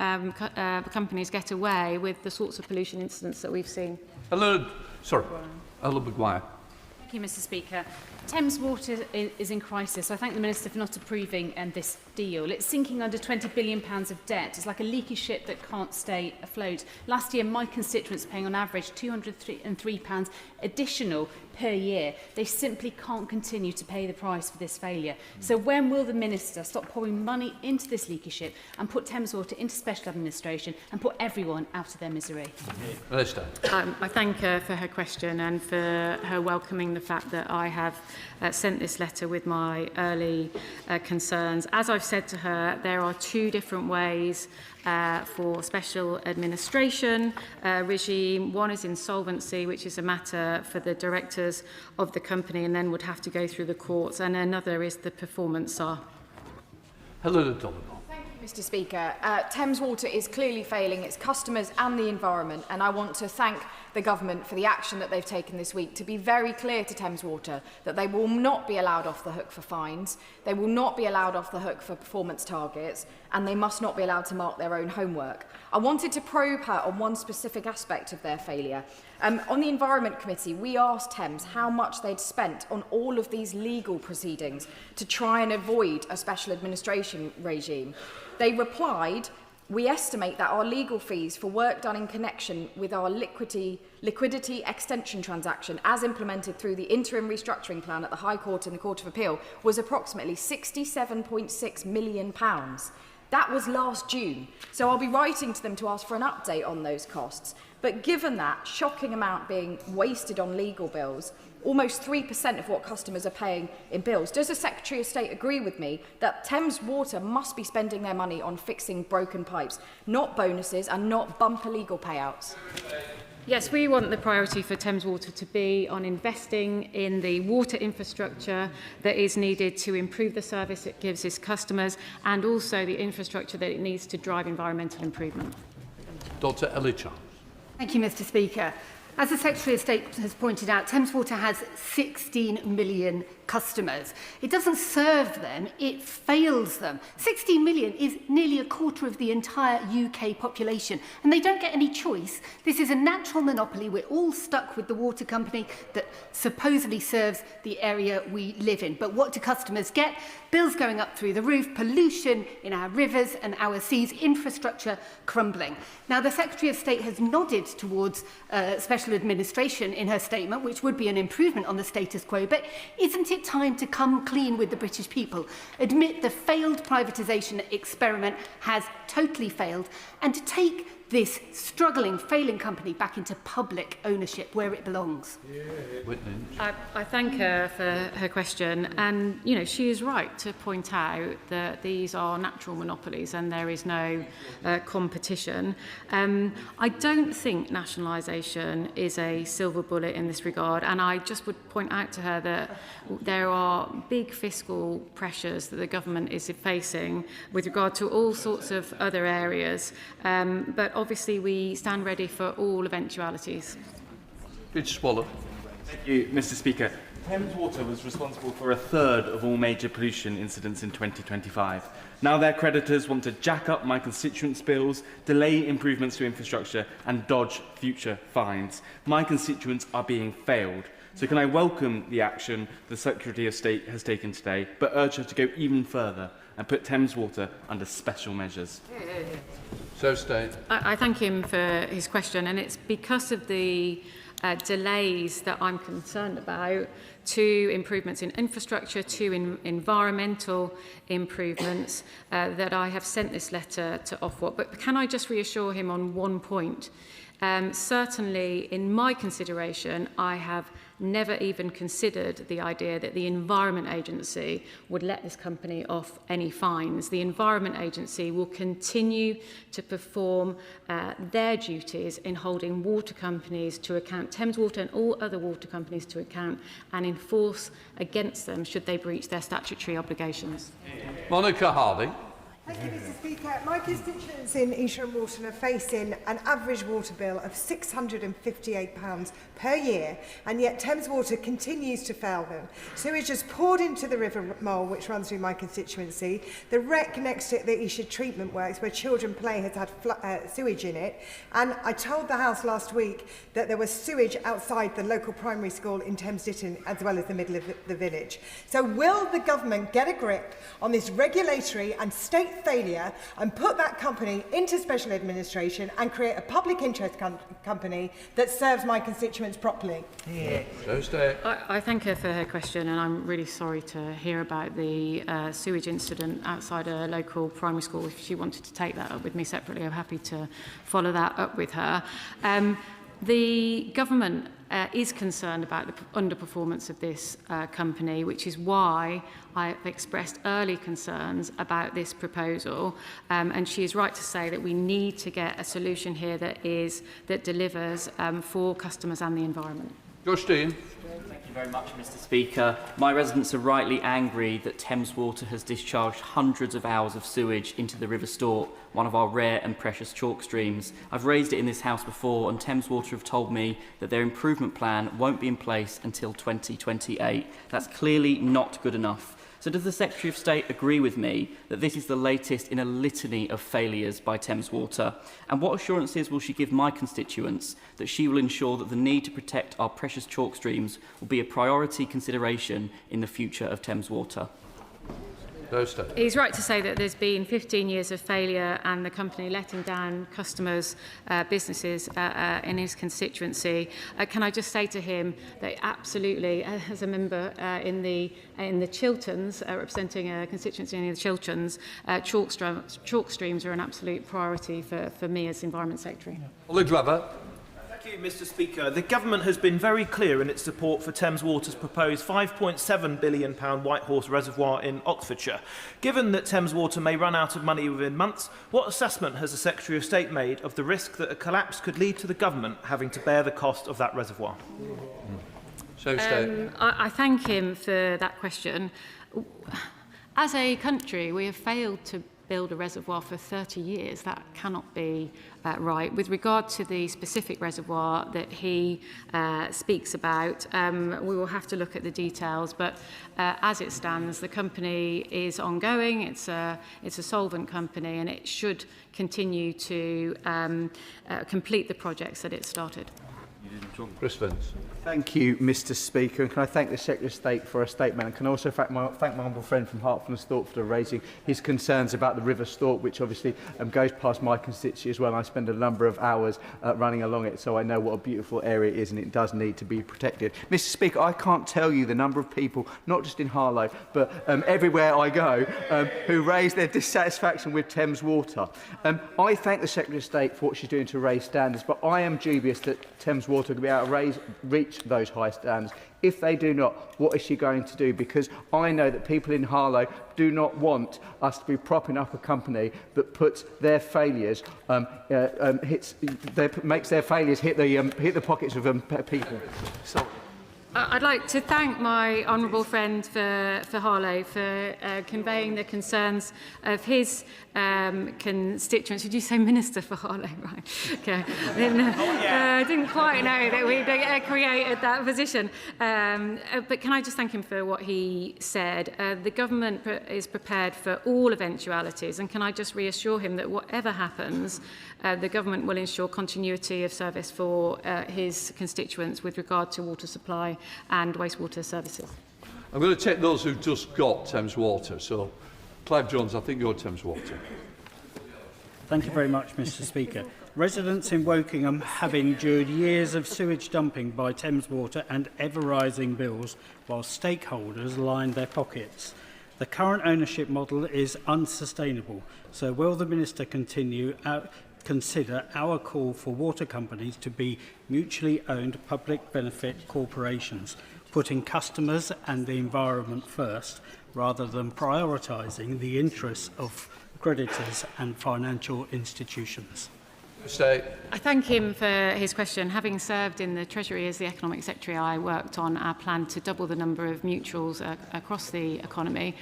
companies get away with the sorts of pollution incidents that we've seen. Ella Maguire. Thank you, Mr. Speaker. Thames Water is in crisis. I thank the Minister for not approving this deal. It's sinking under £20 billion of debt. It's like a leaky ship that can't stay afloat. Last year, my constituents are paying on average £203 additional per year. They simply can't continue to pay the price for this failure. So when will the Minister stop pouring money into this leaky ship and put Thames Water into special administration and put everyone out of their misery? I thank her for her question and for her welcoming the fact that I have sent this letter with my early concerns. As I've said to her, there are two different ways for special administration regime. One is insolvency, which is a matter for the directors of the company and then would have to go through the courts, and another is the performance SAR. Helena Donovan. Mr. Speaker, Thames Water is clearly failing its customers and the environment, and I want to thank the government for the action that they've taken this week to be very clear to Thames Water that they will not be allowed off the hook for fines, they will not be allowed off the hook for performance targets, and they must not be allowed to mark their own homework. I wanted to probe her on one specific aspect of their failure. On the Environment Committee, we asked Thames how much they'd spent on all of these legal proceedings to try and avoid a special administration regime. They replied, "We estimate that our legal fees for work done in connection with our liquidity extension transaction as implemented through the interim restructuring plan at the High Court and the Court of Appeal was approximately £67.6 million. That was last June. So I'll be writing to them to ask for an update on those costs. But given that shocking amount being wasted on legal bills, almost 3% of what customers are paying in bills, does the Secretary of State agree with me that Thames Water must be spending their money on fixing broken pipes, not bonuses and not bumper legal payouts? Yes, we want the priority for Thames Water to be on investing in the water infrastructure that is needed to improve the service it gives its customers and also the infrastructure that it needs to drive environmental improvement. Dr. Ellie Charles. Thank you, Mr. Speaker. As the Secretary of State has pointed out, Thames Water has 16 million customers. It doesn't serve them, it fails them. 16 million is nearly a quarter of the entire UK population, and they don't get any choice. This is a natural monopoly. We're all stuck with the water company that supposedly serves the area we live in. But what do customers get? Bills going up through the roof, pollution in our rivers and our seas, infrastructure crumbling. Now, the Secretary of State has nodded towards special administration in her statement, which would be an improvement on the status quo, but isn't it time to come clean with the British people, admit the failed privatisation experiment has totally failed, and to take this struggling, failing company back into public ownership where it belongs? I thank her for her question, and she is right to point out that these are natural monopolies and there is no competition. I don't think nationalisation is a silver bullet in this regard, and I just would point out to her that there are big fiscal pressures that the government is facing with regard to all sorts of other areas, but obviously we stand ready for all eventualities. It's swallowed. Thank you, Mr. Speaker. Thames Water was responsible for a third of all major pollution incidents in 2025. Now their creditors want to jack up my constituents' bills, delay improvements to infrastructure and dodge future fines. My constituents are being failed. So can I welcome the action the Secretary of State has taken today, but urge her to go even further and put Thames Water under special measures? So State. I thank him for his question, and it's because of the delays that I'm concerned about to improvements in infrastructure, to environmental improvements, that I have sent this letter to Ofwat. But can I just reassure him on one point? Certainly, in my consideration, I have never even considered the idea that the Environment Agency would let this company off any fines. The Environment Agency will continue to perform their duties in holding water companies to account, Thames Water and all other water companies to account, and enforce against them should they breach their statutory obligations. Monica Harding. Thank you, Mr. Speaker. My constituents in Esher and Walton are facing an average water bill of £658 per year, and yet Thames Water continues to fail them. Sewage is poured into the River Mole, which runs through my constituency. The wreck next to the Esher treatment works, where children play, has had sewage in it. And I told the House last week that there was sewage outside the local primary school in Thames Ditton, as well as the middle of the village. So will the government get a grip on this regulatory and state failure and put that company into special administration and create a public interest company that serves my constituents properly? Yeah. I thank her for her question, and I'm really sorry to hear about the sewage incident outside a local primary school. If she wanted to take that up with me separately, I'm happy to follow that up with her. The government is concerned about the underperformance of this company, which is why I have expressed early concerns about this proposal. And she is right to say that we need to get a solution here that delivers for customers and the environment. Justine. Thank you very much, Mr. Speaker. My residents are rightly angry that Thames Water has discharged hundreds of hours of sewage into the River Stort, one of our rare and precious chalk streams. I've raised it in this House before, and Thames Water have told me that their improvement plan won't be in place until 2028. That's clearly not good enough. So does the Secretary of State agree with me that this is the latest in a litany of failures by Thames Water? And what assurances will she give my constituents that she will ensure that the need to protect our precious chalk streams will be a priority consideration in the future of Thames Water? He's right to say that there's been 15 years of failure and the company letting down customers, businesses in his constituency. Can I just say to him that absolutely, as a member in the Chilterns, representing a constituency in the Chilterns, chalk streams are an absolute priority for me as Environment Secretary. Ollie Glover. Thank you, Mr. Speaker. The government has been very clear in its support for Thames Water's proposed £5.7 billion Whitehorse Reservoir in Oxfordshire. Given that Thames Water may run out of money within months, what assessment has the Secretary of State made of the risk that a collapse could lead to the government having to bear the cost of that reservoir? I thank him for that question. As a country, we have failed to build a reservoir for 30 years. That cannot be right. With regard to the specific reservoir that he speaks about, we will have to look at the details, but as it stands, the company is ongoing. It's a solvent company, and it should continue to complete the projects that it started. Chris Vance. Thank you, Mr. Speaker, and can I thank the Secretary of State for a statement, and can also thank my humble friend from Hertford and Stortford for raising his concerns about the River Stort, which obviously goes past my constituency as well, and I spend a number of hours running along it, so I know what a beautiful area it is, and it does need to be protected. Mr. Speaker, I can't tell you the number of people, not just in Harlow, but everywhere I go, who raise their dissatisfaction with Thames Water. I thank the Secretary of State for what she's doing to raise standards, but I am dubious that Thames Water will be able to reach those high standards. If they do not, what is she going to do? Because I know that people in Harlow do not want us to be propping up a company that puts their failures, makes their failures hit the pockets of people. I'd like to thank my honourable friend for Harlow for conveying the concerns of his constituents. Did you say Minister for Harlow? Right. Okay. I didn't quite know that we created that position. But can I just thank him for what he said? The government is prepared for all eventualities, and can I just reassure him that whatever happens, the government will ensure continuity of service for his constituents with regard to water supply and wastewater services. I'm going to take those who just got Thames Water. So, Clive Jones, I think you're Thames Water. Thank you very much, Mr. Speaker. Residents in Wokingham have endured years of sewage dumping by Thames Water and ever-rising bills, while stakeholders line their pockets. The current ownership model is unsustainable. So will the Minister continue consider our call for water companies to be mutually owned public benefit corporations, putting customers and the environment first, rather than prioritising the interests of creditors and financial institutions? I thank him for his question. Having served in the Treasury as the Economic Secretary, I worked on our plan to double the number of mutuals across the economy.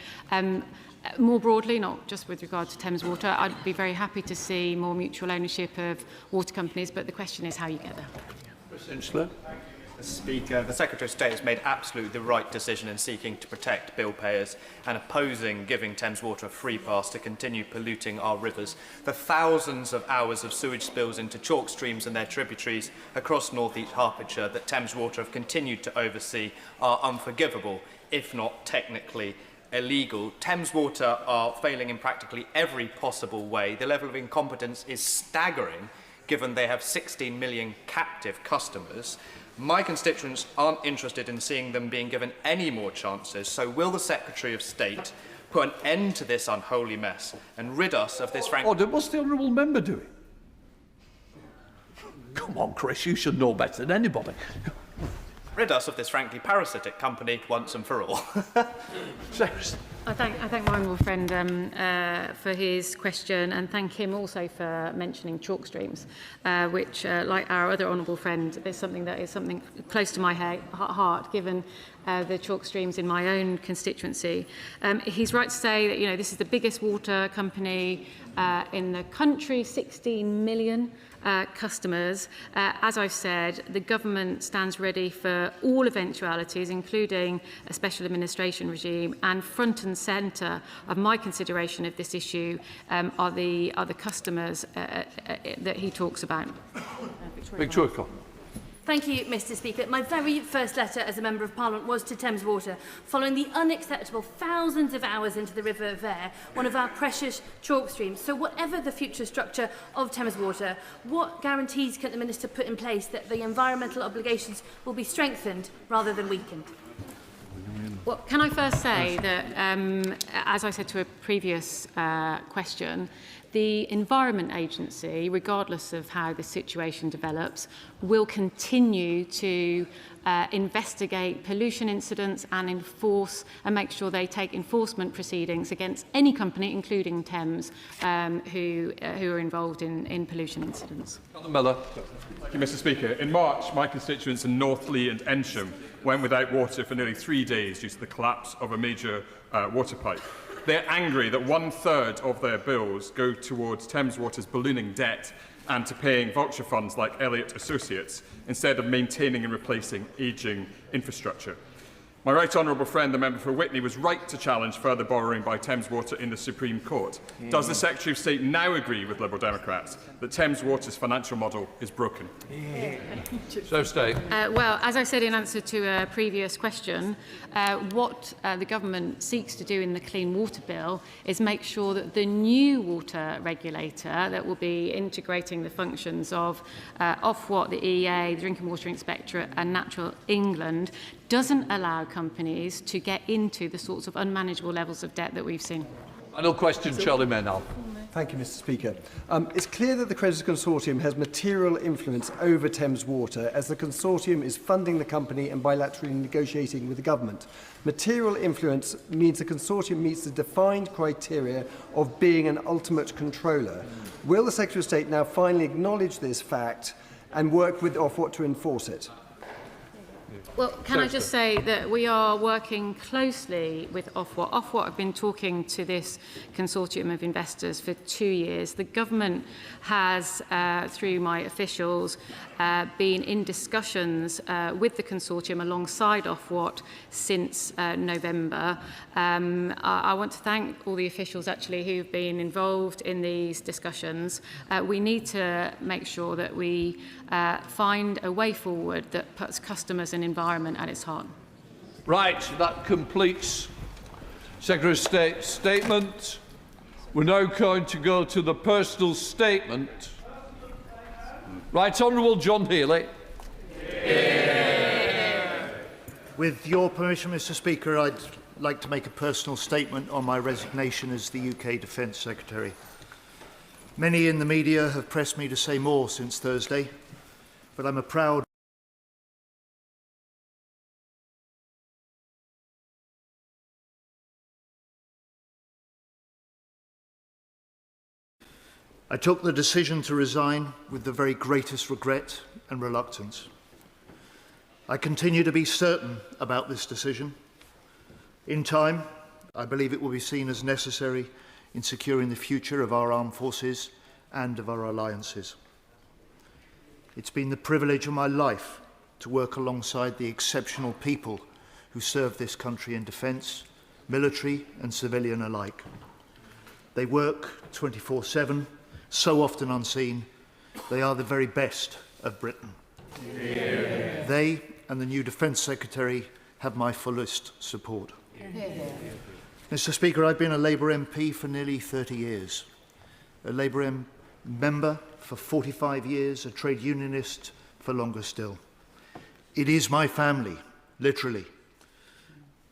More broadly, not just with regard to Thames Water, I'd be very happy to see more mutual ownership of water companies, but the question is how you get there. Mr. Speaker, the Secretary of State has made absolutely the right decision in seeking to protect bill payers and opposing giving Thames Water a free pass to continue polluting our rivers. The thousands of hours of sewage spills into chalk streams and their tributaries across North East Hertfordshire that Thames Water have continued to oversee are unforgivable, if not technically illegal. Thames Water are failing in practically every possible way. The level of incompetence is staggering, given they have 16 million captive customers. My constituents aren't interested in seeing them being given any more chances, so will the Secretary of State put an end to this unholy mess and rid us of this frank... What's the honourable member doing? Come on, Chris, you should know better than anybody. Rid us of this frankly parasitic company once and for all. I thank my honourable friend for his question, and thank him also for mentioning chalk streams, which, like our other honourable friend, is something close to my heart, given the chalk streams in my own constituency. He's right to say that this is the biggest water company in the country, 16 million. Customers. As I've said, the government stands ready for all eventualities, including a special administration regime, and front and centre of my consideration of this issue are the customers that he talks about. Victoria. Thank you, Mr. Speaker. My very first letter as a Member of Parliament was to Thames Water, following the unacceptable thousands of hours into the River Vere, one of our precious chalk streams. So whatever the future structure of Thames Water, what guarantees can the Minister put in place that the environmental obligations will be strengthened rather than weakened? Well, can I first say that, as I said to a previous question, the Environment Agency, regardless of how the situation develops, will continue to investigate pollution incidents and enforce and make sure they take enforcement proceedings against any company, including Thames, who are involved in pollution incidents. Miller. Thank you, Mr. Speaker. In March, my constituents in Northley and Ensham went without water for nearly 3 days due to the collapse of a major water pipe. They're angry that 1/3 of their bills go towards Thames Water's ballooning debt and to paying voucher funds like Elliott Associates instead of maintaining and replacing ageing infrastructure. My right honourable friend, the member for Witney, was right to challenge further borrowing by Thames Water in the Supreme Court. Does the Secretary of State now agree with Liberal Democrats that Thames Water's financial model is broken? Well, as I said in answer to a previous question, what the government seeks to do in the Clean Water Bill is make sure that the new water regulator that will be integrating the functions of Ofwat, the EA, the Drinking Water Inspectorate and Natural England doesn't allow companies to get into the sorts of unmanageable levels of debt that we've seen. Final question, Charlie Maynard. Thank you, Mr. Speaker. It's clear that the Creditors Consortium has material influence over Thames Water, as the consortium is funding the company and bilaterally negotiating with the government. Material influence means the consortium meets the defined criteria of being an ultimate controller. Will the Secretary of State now finally acknowledge this fact and work with Ofwat to enforce it? Well, can I just say that we are working closely with Ofwat. Ofwat have been talking to this consortium of investors for 2 years. The government has, through my officials, been in discussions with the consortium alongside Ofwat since November. I want to thank all the officials actually who've been involved in these discussions. We need to make sure that we find a way forward that puts customers and environment at its heart. Right, that completes Secretary of State's statement. We're now going to go to the personal statement. Right Honourable John Healey. With your permission, Mr. Speaker, I'd like to make a personal statement on my resignation as the UK Defence Secretary. Many in the media have pressed me to say more since Thursday, but I'm a proud I took the decision to resign with the very greatest regret and reluctance. I continue to be certain about this decision. In time, I believe it will be seen as necessary in securing the future of our armed forces and of our alliances. It's been the privilege of my life to work alongside the exceptional people who serve this country in defence, military and civilian alike. They work 24/7, so often unseen. They are the very best of Britain. Yeah. They and the new Defence Secretary have my fullest support. Yeah. Mr. Speaker, I've been a Labour MP for nearly 30 years, a Labour member for 45 years, a trade unionist for longer still. It is my family, literally.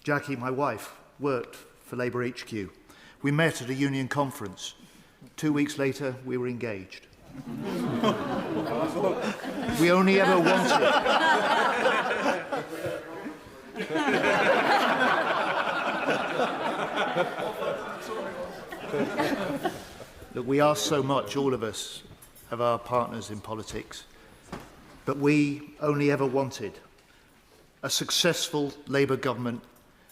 Jackie, my wife, worked for Labour HQ. We met at a union conference. 2 weeks later, we were engaged. We only ever wanted... Look, we ask so much, all of us, of our partners in politics, but we only ever wanted a successful Labour government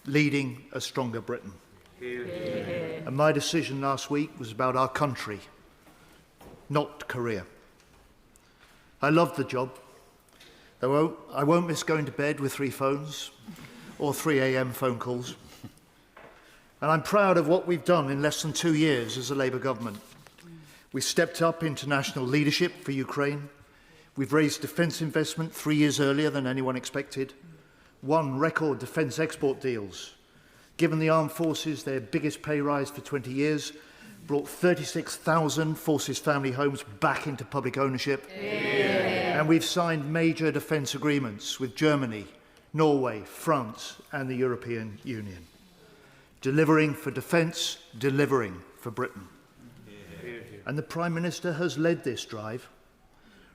leading a stronger Britain. And my decision last week was about our country, not career. I loved the job. I won't miss going to bed with 3 phones or 3 a.m. phone calls. And I'm proud of what we've done in less than 2 years as a Labour government. We stepped up international leadership for Ukraine. We've raised defence investment 3 years earlier than anyone expected. Won record defence export deals. Given the armed forces their biggest pay rise for 20 years. Brought 36,000 forces family homes back into public ownership. Yeah. And we've signed major defence agreements with Germany, Norway, France and the European Union. Delivering for defence, delivering for Britain. Yeah. And the Prime Minister has led this drive,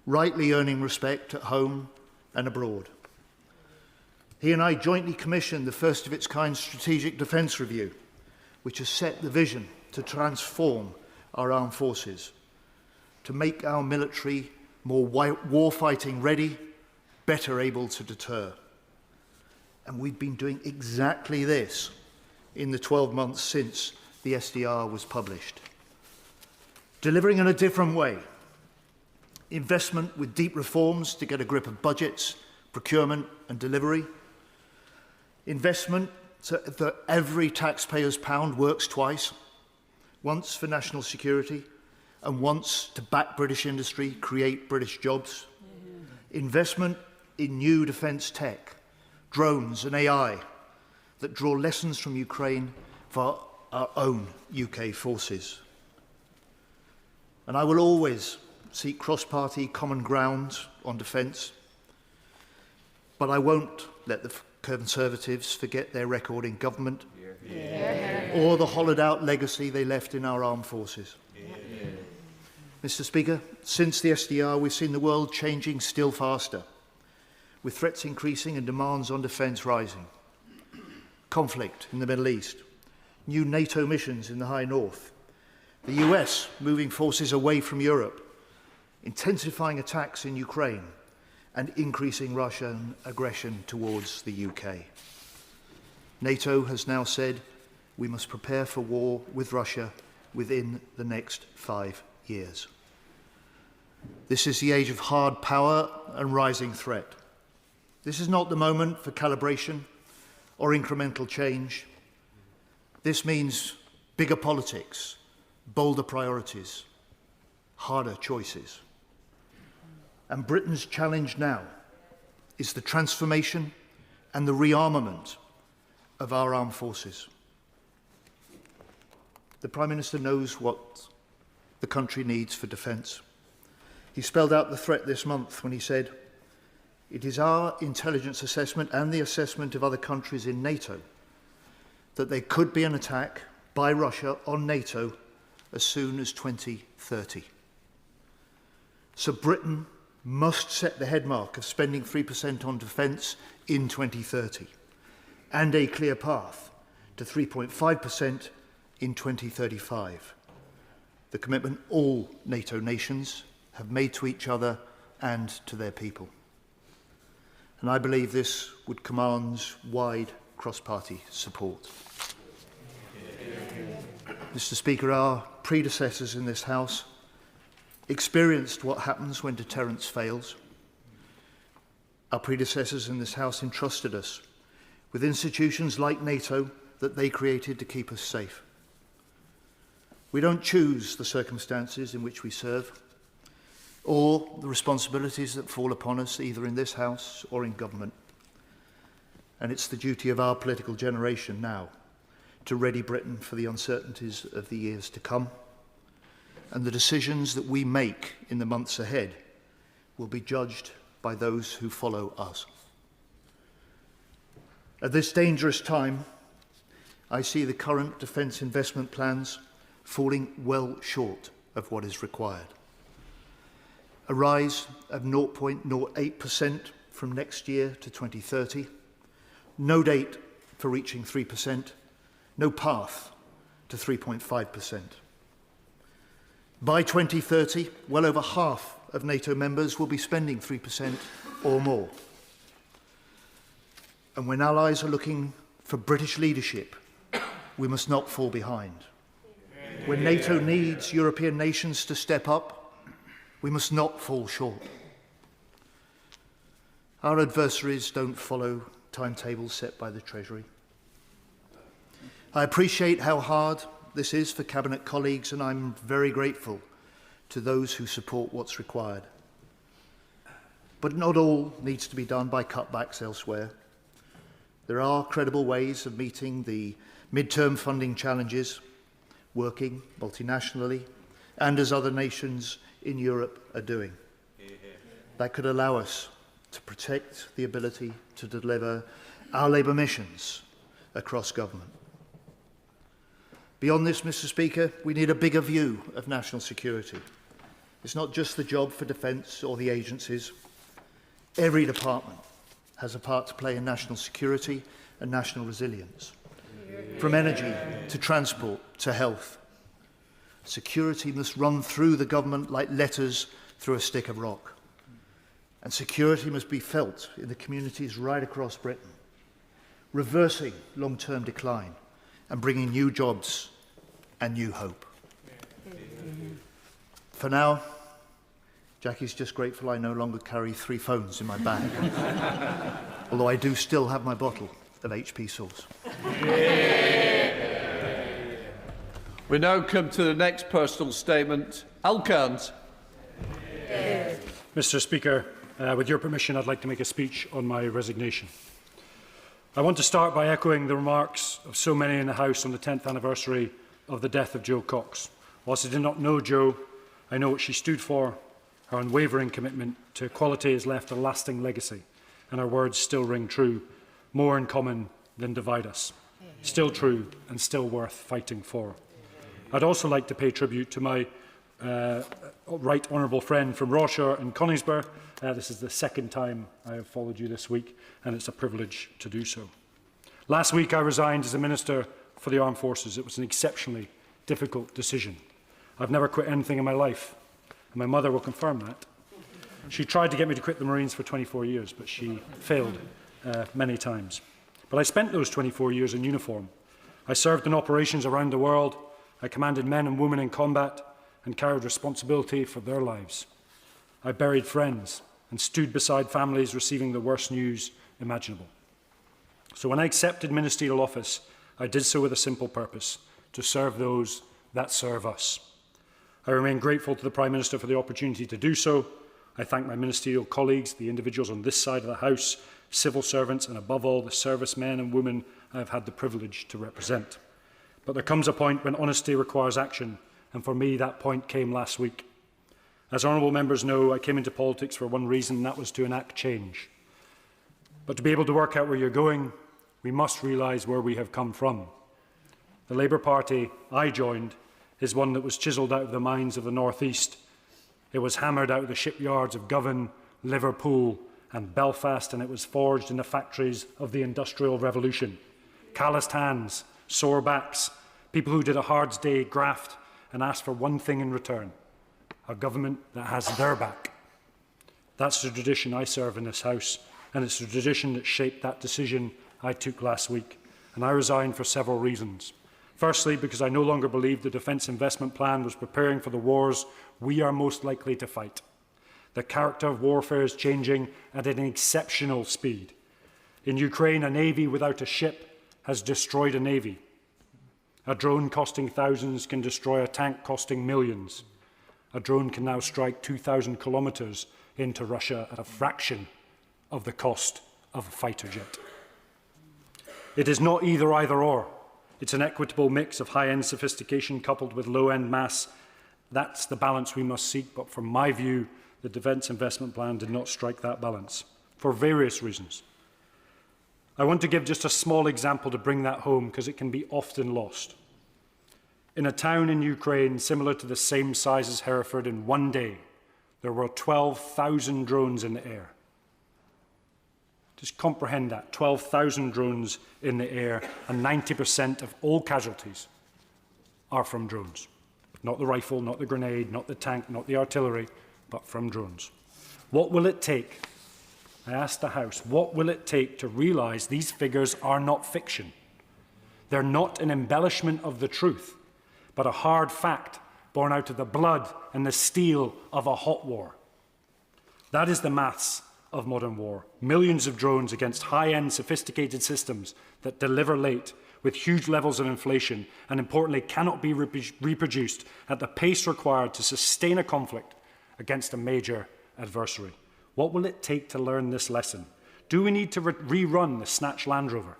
rightly earning respect at home and abroad. He and I jointly commissioned the first of its kind strategic defence review, which has set the vision to transform our armed forces, to make our military more war-fighting ready, better able to deter. And we've been doing exactly this in the 12 months since the SDR was published. Delivering in a different way. Investment with deep reforms to get a grip of budgets, procurement and delivery. Investment so that every taxpayer's pound works twice. Once for national security and once to back British industry, create British jobs. Investment in new defence tech, drones and AI that draw lessons from Ukraine for our own UK forces. And I will always seek cross-party common ground on defence, but I won't let the Conservatives forget their record in government or the hollowed-out legacy they left in our armed forces. Mr. Speaker, since the SDR, we've seen the world changing still faster, with threats increasing and demands on defence rising. Conflict in the Middle East, new NATO missions in the High North, the US moving forces away from Europe, intensifying attacks in Ukraine, and increasing Russian aggression towards the UK. NATO has now said we must prepare for war with Russia within the next 5 years. This is the age of hard power and rising threat. This is not the moment for calibration or incremental change. This means bigger politics, bolder priorities, harder choices. And Britain's challenge now is the transformation and the rearmament of our armed forces. The Prime Minister knows what the country needs for defence. He spelled out the threat this month when he said, "It is our intelligence assessment and the assessment of other countries in NATO that there could be an attack by Russia on NATO as soon as 2030. So Britain must set the headmark of spending 3% on defence in 2030 and a clear path to 3.5% in 2035. The commitment all NATO nations have made to each other and to their people. And I believe this would command wide cross-party support. Mr. Speaker, our predecessors in this House experienced what happens when deterrence fails. Our predecessors in this House entrusted us with institutions like NATO that they created to keep us safe. We don't choose the circumstances in which we serve or the responsibilities that fall upon us either in this House or in government. And it's the duty of our political generation now to ready Britain for the uncertainties of the years to come. And the decisions that we make in the months ahead will be judged by those who follow us. At this dangerous time, I see the current defence investment plans falling well short of what is required. A rise of 0.08% from next year to 2030, no date for reaching 3%, no path to 3.5%. By 2030, well over half of NATO members will be spending 3% or more. And when allies are looking for British leadership, we must not fall behind. When NATO needs European nations to step up, we must not fall short. Our adversaries don't follow timetables set by the Treasury. I appreciate how hard this is for Cabinet colleagues, and I'm very grateful to those who support what's required. But not all needs to be done by cutbacks elsewhere. There are credible ways of meeting the mid-term funding challenges, working multinationally, and as other nations in Europe are doing. That could allow us to protect the ability to deliver our Labour missions across government. Beyond this, Mr. Speaker, we need a bigger view of national security. It's not just the job for defence or the agencies. Every department has a part to play in national security and national resilience. From energy to transport to health. Security must run through the government like letters through a stick of rock. And security must be felt in the communities right across Britain, reversing long-term decline and bringing new jobs and new hope. For now, Jackie's just grateful I no longer carry 3 phones in my bag, although I do still have my bottle of HP sauce. We now come to the next personal statement. Al Cairns. Mr. Speaker, with your permission, I'd like to make a speech on my resignation. I want to start by echoing the remarks of so many in the House on the 10th anniversary of the death of Jo Cox. Whilst I did not know Jo, I know what she stood for. Her unwavering commitment to equality has left a lasting legacy, and her words still ring true. More in common than divide us. Still true and still worth fighting for. I'd also like to pay tribute to my right honourable friend from Rochester and Coningsburgh. This is the second time I have followed you this week, and it's a privilege to do so. Last week I resigned as a Minister for the Armed Forces. It was an exceptionally difficult decision. I've never quit anything in my life, and my mother will confirm that. She tried to get me to quit the Marines for 24 years, but she failed many times. But I spent those 24 years in uniform. I served in operations around the world. I commanded men and women in combat and carried responsibility for their lives. I buried friends and stood beside families receiving the worst news imaginable. So when I accepted ministerial office, I did so with a simple purpose: to serve those that serve us. I remain grateful to the Prime Minister for the opportunity to do so. I thank my ministerial colleagues, the individuals on this side of the House, civil servants, and above all, the servicemen and women I have had the privilege to represent. But there comes a point when honesty requires action, and for me that point came last week. As honourable members know, I came into politics for one reason, and that was to enact change. But to be able to work out where you're going, we must realise where we have come from. The Labour Party I joined is one that was chiselled out of the mines of the North East. It was hammered out of the shipyards of Govan, Liverpool and Belfast, and it was forged in the factories of the Industrial Revolution. Calloused hands, sore backs, people who did a hard day's graft and asked for one thing in return: a government that has their back. That's the tradition I serve in this House, and it's the tradition that shaped that decision I took last week. And I resigned for several reasons. Firstly, because I no longer believed the Defence Investment Plan was preparing for the wars we are most likely to fight. The character of warfare is changing at an exceptional speed. In Ukraine, a navy without a ship has destroyed a navy. A drone costing thousands can destroy a tank costing millions. A drone can now strike 2,000 kilometres into Russia at a fraction of the cost of a fighter jet. It is not either or. It's an equitable mix of high-end sophistication coupled with low-end mass. That's the balance we must seek, but from my view, the Defence Investment Plan did not strike that balance, for various reasons. I want to give just a small example to bring that home, because it can be often lost. In a town in Ukraine similar to the same size as Hereford, in one day, there were 12,000 drones in the air. Just comprehend that, 12,000 drones in the air, and 90% of all casualties are from drones. Not the rifle, not the grenade, not the tank, not the artillery, but from drones. What will it take? I asked the House, what will it take to realise these figures are not fiction? They're not an embellishment of the truth, but a hard fact born out of the blood and the steel of a hot war. That is the maths of modern war. Millions of drones against high-end sophisticated systems that deliver late with huge levels of inflation and, importantly, cannot be reproduced at the pace required to sustain a conflict against a major adversary. What will it take to learn this lesson? Do we need to rerun the snatched Land Rover?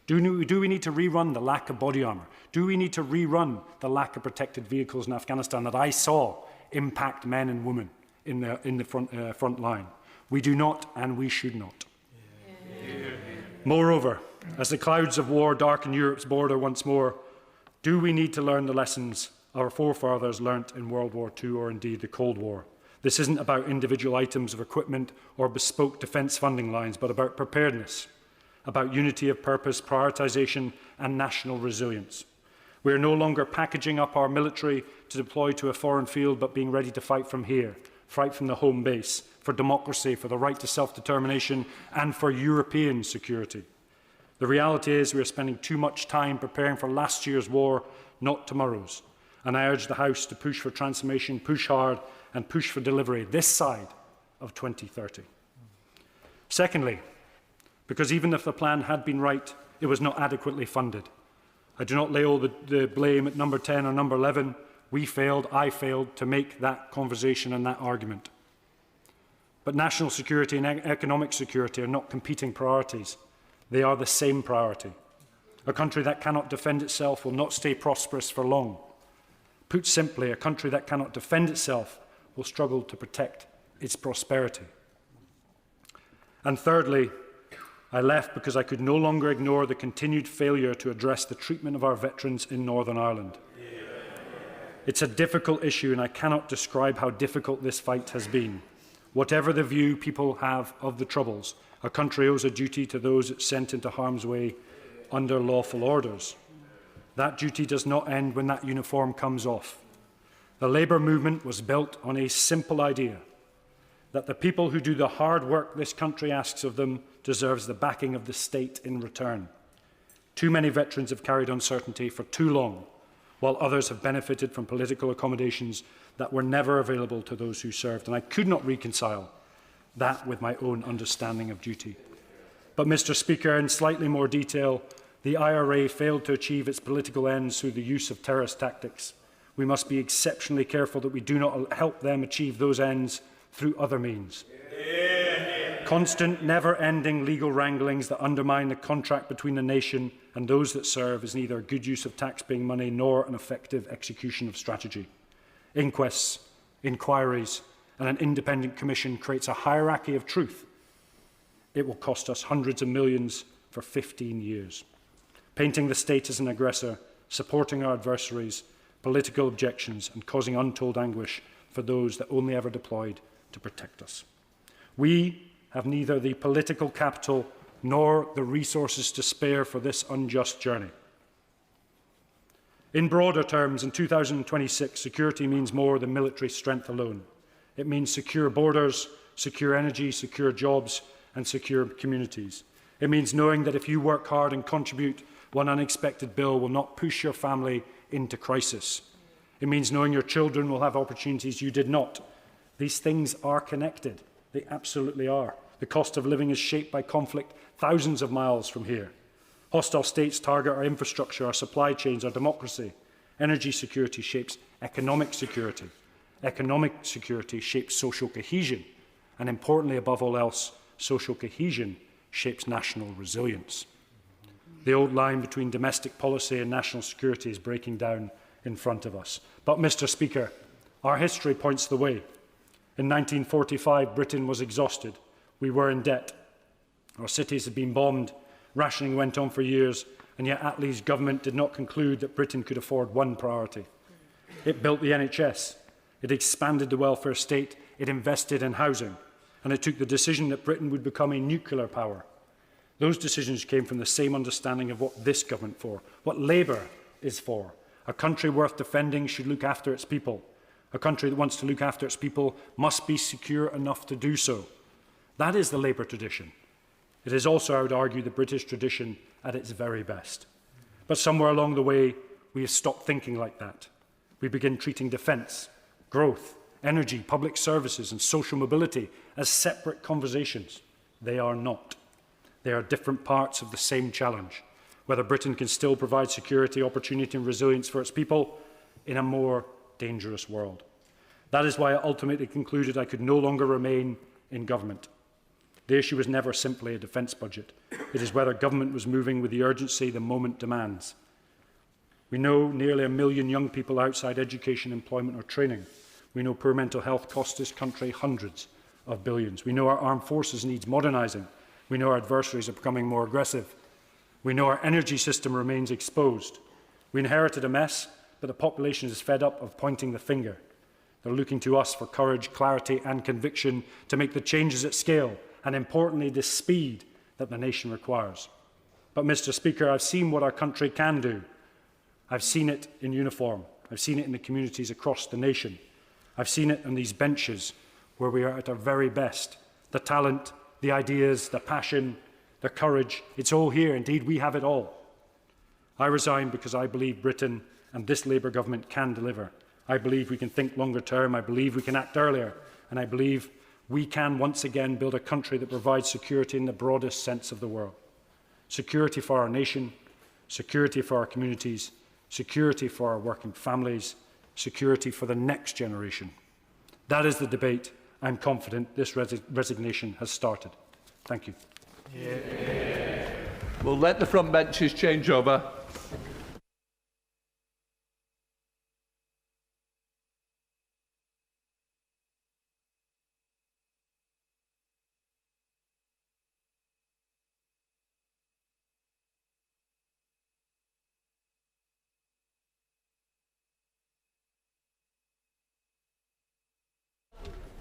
Do we need to rerun the lack of body armour? Do we need to rerun the lack of protected vehicles in Afghanistan that I saw impact men and women in the front line? We do not, and we should not. Moreover, as the clouds of war darken Europe's border once more, do we need to learn the lessons our forefathers learnt in World War II or indeed the Cold War? This isn't about individual items of equipment or bespoke defence funding lines, but about preparedness, about unity of purpose, prioritisation and national resilience. We are no longer packaging up our military to deploy to a foreign field, but being ready to fight from here, fight from the home base, for democracy, for the right to self-determination and for European security. The reality is we are spending too much time preparing for last year's war, not tomorrow's. And I urge the House to push for transformation, push hard and push for delivery this side of 2030. Secondly, because even if the plan had been right, it was not adequately funded. I do not lay all the blame at number 10 or number 11. We failed, I failed to make that conversation and that argument. But national security and economic security are not competing priorities. They are the same priority. A country that cannot defend itself will not stay prosperous for long. Put simply, a country that cannot defend itself will struggle to protect its prosperity. And thirdly, I left because I could no longer ignore the continued failure to address the treatment of our veterans in Northern Ireland. It's a difficult issue, and I cannot describe how difficult this fight has been. Whatever the view people have of the Troubles, a country owes a duty to those it sent into harm's way under lawful orders. That duty does not end when that uniform comes off. The Labour movement was built on a simple idea, that the people who do the hard work this country asks of them deserves the backing of the state in return. Too many veterans have carried uncertainty for too long, while others have benefited from political accommodations that were never available to those who served, and I could not reconcile that with my own understanding of duty. But, Mr. Speaker, in slightly more detail, the IRA failed to achieve its political ends through the use of terrorist tactics. We must be exceptionally careful that we do not help them achieve those ends through other means. Constant, never-ending legal wranglings that undermine the contract between the nation and those that serve is neither a good use of taxpaying money nor an effective execution of strategy. Inquests, inquiries, and an independent commission creates a hierarchy of truth. It will cost us hundreds of millions for 15 years. Painting the state as an aggressor, supporting our adversaries, political objections and causing untold anguish for those that only ever deployed to protect us. We have neither the political capital nor the resources to spare for this unjust journey. In broader terms, in 2026, security means more than military strength alone. It means secure borders, secure energy, secure jobs, and secure communities. It means knowing that if you work hard and contribute, one unexpected bill will not push your family into crisis. It means knowing your children will have opportunities you did not. These things are connected. They absolutely are. The cost of living is shaped by conflict thousands of miles from here. Hostile states target our infrastructure, our supply chains, our democracy. Energy security shapes economic security. Economic security shapes social cohesion. And importantly, above all else, social cohesion shapes national resilience. The old line between domestic policy and national security is breaking down in front of us. But, Mr. Speaker, our history points the way. In 1945, Britain was exhausted. We were in debt. Our cities had been bombed. Rationing went on for years, and yet Attlee's government did not conclude that Britain could afford one priority. It built the NHS. It expanded the welfare state. It invested in housing. And it took the decision that Britain would become a nuclear power. Those decisions came from the same understanding of what this government for, what Labour is for. A country worth defending should look after its people. A country that wants to look after its people must be secure enough to do so. That is the Labour tradition. It is also, I would argue, the British tradition at its very best. But somewhere along the way, we have stopped thinking like that. We begin treating defence, growth, energy, public services and social mobility as separate conversations. They are not. They are different parts of the same challenge. Whether Britain can still provide security, opportunity and resilience for its people in a more dangerous world. That is why I ultimately concluded I could no longer remain in government. The issue was never simply a defence budget. It is whether government was moving with the urgency the moment demands. We know nearly 1 million young people outside education, employment or training. We know poor mental health costs this country hundreds of billions. We know our armed forces needs modernising. We know our adversaries are becoming more aggressive. We know our energy system remains exposed. We inherited a mess, but the population is fed up of pointing the finger. They're looking to us for courage, clarity and conviction to make the changes at scale and, importantly, the speed that the nation requires. But, Mr. Speaker, I've seen what our country can do. I've seen it in uniform. I've seen it in the communities across the nation. I've seen it on these benches where we are at our very best. The talent, the ideas, the passion, the courage, it's all here. Indeed, we have it all. I resign because I believe Britain and this Labour government can deliver. I believe we can think longer term. I believe we can act earlier. And I believe we can once again build a country that provides security in the broadest sense of the word. Security for our nation, security for our communities, security for our working families, security for the next generation. That is the debate I'm confident this resignation has started. Thank you. Yeah. We'll let the front benches change over.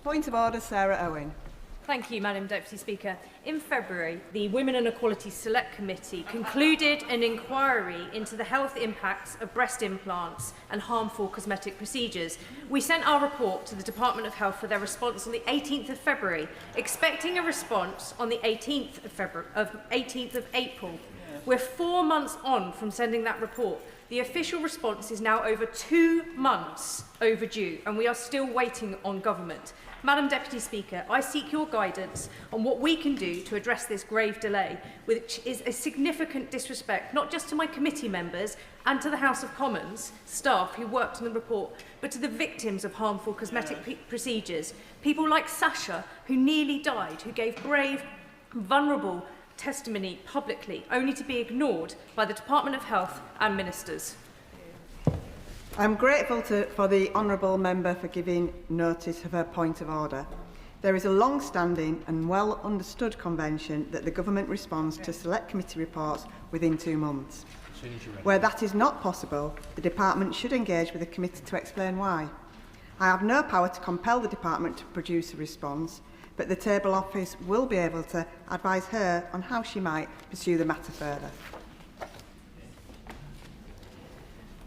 Point of order, Sarah Owen. Thank you, Madam Deputy Speaker. In February, the Women and Equality Select Committee concluded an inquiry into the health impacts of breast implants and harmful cosmetic procedures. We sent our report to the Department of Health for their response on the 18th of February, expecting a response on the 18th of April. We're 4 months on from sending that report. The official response is now over 2 months overdue, and we are still waiting on government. Madam Deputy Speaker, I seek your guidance on what we can do to address this grave delay, which is a significant disrespect not just to my committee members and to the House of Commons staff who worked on the report, but to the victims of harmful cosmetic procedures. People like Sasha, who nearly died, who gave brave, vulnerable testimony publicly, only to be ignored by the Department of Health and ministers. I'm grateful for the honourable member for giving notice of her point of order. There is a long-standing and well-understood convention that the government responds to select committee reports within 2 months. Where that is not possible, the department should engage with the committee to explain why. I have no power to compel the department to produce a response, but the Table Office will be able to advise her on how she might pursue the matter further.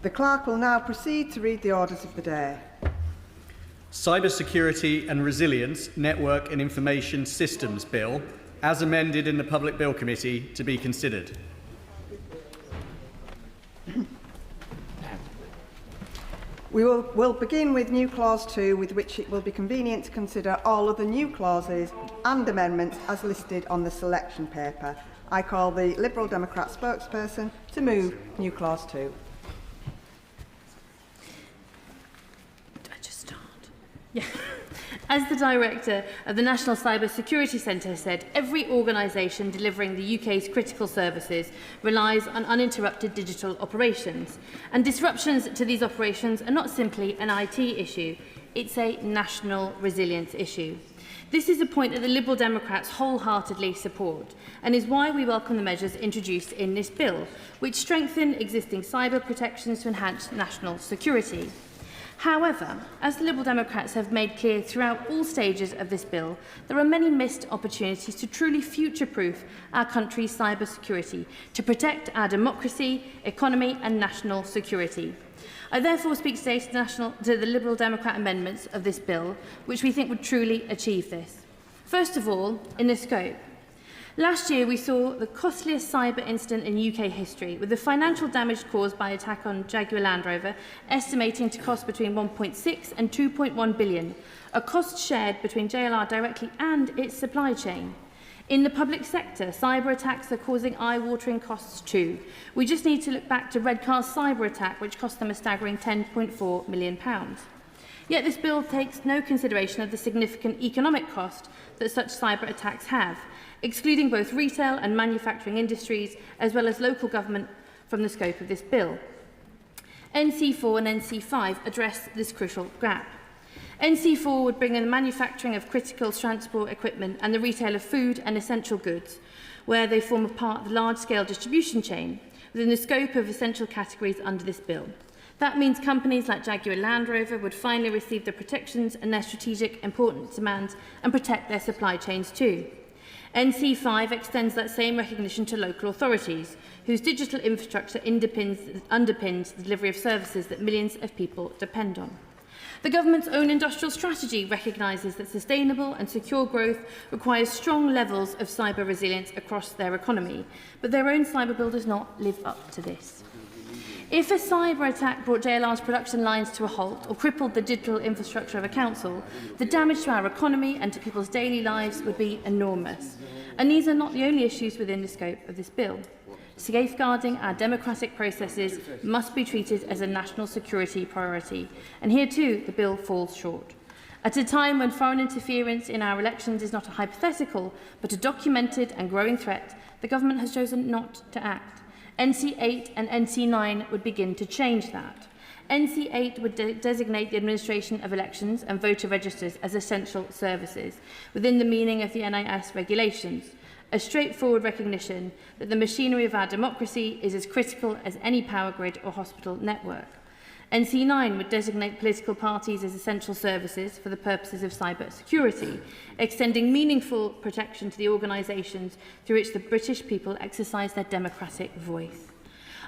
The clerk will now proceed to read the orders of the day. Cybersecurity and Resilience Network and Information Systems Bill, as amended in the Public Bill Committee, to be considered. We will begin with new clause 2, with which it will be convenient to consider all other new clauses and amendments as listed on the selection paper. I call the Liberal Democrat spokesperson to move new clause 2. Yeah. As the Director of the National Cyber Security Centre said, every organisation delivering the UK's critical services relies on uninterrupted digital operations. And disruptions to these operations are not simply an IT issue, it's a national resilience issue. This is a point that the Liberal Democrats wholeheartedly support and is why we welcome the measures introduced in this bill, which strengthen existing cyber protections to enhance national security. However, as the Liberal Democrats have made clear throughout all stages of this bill, there are many missed opportunities to truly future-proof our country's cyber security, to protect our democracy, economy and national security. I therefore speak today to the Liberal Democrat amendments of this bill, which we think would truly achieve this. First of all, in the scope. Last year, we saw the costliest cyber incident in UK history, with the financial damage caused by attack on Jaguar Land Rover estimating to cost between 1.6 and 2.1 billion, a cost shared between JLR directly and its supply chain. In the public sector, cyber attacks are causing eye-watering costs too. We just need to look back to Redcar's cyber attack, which cost them a staggering £10.4 million. Yet this bill takes no consideration of the significant economic cost that such cyber attacks have, excluding both retail and manufacturing industries, as well as local government from the scope of this bill. NC4 and NC5 address this crucial gap. NC4 would bring in the manufacturing of critical transport equipment and the retail of food and essential goods, where they form a part of the large-scale distribution chain, within the scope of essential categories under this bill. That means companies like Jaguar Land Rover would finally receive the protections and their strategic importance demands and protect their supply chains too. NC5 extends that same recognition to local authorities, whose digital infrastructure underpins the delivery of services that millions of people depend on. The government's own industrial strategy recognises that sustainable and secure growth requires strong levels of cyber resilience across their economy, but their own cyber bill does not live up to this. If a cyber attack brought JLR's production lines to a halt or crippled the digital infrastructure of a council, the damage to our economy and to people's daily lives would be enormous. And these are not the only issues within the scope of this bill. Safeguarding our democratic processes must be treated as a national security priority, and here too the bill falls short. At a time when foreign interference in our elections is not a hypothetical, but a documented and growing threat, the government has chosen not to act. NC8 and NC9 would begin to change that. NC8 would designate the administration of elections and voter registers as essential services within the meaning of the NIS regulations, a straightforward recognition that the machinery of our democracy is as critical as any power grid or hospital network. NC9 would designate political parties as essential services for the purposes of cyber security, extending meaningful protection to the organisations through which the British people exercise their democratic voice.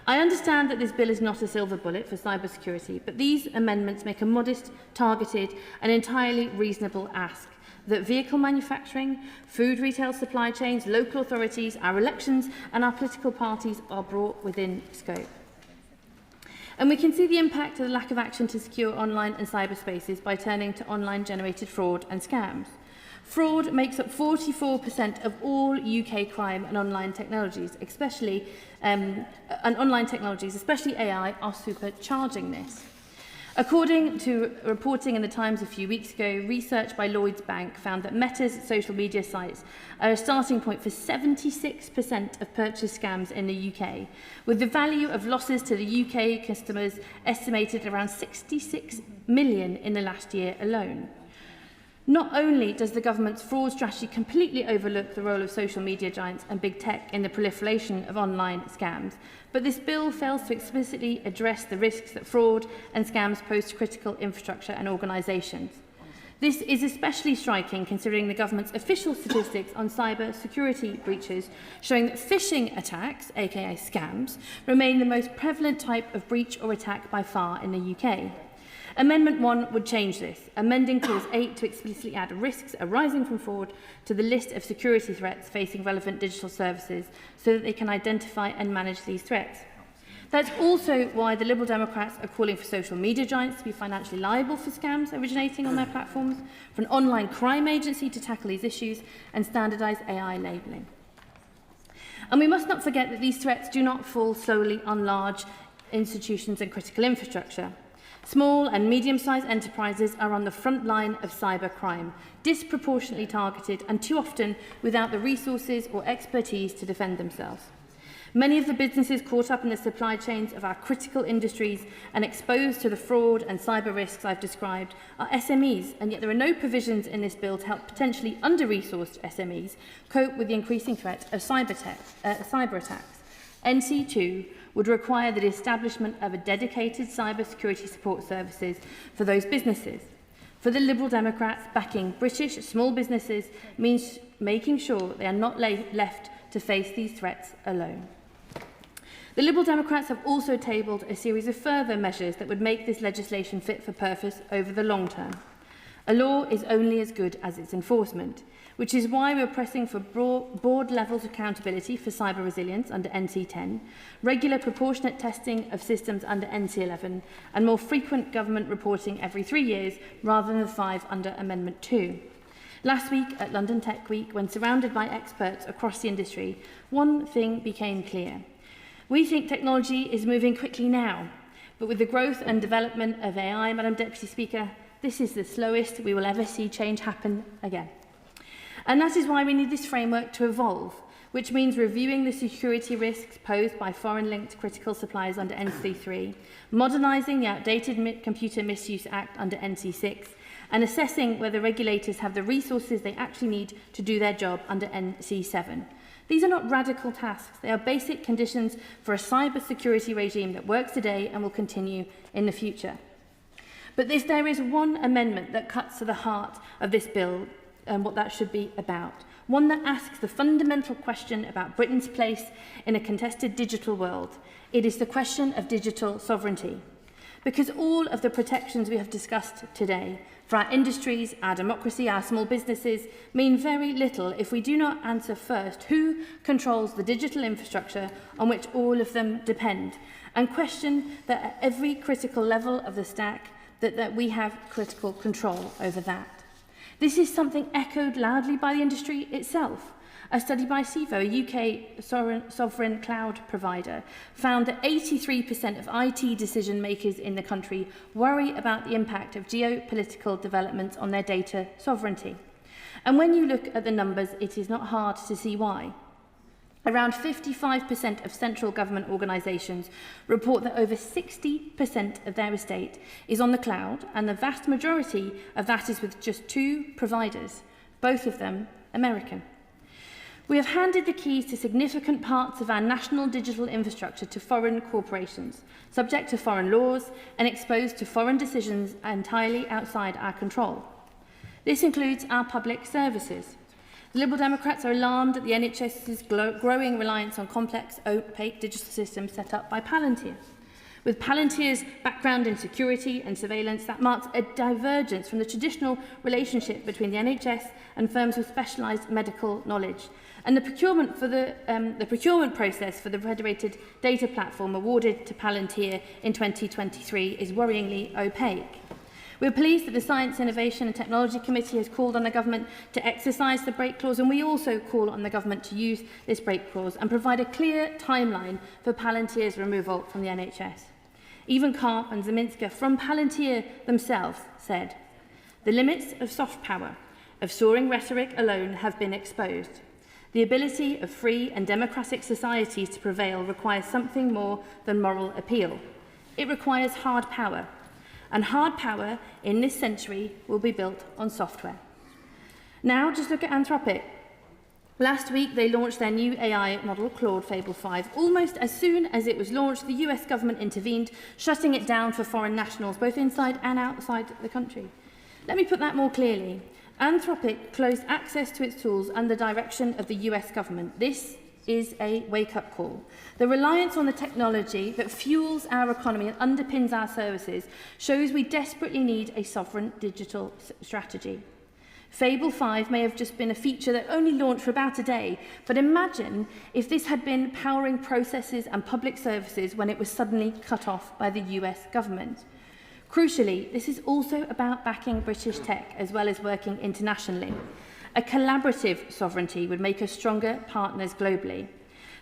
I understand that this bill is not a silver bullet for cyber security, but these amendments make a modest, targeted and entirely reasonable ask that vehicle manufacturing, food retail supply chains, local authorities, our elections and our political parties are brought within scope. And we can see the impact of the lack of action to secure online and cyberspaces by turning to online-generated fraud and scams. Fraud makes up 44% of all UK crime and online technologies, especially AI, are supercharging this. According to reporting in the Times a few weeks ago, research by Lloyds Bank found that Meta's social media sites are a starting point for 76% of purchase scams in the UK, with the value of losses to the UK customers estimated around 66 million in the last year alone. Not only does the government's fraud strategy completely overlook the role of social media giants and big tech in the proliferation of online scams, but this bill fails to explicitly address the risks that fraud and scams pose to critical infrastructure and organisations. This is especially striking considering the government's official statistics on cyber security breaches, showing that phishing attacks, aka scams, remain the most prevalent type of breach or attack by far in the UK. Amendment 1 would change this, amending Clause 8 to explicitly add risks arising from fraud to the list of security threats facing relevant digital services so that they can identify and manage these threats. That's also why the Liberal Democrats are calling for social media giants to be financially liable for scams originating on their platforms, for an online crime agency to tackle these issues and standardise AI labelling. And we must not forget that these threats do not fall solely on large institutions and critical infrastructure. Small and medium-sized enterprises are on the front line of cyber crime, disproportionately targeted and too often without the resources or expertise to defend themselves. Many of the businesses caught up in the supply chains of our critical industries and exposed to the fraud and cyber risks I've described are SMEs, and yet there are no provisions in this bill to help potentially under-resourced SMEs cope with the increasing threat of cyber attacks. NC2 would require the establishment of a dedicated cyber security support services for those businesses. For the Liberal Democrats, backing British small businesses means making sure they are not left to face these threats alone. The Liberal Democrats have also tabled a series of further measures that would make this legislation fit for purpose over the long term. A law is only as good as its enforcement, which is why we're pressing for board levels of accountability for cyber resilience under NC10, regular proportionate testing of systems under NC11, and more frequent government reporting every 3 years rather than the 5 under Amendment 2. Last week at London Tech Week, when surrounded by experts across the industry, one thing became clear. We think technology is moving quickly now, but with the growth and development of AI, Madam Deputy Speaker, this is the slowest we will ever see change happen again. And that is why we need this framework to evolve, which means reviewing the security risks posed by foreign-linked critical suppliers under NC3, modernising the outdated Computer Misuse Act under NC6, and assessing whether regulators have the resources they actually need to do their job under NC7. These are not radical tasks. They are basic conditions for a cyber security regime that works today and will continue in the future. But there is one amendment that cuts to the heart of this bill and what that should be about. One that asks the fundamental question about Britain's place in a contested digital world. It is the question of digital sovereignty. Because all of the protections we have discussed today for our industries, our democracy, our small businesses mean very little if we do not answer first who controls the digital infrastructure on which all of them depend, and question that at every critical level of the stack that we have critical control over that. This is something echoed loudly by the industry itself. A study by CIVO, a UK sovereign cloud provider, found that 83% of IT decision makers in the country worry about the impact of geopolitical developments on their data sovereignty. And when you look at the numbers, it is not hard to see why. Around 55% of central government organisations report that over 60% of their estate is on the cloud, and the vast majority of that is with just 2 providers, both of them American. We have handed the keys to significant parts of our national digital infrastructure to foreign corporations, subject to foreign laws and exposed to foreign decisions entirely outside our control. This includes our public services. The Liberal Democrats are alarmed at the NHS's growing reliance on complex, opaque digital systems set up by Palantir. With Palantir's background in security and surveillance, that marks a divergence from the traditional relationship between the NHS and firms with specialised medical knowledge. And the procurement process for the federated data platform awarded to Palantir in 2023 is worryingly opaque. We are pleased that the Science, Innovation and Technology Committee has called on the government to exercise the break clause, and we also call on the government to use this break clause and provide a clear timeline for Palantir's removal from the NHS. Even Karp and Zeminska from Palantir themselves said, "The limits of soft power, of soaring rhetoric alone have been exposed. The ability of free and democratic societies to prevail requires something more than moral appeal. It requires hard power. And hard power in this century will be built on software." Now, just look at Anthropic. Last week, they launched their new AI model, Claude Fable 5. Almost as soon as it was launched, the US government intervened, shutting it down for foreign nationals, both inside and outside the country. Let me put that more clearly. Anthropic closed access to its tools under direction of the US government. This is a wake-up call. The reliance on the technology that fuels our economy and underpins our services shows we desperately need a sovereign digital strategy. Fable 5 may have just been a feature that only launched for about a day, but imagine if this had been powering processes and public services when it was suddenly cut off by the US government. Crucially, this is also about backing British tech as well as working internationally. A collaborative sovereignty would make us stronger partners globally.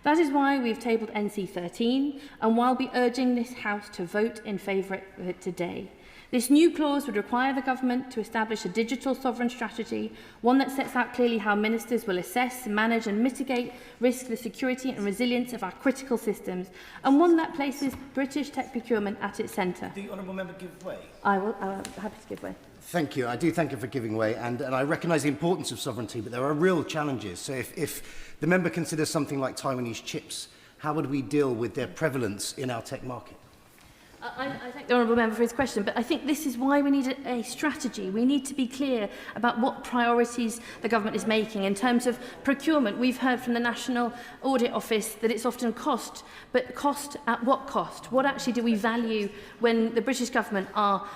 That is why we've tabled NC13 and why we'll be urging this House to vote in favour of it today. This new clause would require the government to establish a digital sovereign strategy, one that sets out clearly how ministers will assess, manage and mitigate risk to the security and resilience of our critical systems, and one that places British tech procurement at its centre. Do the honourable member give way? I'm happy to give way. Thank you. I do thank you for giving way, and I recognise the importance of sovereignty, but there are real challenges. So if the member considers something like Taiwanese chips, how would we deal with their prevalence in our tech market? I thank the honourable member for his question, but I think this is why we need a strategy. We need to be clear about what priorities the government is making in terms of procurement. We've heard from the National Audit Office that it's often cost, but cost at what cost? What actually do we value when the British government are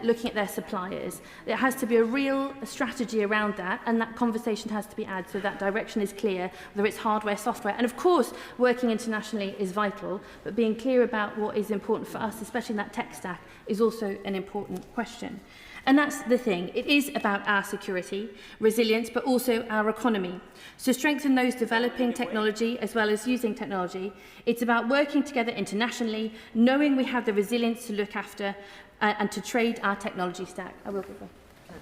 looking at their suppliers? There has to be a real strategy around that, and that conversation has to be had so that direction is clear, whether it's hardware, software. And of course, working internationally is vital, but being clear about what is important for us, especially in that tech stack, is also an important question. And that's the thing. It is about our security, resilience, but also our economy. To strengthen those developing technology as well as using technology, it's about working together internationally, knowing we have the resilience to look after and to trade our technology stack. I will give way.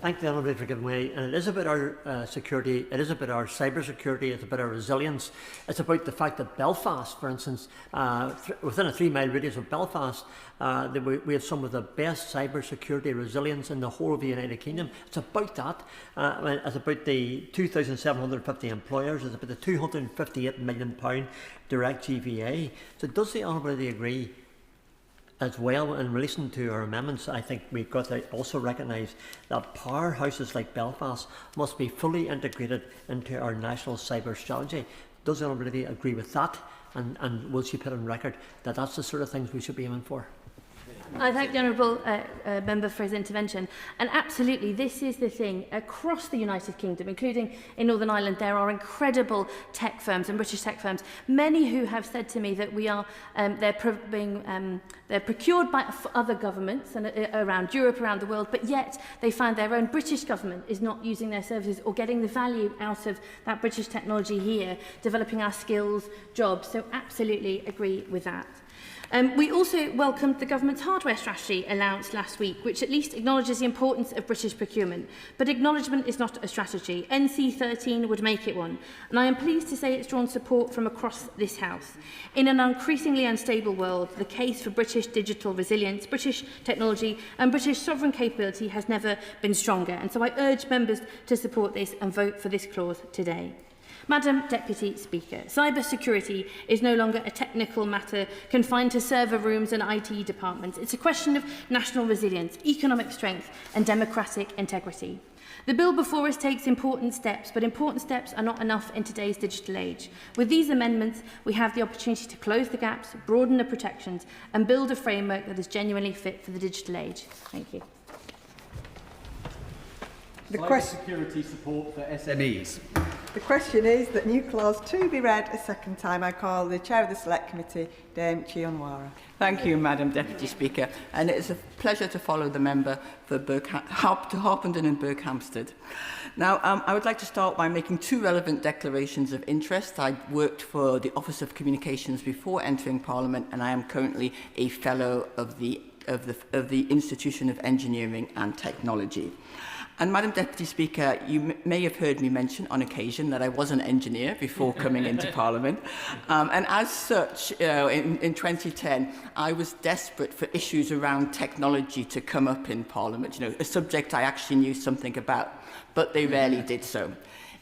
Thank the Honourable for giving way. And it is about our security, it is about our cyber security, it's about our resilience. It's about the fact that Belfast, for instance, within a 3-mile radius of Belfast, we have some of the best cyber security resilience in the whole of the United Kingdom. It's about that. It's about the 2,750 employers. It's about the £258 million direct GVA. So does the Honourable agree? As well, in relation to our amendments, I think we've got to also recognise that powerhouses like Belfast must be fully integrated into our national cyber strategy. Does the Honourable agree with that? And will she put on record that that's the sort of things we should be aiming for? I thank the Honourable Member for his intervention. And absolutely, this is the thing. Across the United Kingdom, including in Northern Ireland, there are incredible tech firms and British tech firms, many who have said to me that we are they're procured by other governments and around Europe, around the world, but yet they find their own British government is not using their services or getting the value out of that British technology here, developing our skills, jobs. So absolutely agree with that. We also welcomed the government's hardware strategy announced last week, which at least acknowledges the importance of British procurement. But acknowledgement is not a strategy. NC13 would make it one. And I am pleased to say it's drawn support from across this House. In an increasingly unstable world, the case for British digital resilience, British technology and British sovereign capability has never been stronger. And so I urge members to support this and vote for this clause today. Madam Deputy Speaker, cyber security is no longer a technical matter confined to server rooms and IT departments. It's a question of national resilience, economic strength and democratic integrity. The bill before us takes important steps, but important steps are not enough in today's digital age. With these amendments, we have the opportunity to close the gaps, broaden the protections and build a framework that is genuinely fit for the digital age. Thank you. Security support for SMEs. The question is that new clause 2 be read a second time. I call the Chair of the Select Committee, Dame Chionwara. Thank you, Madam Deputy Speaker, and it is a pleasure to follow the member for Harpenden and Berkhamsted. Now, I would like to start by making 2 relevant declarations of interest. I worked for the Office of Communications before entering Parliament, and I am currently a Fellow of the Institution of Engineering and Technology. And Madam Deputy Speaker, you may have heard me mention on occasion that I was an engineer before coming into Parliament. And as such, in 2010, I was desperate for issues around technology to come up in Parliament, a subject I actually knew something about, but they rarely did so.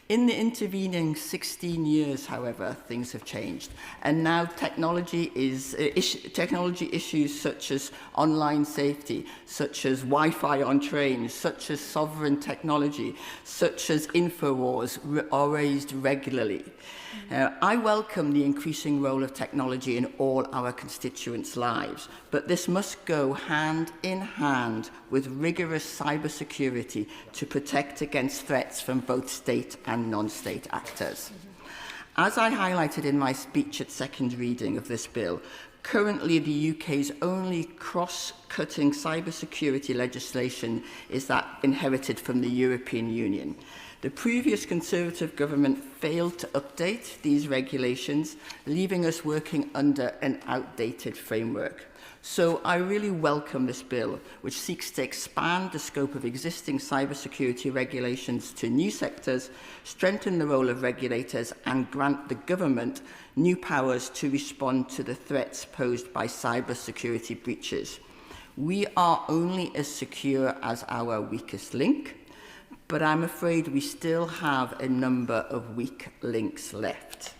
In the intervening 16 years, however, things have changed. And now technology issues such as online safety, such as Wi-Fi on trains, such as sovereign technology, such as InfoWars are raised regularly. I welcome the increasing role of technology in all our constituents' lives, but this must go hand in hand with rigorous cybersecurity to protect against threats from both state and non-state actors. As I highlighted in my speech at second reading of this bill, currently the UK's only cross-cutting cybersecurity legislation is that inherited from the European Union. The previous Conservative government failed to update these regulations, leaving us working under an outdated framework. So I really welcome this bill, which seeks to expand the scope of existing cybersecurity regulations to new sectors, strengthen the role of regulators, and grant the government new powers to respond to the threats posed by cybersecurity breaches. We are only as secure as our weakest link, but I'm afraid we still have a number of weak links left.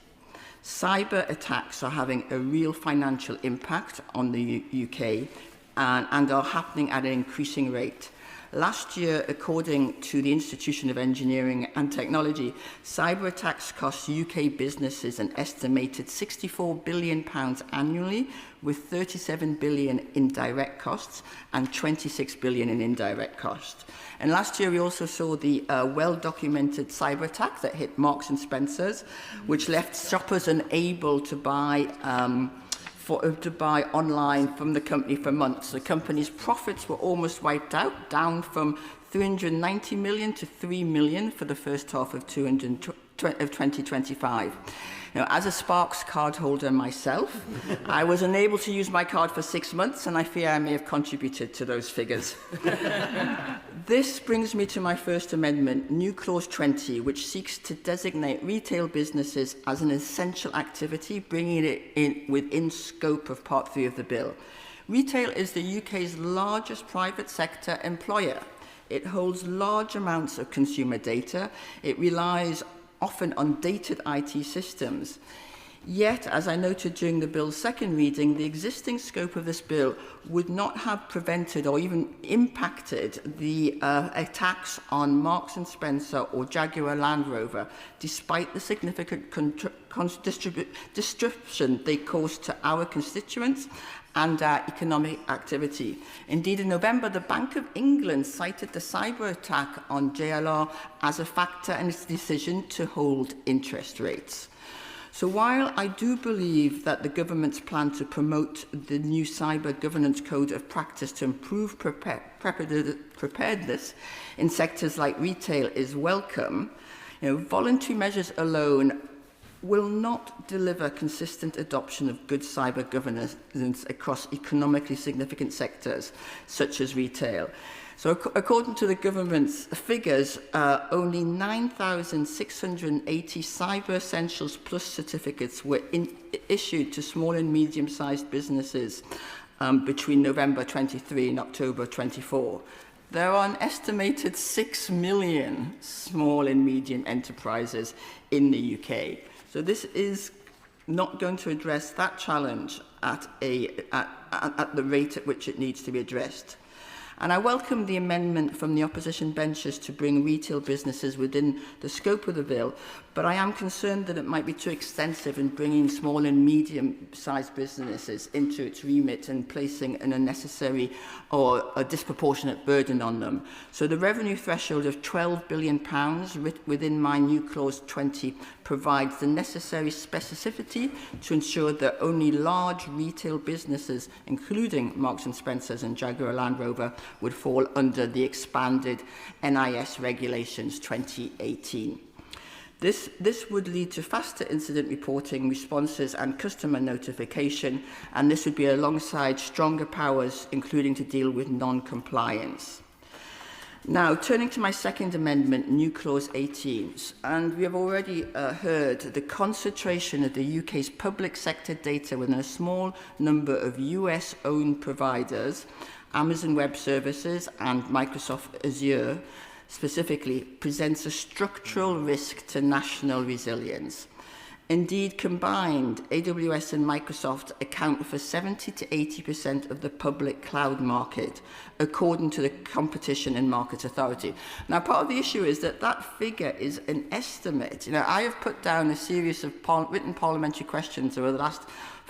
Cyber attacks are having a real financial impact on the UK and are happening at an increasing rate. Last year, according to the Institution of Engineering and Technology, cyber attacks cost UK businesses an estimated £64 billion annually, with 37 billion in direct costs and 26 billion in indirect costs. And last year we also saw the well-documented cyber attack that hit Marks and Spencer's, which left shoppers unable to buy online from the company for months. The company's profits were almost wiped out, down from 390 million to 3 million for the first half of 2025. Now, as a Sparks card holder myself, I was unable to use my card for 6 months, and I fear I may have contributed to those figures. This brings me to my first amendment, New Clause 20, which seeks to designate retail businesses as an essential activity, bringing it in within scope of Part 3 of the bill. Retail is the UK's largest private sector employer. It holds large amounts of consumer data. It relies often on dated IT systems. Yet, as I noted during the bill's second reading, the existing scope of this bill would not have prevented or even impacted the attacks on Marks and Spencer or Jaguar Land Rover, despite the significant disruption they caused to our constituents and our economic activity. Indeed, in November, the Bank of England cited the cyber attack on JLR as a factor in its decision to hold interest rates. So while I do believe that the government's plan to promote the new cyber governance code of practice to improve preparedness in sectors like retail is welcome, voluntary measures alone will not deliver consistent adoption of good cyber governance across economically significant sectors such as retail. So according to the government's figures, only 9,680 Cyber Essentials Plus certificates were issued to small and medium-sized businesses between November 23 and October 24. There are an estimated 6 million small and medium enterprises in the UK. So this is not going to address that challenge at the rate at which it needs to be addressed. And I welcome the amendment from the opposition benches to bring retail businesses within the scope of the bill, but I am concerned that it might be too extensive in bringing small and medium-sized businesses into its remit and placing an unnecessary or a disproportionate burden on them. So the revenue threshold of £12 billion within my new Clause 20 provides the necessary specificity to ensure that only large retail businesses, including Marks and Spencer's and Jaguar Land Rover, would fall under the expanded NIS Regulations 2018. This would lead to faster incident reporting, responses and customer notification, and this would be alongside stronger powers, including to deal with non-compliance. Now, turning to my second amendment, new clause 18, and we have already heard the concentration of the UK's public sector data within a small number of US-owned providers, Amazon Web Services and Microsoft Azure specifically, presents a structural risk to national resilience. Indeed, combined, AWS and Microsoft account for 70 to 80% of the public cloud market, according to the Competition and Markets Authority. Now, part of the issue is that that figure is an estimate. You know, I have put down a series of written parliamentary questions over the last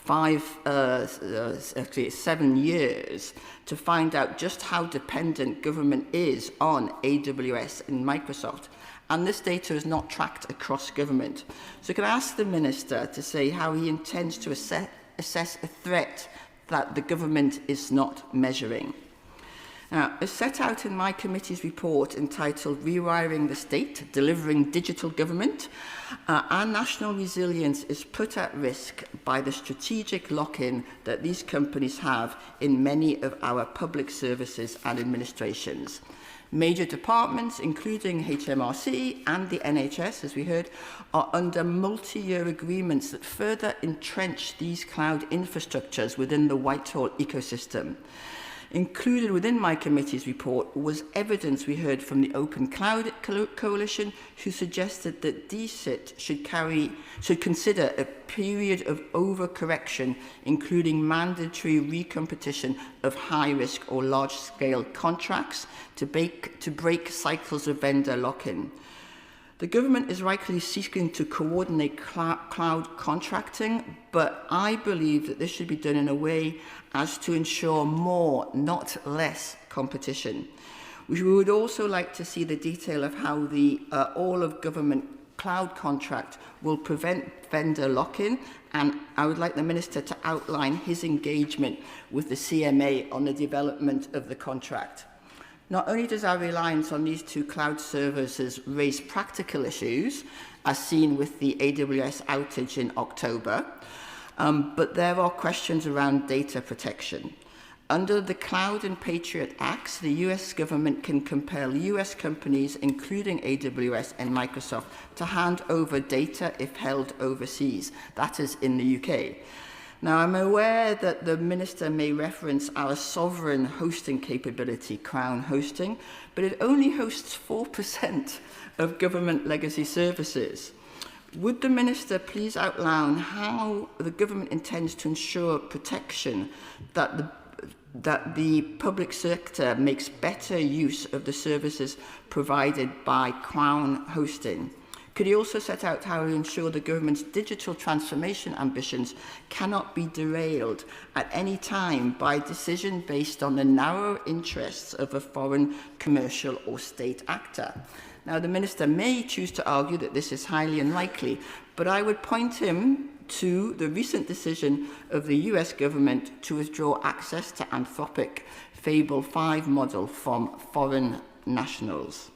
7 years to find out just how dependent government is on AWS and Microsoft. And this data is not tracked across government. So can I ask the Minister to say how he intends to assess a threat that the government is not measuring? Now, as set out in my committee's report entitled Rewiring the State, Delivering Digital Government, our national resilience is put at risk by the strategic lock-in that these companies have in many of our public services and administrations. Major departments, including HMRC and the NHS, as we heard, are under multi-year agreements that further entrench these cloud infrastructures within the Whitehall ecosystem. Included within my committee's report was evidence we heard from the Open Cloud Coalition, who suggested that DCIT should consider a period of overcorrection, including mandatory recompetition of high-risk or large-scale contracts to break cycles of vendor lock-in. The government is rightly seeking to coordinate cloud contracting, but I believe that this should be done in a way as to ensure more, not less, competition. We would also like to see the detail of how the all-of-government cloud contract will prevent vendor lock-in, and I would like the Minister to outline his engagement with the CMA on the development of the contract. Not only does our reliance on these two cloud services raise practical issues, as seen with the AWS outage in October, but there are questions around data protection. Under the Cloud and Patriot Acts, the US government can compel US companies, including AWS and Microsoft, to hand over data if held overseas. That is in the UK. Now, I'm aware that the Minister may reference our sovereign hosting capability, Crown Hosting, but it only hosts 4% of government legacy services. Would the Minister please outline how the government intends to ensure protection that the public sector makes better use of the services provided by Crown Hosting? Could he also set out how to ensure the government's digital transformation ambitions cannot be derailed at any time by a decision based on the narrow interests of a foreign commercial or state actor? Now, the Minister may choose to argue that this is highly unlikely, but I would point him to the recent decision of the US government to withdraw access to Anthropic Fable 5 model from foreign nationals.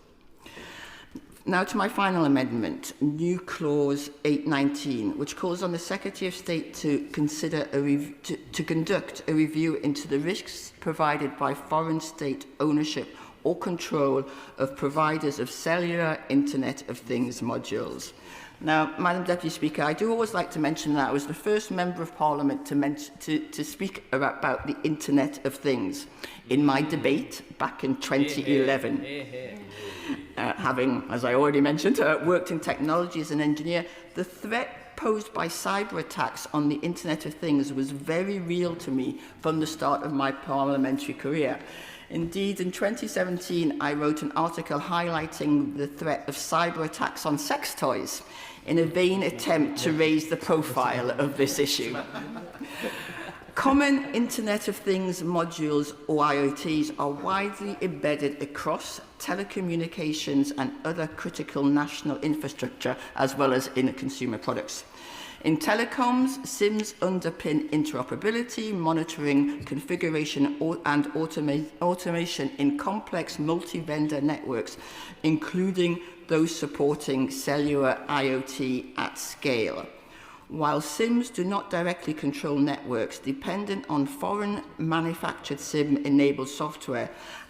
Now to my final amendment, new clause 819, which calls on the Secretary of State to conduct a review into the risks provided by foreign state ownership or control of providers of cellular Internet of Things modules. Now, Madam Deputy Speaker, I do always like to mention that I was the first Member of Parliament to speak about the Internet of Things in my debate back in 2011. Having, as I already mentioned, worked in technology as an engineer, the threat posed by cyber attacks on the Internet of Things was very real to me from the start of my parliamentary career. Indeed, in 2017, I wrote an article highlighting the threat of cyber attacks on sex toys in a vain attempt to raise the profile of this issue. Common Internet of Things modules, or IoTs, are widely embedded across telecommunications and other critical national infrastructure, as well as in consumer products. In telecoms, SIMs underpin interoperability, monitoring, configuration, and automation in complex multi-vendor networks, including those supporting cellular IoT at scale. While SIMs do not directly control networks, dependent on foreign manufactured SIM-enabled software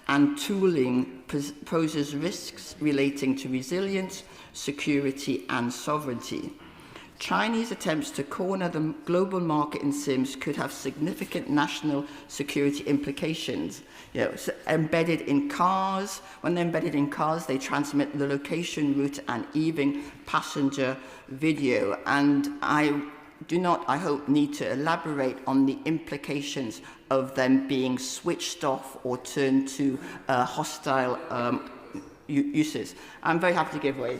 and tooling poses risks relating to resilience, security and sovereignty. Chinese attempts to corner the global market in SIMs could have significant national security implications. So embedded in cars, when they're embedded in cars, they transmit the location, route, and even passenger video. And I do not, I hope, need to elaborate on the implications of them being switched off or turned to hostile uses. I'm very happy to give way.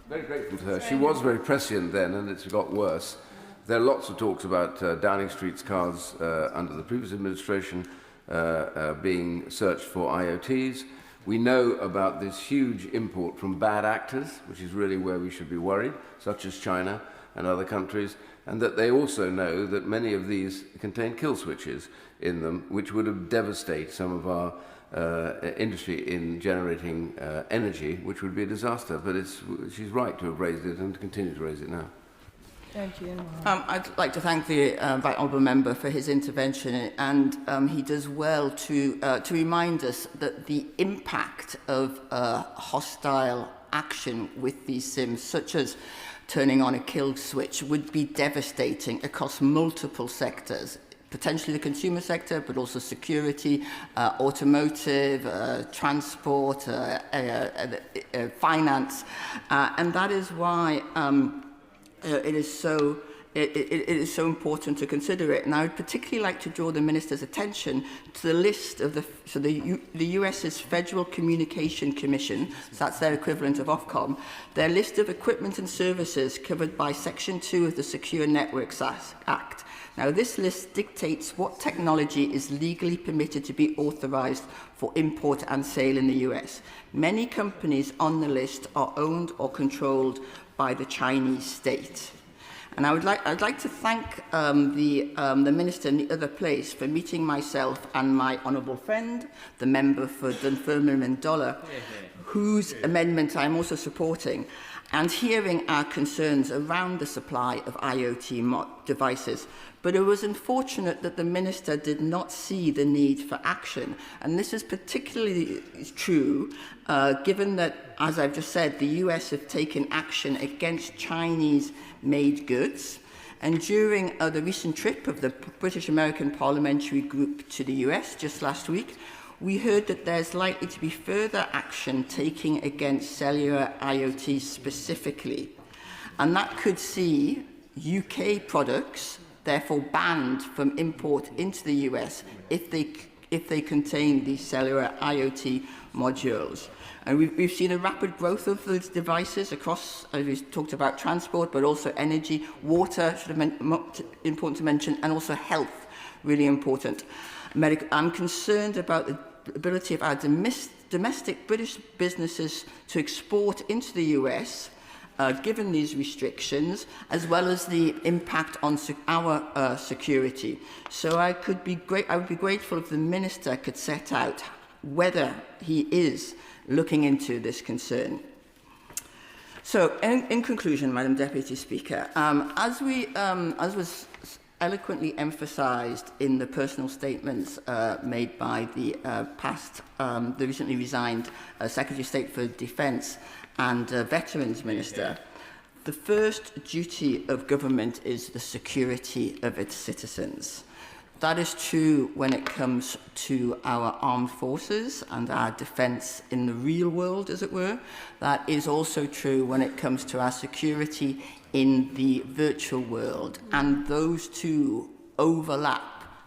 Very grateful to her. She was very prescient then, and it's got worse. There are lots of talks about Downing Street's cars under the previous administration being searched for IoTs. We know about this huge import from bad actors, which is really where we should be worried, such as China and other countries, and that they also know that many of these contain kill switches in them, which would have devastated some of our industry in generating energy, which would be a disaster. But she's right to have raised it and to continue to raise it now. Thank you. I'd like to thank the Right Honourable Member for his intervention, and he does well to remind us that the impact of hostile action with these SIMs, such as turning on a kill switch, would be devastating across multiple sectors, potentially the consumer sector, but also security, automotive, transport, finance, and that is why it is so important to consider it. And I would particularly like to draw the Minister's attention to the list of the US's Federal Communication Commission, so that's their equivalent of Ofcom, their list of equipment and services covered by Section 2 of the Secure Networks Act. Now, this list dictates what technology is legally permitted to be authorised for import and sale in the US. Many companies on the list are owned or controlled by the Chinese state. And I'd like to thank the Minister in the other place for meeting myself and my honourable friend, the member for Dunfermline and Dollar, whose amendment I'm also supporting, and hearing our concerns around the supply of IoT devices. But it was unfortunate that the Minister did not see the need for action. And this is particularly true given that, as I've just said, the US have taken action against Chinese-made goods. And during the recent trip of the British-American Parliamentary Group to the US just last week, we heard that there's likely to be further action taken against cellular IoT specifically. And that could see UK products therefore banned from import into the US if they contain these cellular IoT modules. And we've seen a rapid growth of those devices across, as we talked about, transport, but also energy, water, important to mention, and also health, really important. I'm concerned about the ability of our domestic British businesses to export into the US, given these restrictions, as well as the impact on our security. So I would be grateful if the Minister could set out whether he is looking into this concern. So, in conclusion, Madam Deputy Speaker, as was eloquently emphasised in the personal statements made by the recently resigned Secretary of State for Defence and Veterans Minister, the first duty of government is the security of its citizens. That is true when it comes to our armed forces and our defence in the real world, as it were. That is also true when it comes to our security in the virtual world. And those two overlap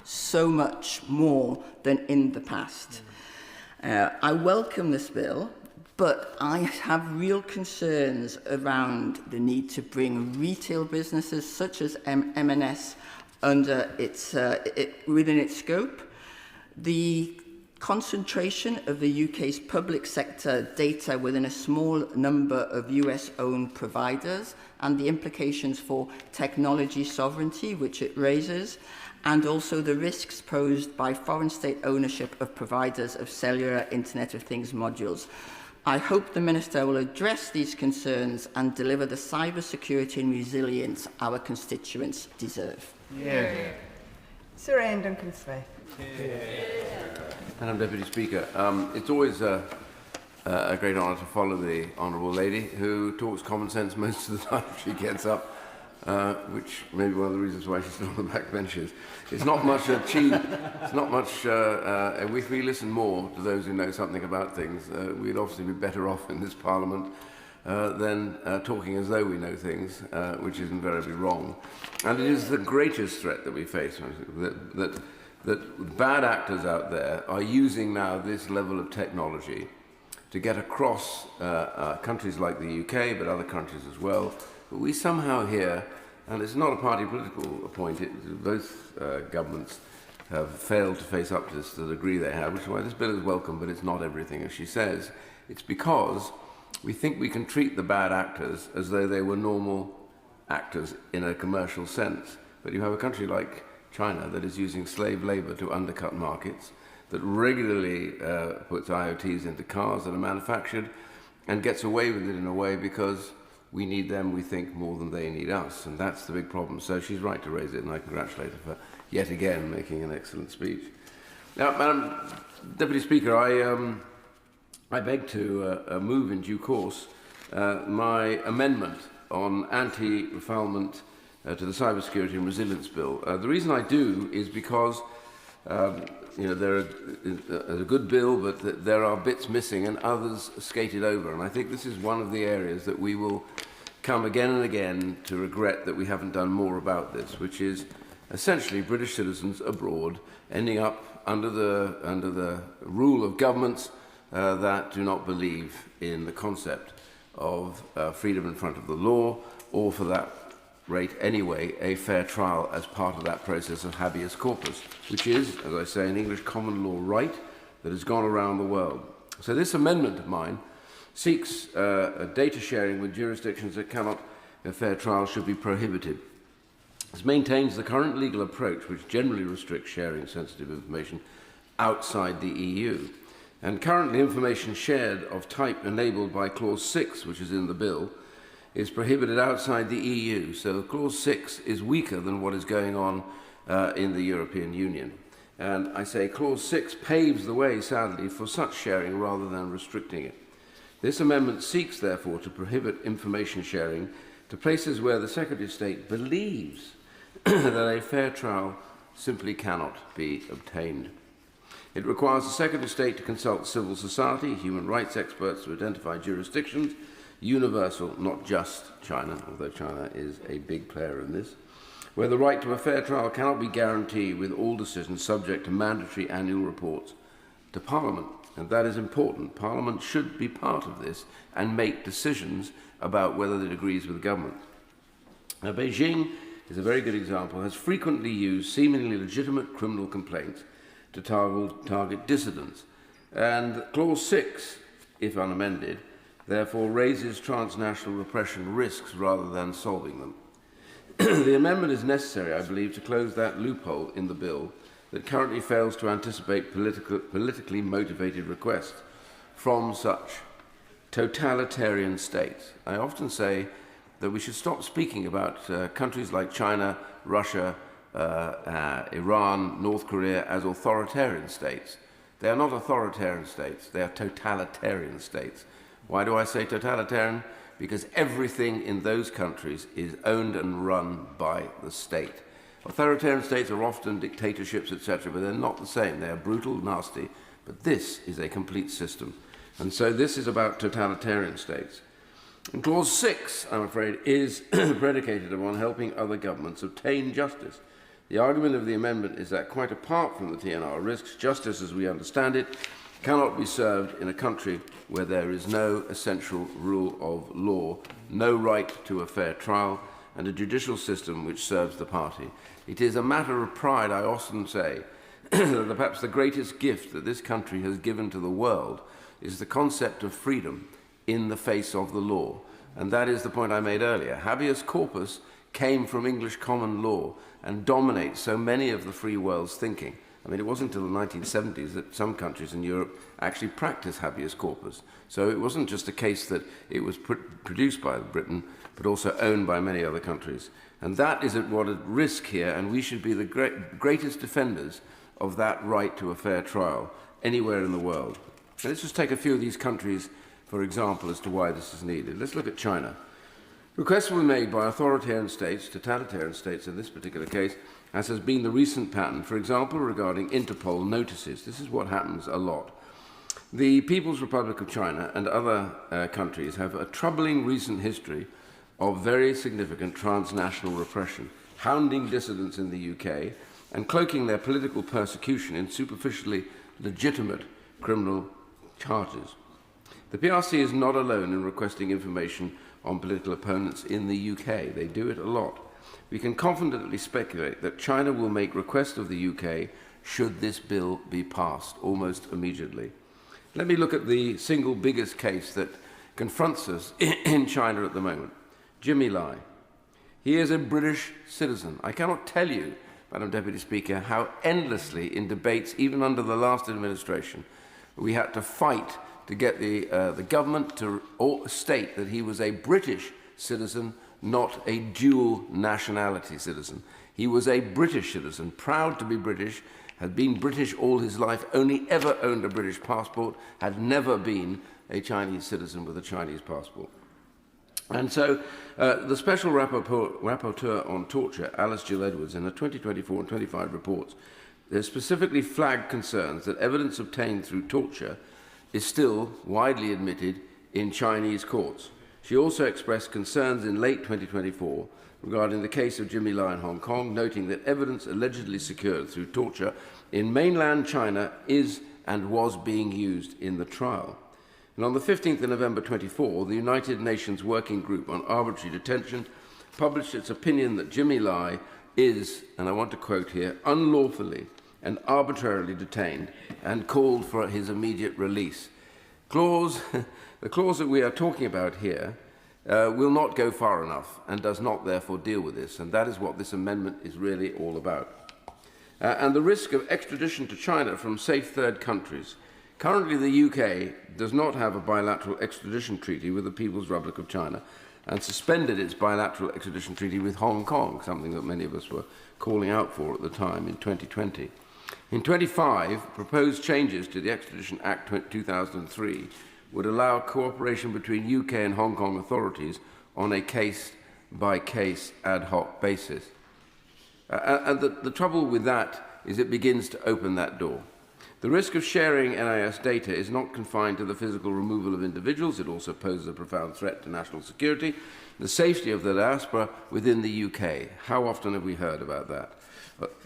so much more than in the past. I welcome this bill, but I have real concerns around the need to bring retail businesses such as M&S under within its scope. The concentration of the UK's public sector data within a small number of US-owned providers and the implications for technology sovereignty which it raises, and also the risks posed by foreign state ownership of providers of cellular Internet of Things modules. I hope the Minister will address these concerns and deliver the cyber security and resilience our constituents deserve. Yeah. Sir Ian Duncan-Smith. Madam Deputy Speaker, it's always a great honour to follow the Honourable Lady, who talks common sense most of the time she gets up, which may be one of the reasons why she's still on the back benches. It's not much achieved. It's not much. If we listen more to those who know something about things, we'd obviously be better off in this Parliament than talking as though we know things, which is invariably wrong. And it is the greatest threat that we face, that bad actors out there are using now this level of technology to get across countries like the UK, but other countries as well. But we somehow here, and it's not a party political point, both governments have failed to face up to this to the degree they have, which is why this bill is welcome, but it's not everything, as she says. It's because we think we can treat the bad actors as though they were normal actors in a commercial sense. But you have a country like China that is using slave labour to undercut markets, that regularly puts IoTs into cars that are manufactured and gets away with it in a way because we need them, we think, more than they need us. And that's the big problem. So she's right to raise it, and I congratulate her for yet again making an excellent speech. Now, Madam Deputy Speaker, I beg to move in due course my amendment on anti-refoulement to the Cybersecurity and Resilience Bill. The reason I do is because it's a good bill, but there are bits missing and others skated over. And I think this is one of the areas that we will come again and again to regret that we haven't done more about this, which is essentially British citizens abroad ending up under the rule of governments that do not believe in the concept of freedom in front of the law, or for that rate anyway, a fair trial as part of that process of habeas corpus, which is, as I say, an English common law right that has gone around the world. So this amendment of mine seeks data sharing with jurisdictions that cannot a fair trial should be prohibited. This maintains the current legal approach, which generally restricts sharing sensitive information outside the EU. And currently information shared of type enabled by Clause 6, which is in the bill, is prohibited outside the EU. So Clause 6 is weaker than what is going on in the European Union. And I say Clause 6 paves the way, sadly, for such sharing rather than restricting it. This amendment seeks, therefore, to prohibit information sharing to places where the Secretary of State believes that a fair trial simply cannot be obtained. It requires the Secretary of State to consult civil society, human rights experts to identify jurisdictions, universal, not just China, although China is a big player in this, where the right to a fair trial cannot be guaranteed with all decisions subject to mandatory annual reports to Parliament. And that is important. Parliament should be part of this and make decisions about whether it agrees with the government. Now, Beijing is a very good example, has frequently used seemingly legitimate criminal complaints to target dissidents. And Clause 6, if unamended, therefore raises transnational repression risks rather than solving them. The amendment is necessary, I believe, to close that loophole in the bill that currently fails to anticipate politically motivated requests from such totalitarian states. I often say that we should stop speaking about countries like China, Russia, Iran, North Korea as authoritarian states. They are not authoritarian states, they are totalitarian states. Why do I say totalitarian? Because everything in those countries is owned and run by the state. Authoritarian states are often dictatorships, etc., but they're not the same. They are brutal, nasty, but this is a complete system. And so this is about totalitarian states. And Clause 6, I'm afraid, is predicated upon helping other governments obtain justice. The argument of the amendment is that, quite apart from the TNR risks, justice as we understand it cannot be served in a country where there is no essential rule of law, no right to a fair trial, and a judicial system which serves the party. It is a matter of pride, I often say, that perhaps the greatest gift that this country has given to the world is the concept of freedom in the face of the law. And that is the point I made earlier. Habeas corpus came from English common law and dominates so many of the free world's thinking. I mean, it wasn't until the 1970s that some countries in Europe actually practiced habeas corpus. So it wasn't just a case that it was produced by Britain, but also owned by many other countries. And that is what at risk here, and we should be the greatest defenders of that right to a fair trial anywhere in the world. Now, let's just take a few of these countries, for example, as to why this is needed. Let's look at China. Requests were made by authoritarian states, totalitarian states in this particular case, as has been the recent pattern, for example, regarding Interpol notices. This is what happens a lot. The People's Republic of China and other countries have a troubling recent history of very significant transnational repression, hounding dissidents in the UK and cloaking their political persecution in superficially legitimate criminal charges. The PRC is not alone in requesting information on political opponents in the UK. They do it a lot. We can confidently speculate that China will make request of the UK should this bill be passed almost immediately. Let me look at the single biggest case that confronts us in China at the moment, Jimmy Lai. He is a British citizen. I cannot tell you, Madam Deputy Speaker, how endlessly in debates, even under the last administration, we had to fight to get the government to state that he was a British citizen, not a dual nationality citizen. He was a British citizen, proud to be British, had been British all his life, only ever owned a British passport, had never been a Chinese citizen with a Chinese passport. And so the Special Rapporteur on Torture, Alice Gill Edwards, in her 2024 and 25 reports, specifically flagged concerns that evidence obtained through torture is still widely admitted in Chinese courts. She also expressed concerns in late 2024 regarding the case of Jimmy Lai in Hong Kong, noting that evidence allegedly secured through torture in mainland China is and was being used in the trial. And on the 15th of November 24, the United Nations Working Group on Arbitrary Detention published its opinion that Jimmy Lai is, and I want to quote here, unlawfully and arbitrarily detained and called for his immediate release. The clause that we are talking about here will not go far enough and does not therefore deal with this, and that is what this amendment is really all about. And the risk of extradition to China from safe third countries. Currently the UK does not have a bilateral extradition treaty with the People's Republic of China and suspended its bilateral extradition treaty with Hong Kong, something that many of us were calling out for at the time in 2020. In 25, proposed changes to the Extradition Act 2003 would allow cooperation between UK and Hong Kong authorities on a case-by-case ad hoc basis. And the trouble with that is it begins to open that door. The risk of sharing NIS data is not confined to the physical removal of individuals. It also poses a profound threat to national security, the safety of the diaspora within the UK. How often have we heard about that?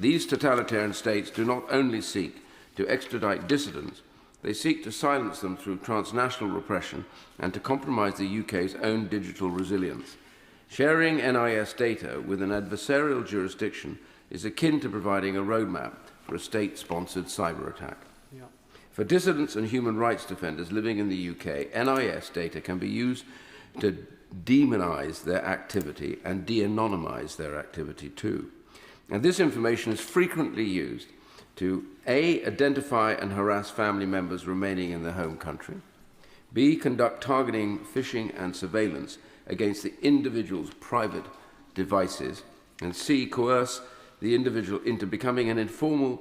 These totalitarian states do not only seek to extradite dissidents, they seek to silence them through transnational repression and to compromise the UK's own digital resilience. Sharing NIS data with an adversarial jurisdiction is akin to providing a roadmap for a state-sponsored cyber attack. Yeah. For dissidents and human rights defenders living in the UK, NIS data can be used to demonize their activity and de-anonymize their activity too. And this information is frequently used to A, identify and harass family members remaining in their home country, B, conduct targeting, phishing and surveillance against the individual's private devices, and C, coerce the individual into becoming an informant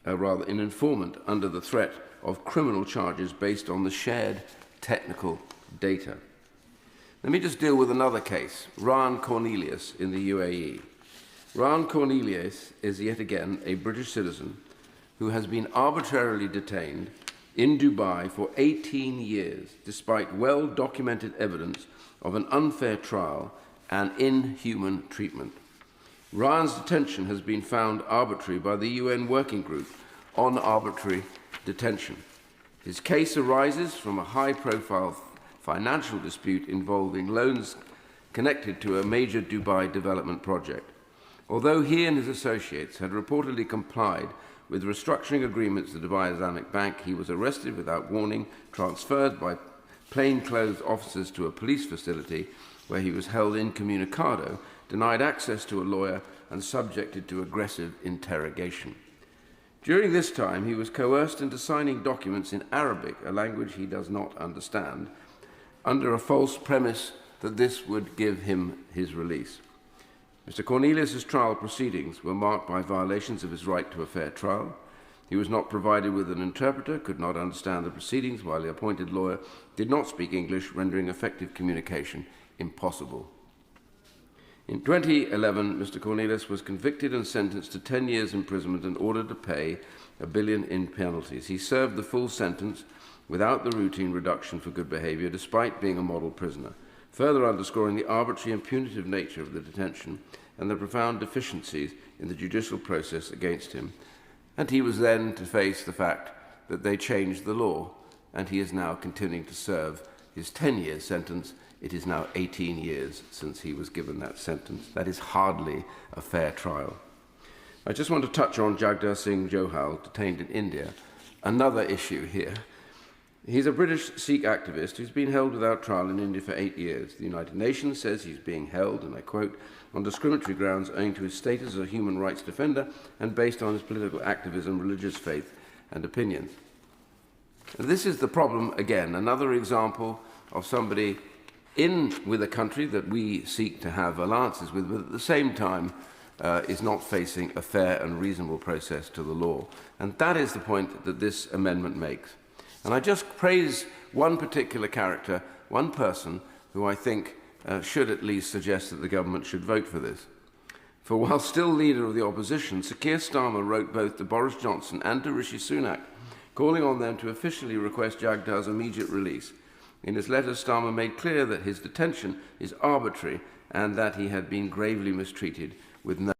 under the threat of criminal charges based on the shared technical data. Let me just deal with another case, Ryan Cornelius in the UAE. Ryan Cornelius is yet again a British citizen who has been arbitrarily detained in Dubai for 18 years, despite well-documented evidence of an unfair trial and inhuman treatment. Ryan's detention has been found arbitrary by the UN Working Group on Arbitrary Detention. His case arises from a high-profile financial dispute involving loans connected to a major Dubai development project. Although he and his associates had reportedly complied with restructuring agreements with the Dubai Islamic Bank, he was arrested without warning, transferred by plainclothes officers to a police facility where he was held incommunicado, denied access to a lawyer and subjected to aggressive interrogation. During this time, he was coerced into signing documents in Arabic, a language he does not understand, under a false premise that this would give him his release. Mr. Cornelius's trial proceedings were marked by violations of his right to a fair trial. He was not provided with an interpreter, could not understand the proceedings, while the appointed lawyer did not speak English, rendering effective communication impossible. In 2011, Mr. Cornelius was convicted and sentenced to 10 years imprisonment and ordered to pay $1 billion in penalties. He served the full sentence without the routine reduction for good behaviour, despite being a model prisoner, further underscoring the arbitrary and punitive nature of the detention and the profound deficiencies in the judicial process against him. And he was then to face the fact that they changed the law, and he is now continuing to serve his 10-year sentence. It is now 18 years since he was given that sentence. That is hardly a fair trial. I just want to touch on Jagdar Singh Johal, detained in India. Another issue here. He's a British Sikh activist who's been held without trial in India for 8 years. The United Nations says he's being held, and I quote, on discriminatory grounds owing to his status as a human rights defender and based on his political activism, religious faith and opinions. And this is the problem again, another example of somebody with a country that we seek to have alliances with, but at the same time is not facing a fair and reasonable process to the law. And that is the point that this amendment makes. And I just praise one particular character, one person, who I think should at least suggest that the government should vote for this. For while still leader of the opposition, Sir Keir Starmer wrote both to Boris Johnson and to Rishi Sunak, calling on them to officially request Jagdar's immediate release. In his letter, Starmer made clear that his detention is arbitrary and that he had been gravely mistreated with no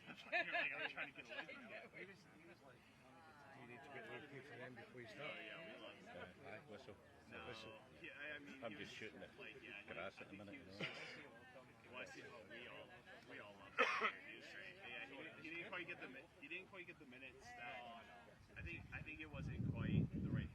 You're like, I was trying to get away from it. He was like, do you need to get low people in before you start? Oh, yeah, we love that. Aye, whistle. No, Whistle. yeah, I mean, I'm just shooting it. Like, yeah, Grass at the minute. You know. Well, I see, we all love that. Yeah, he didn't quite get the minutes. I think it wasn't quite the right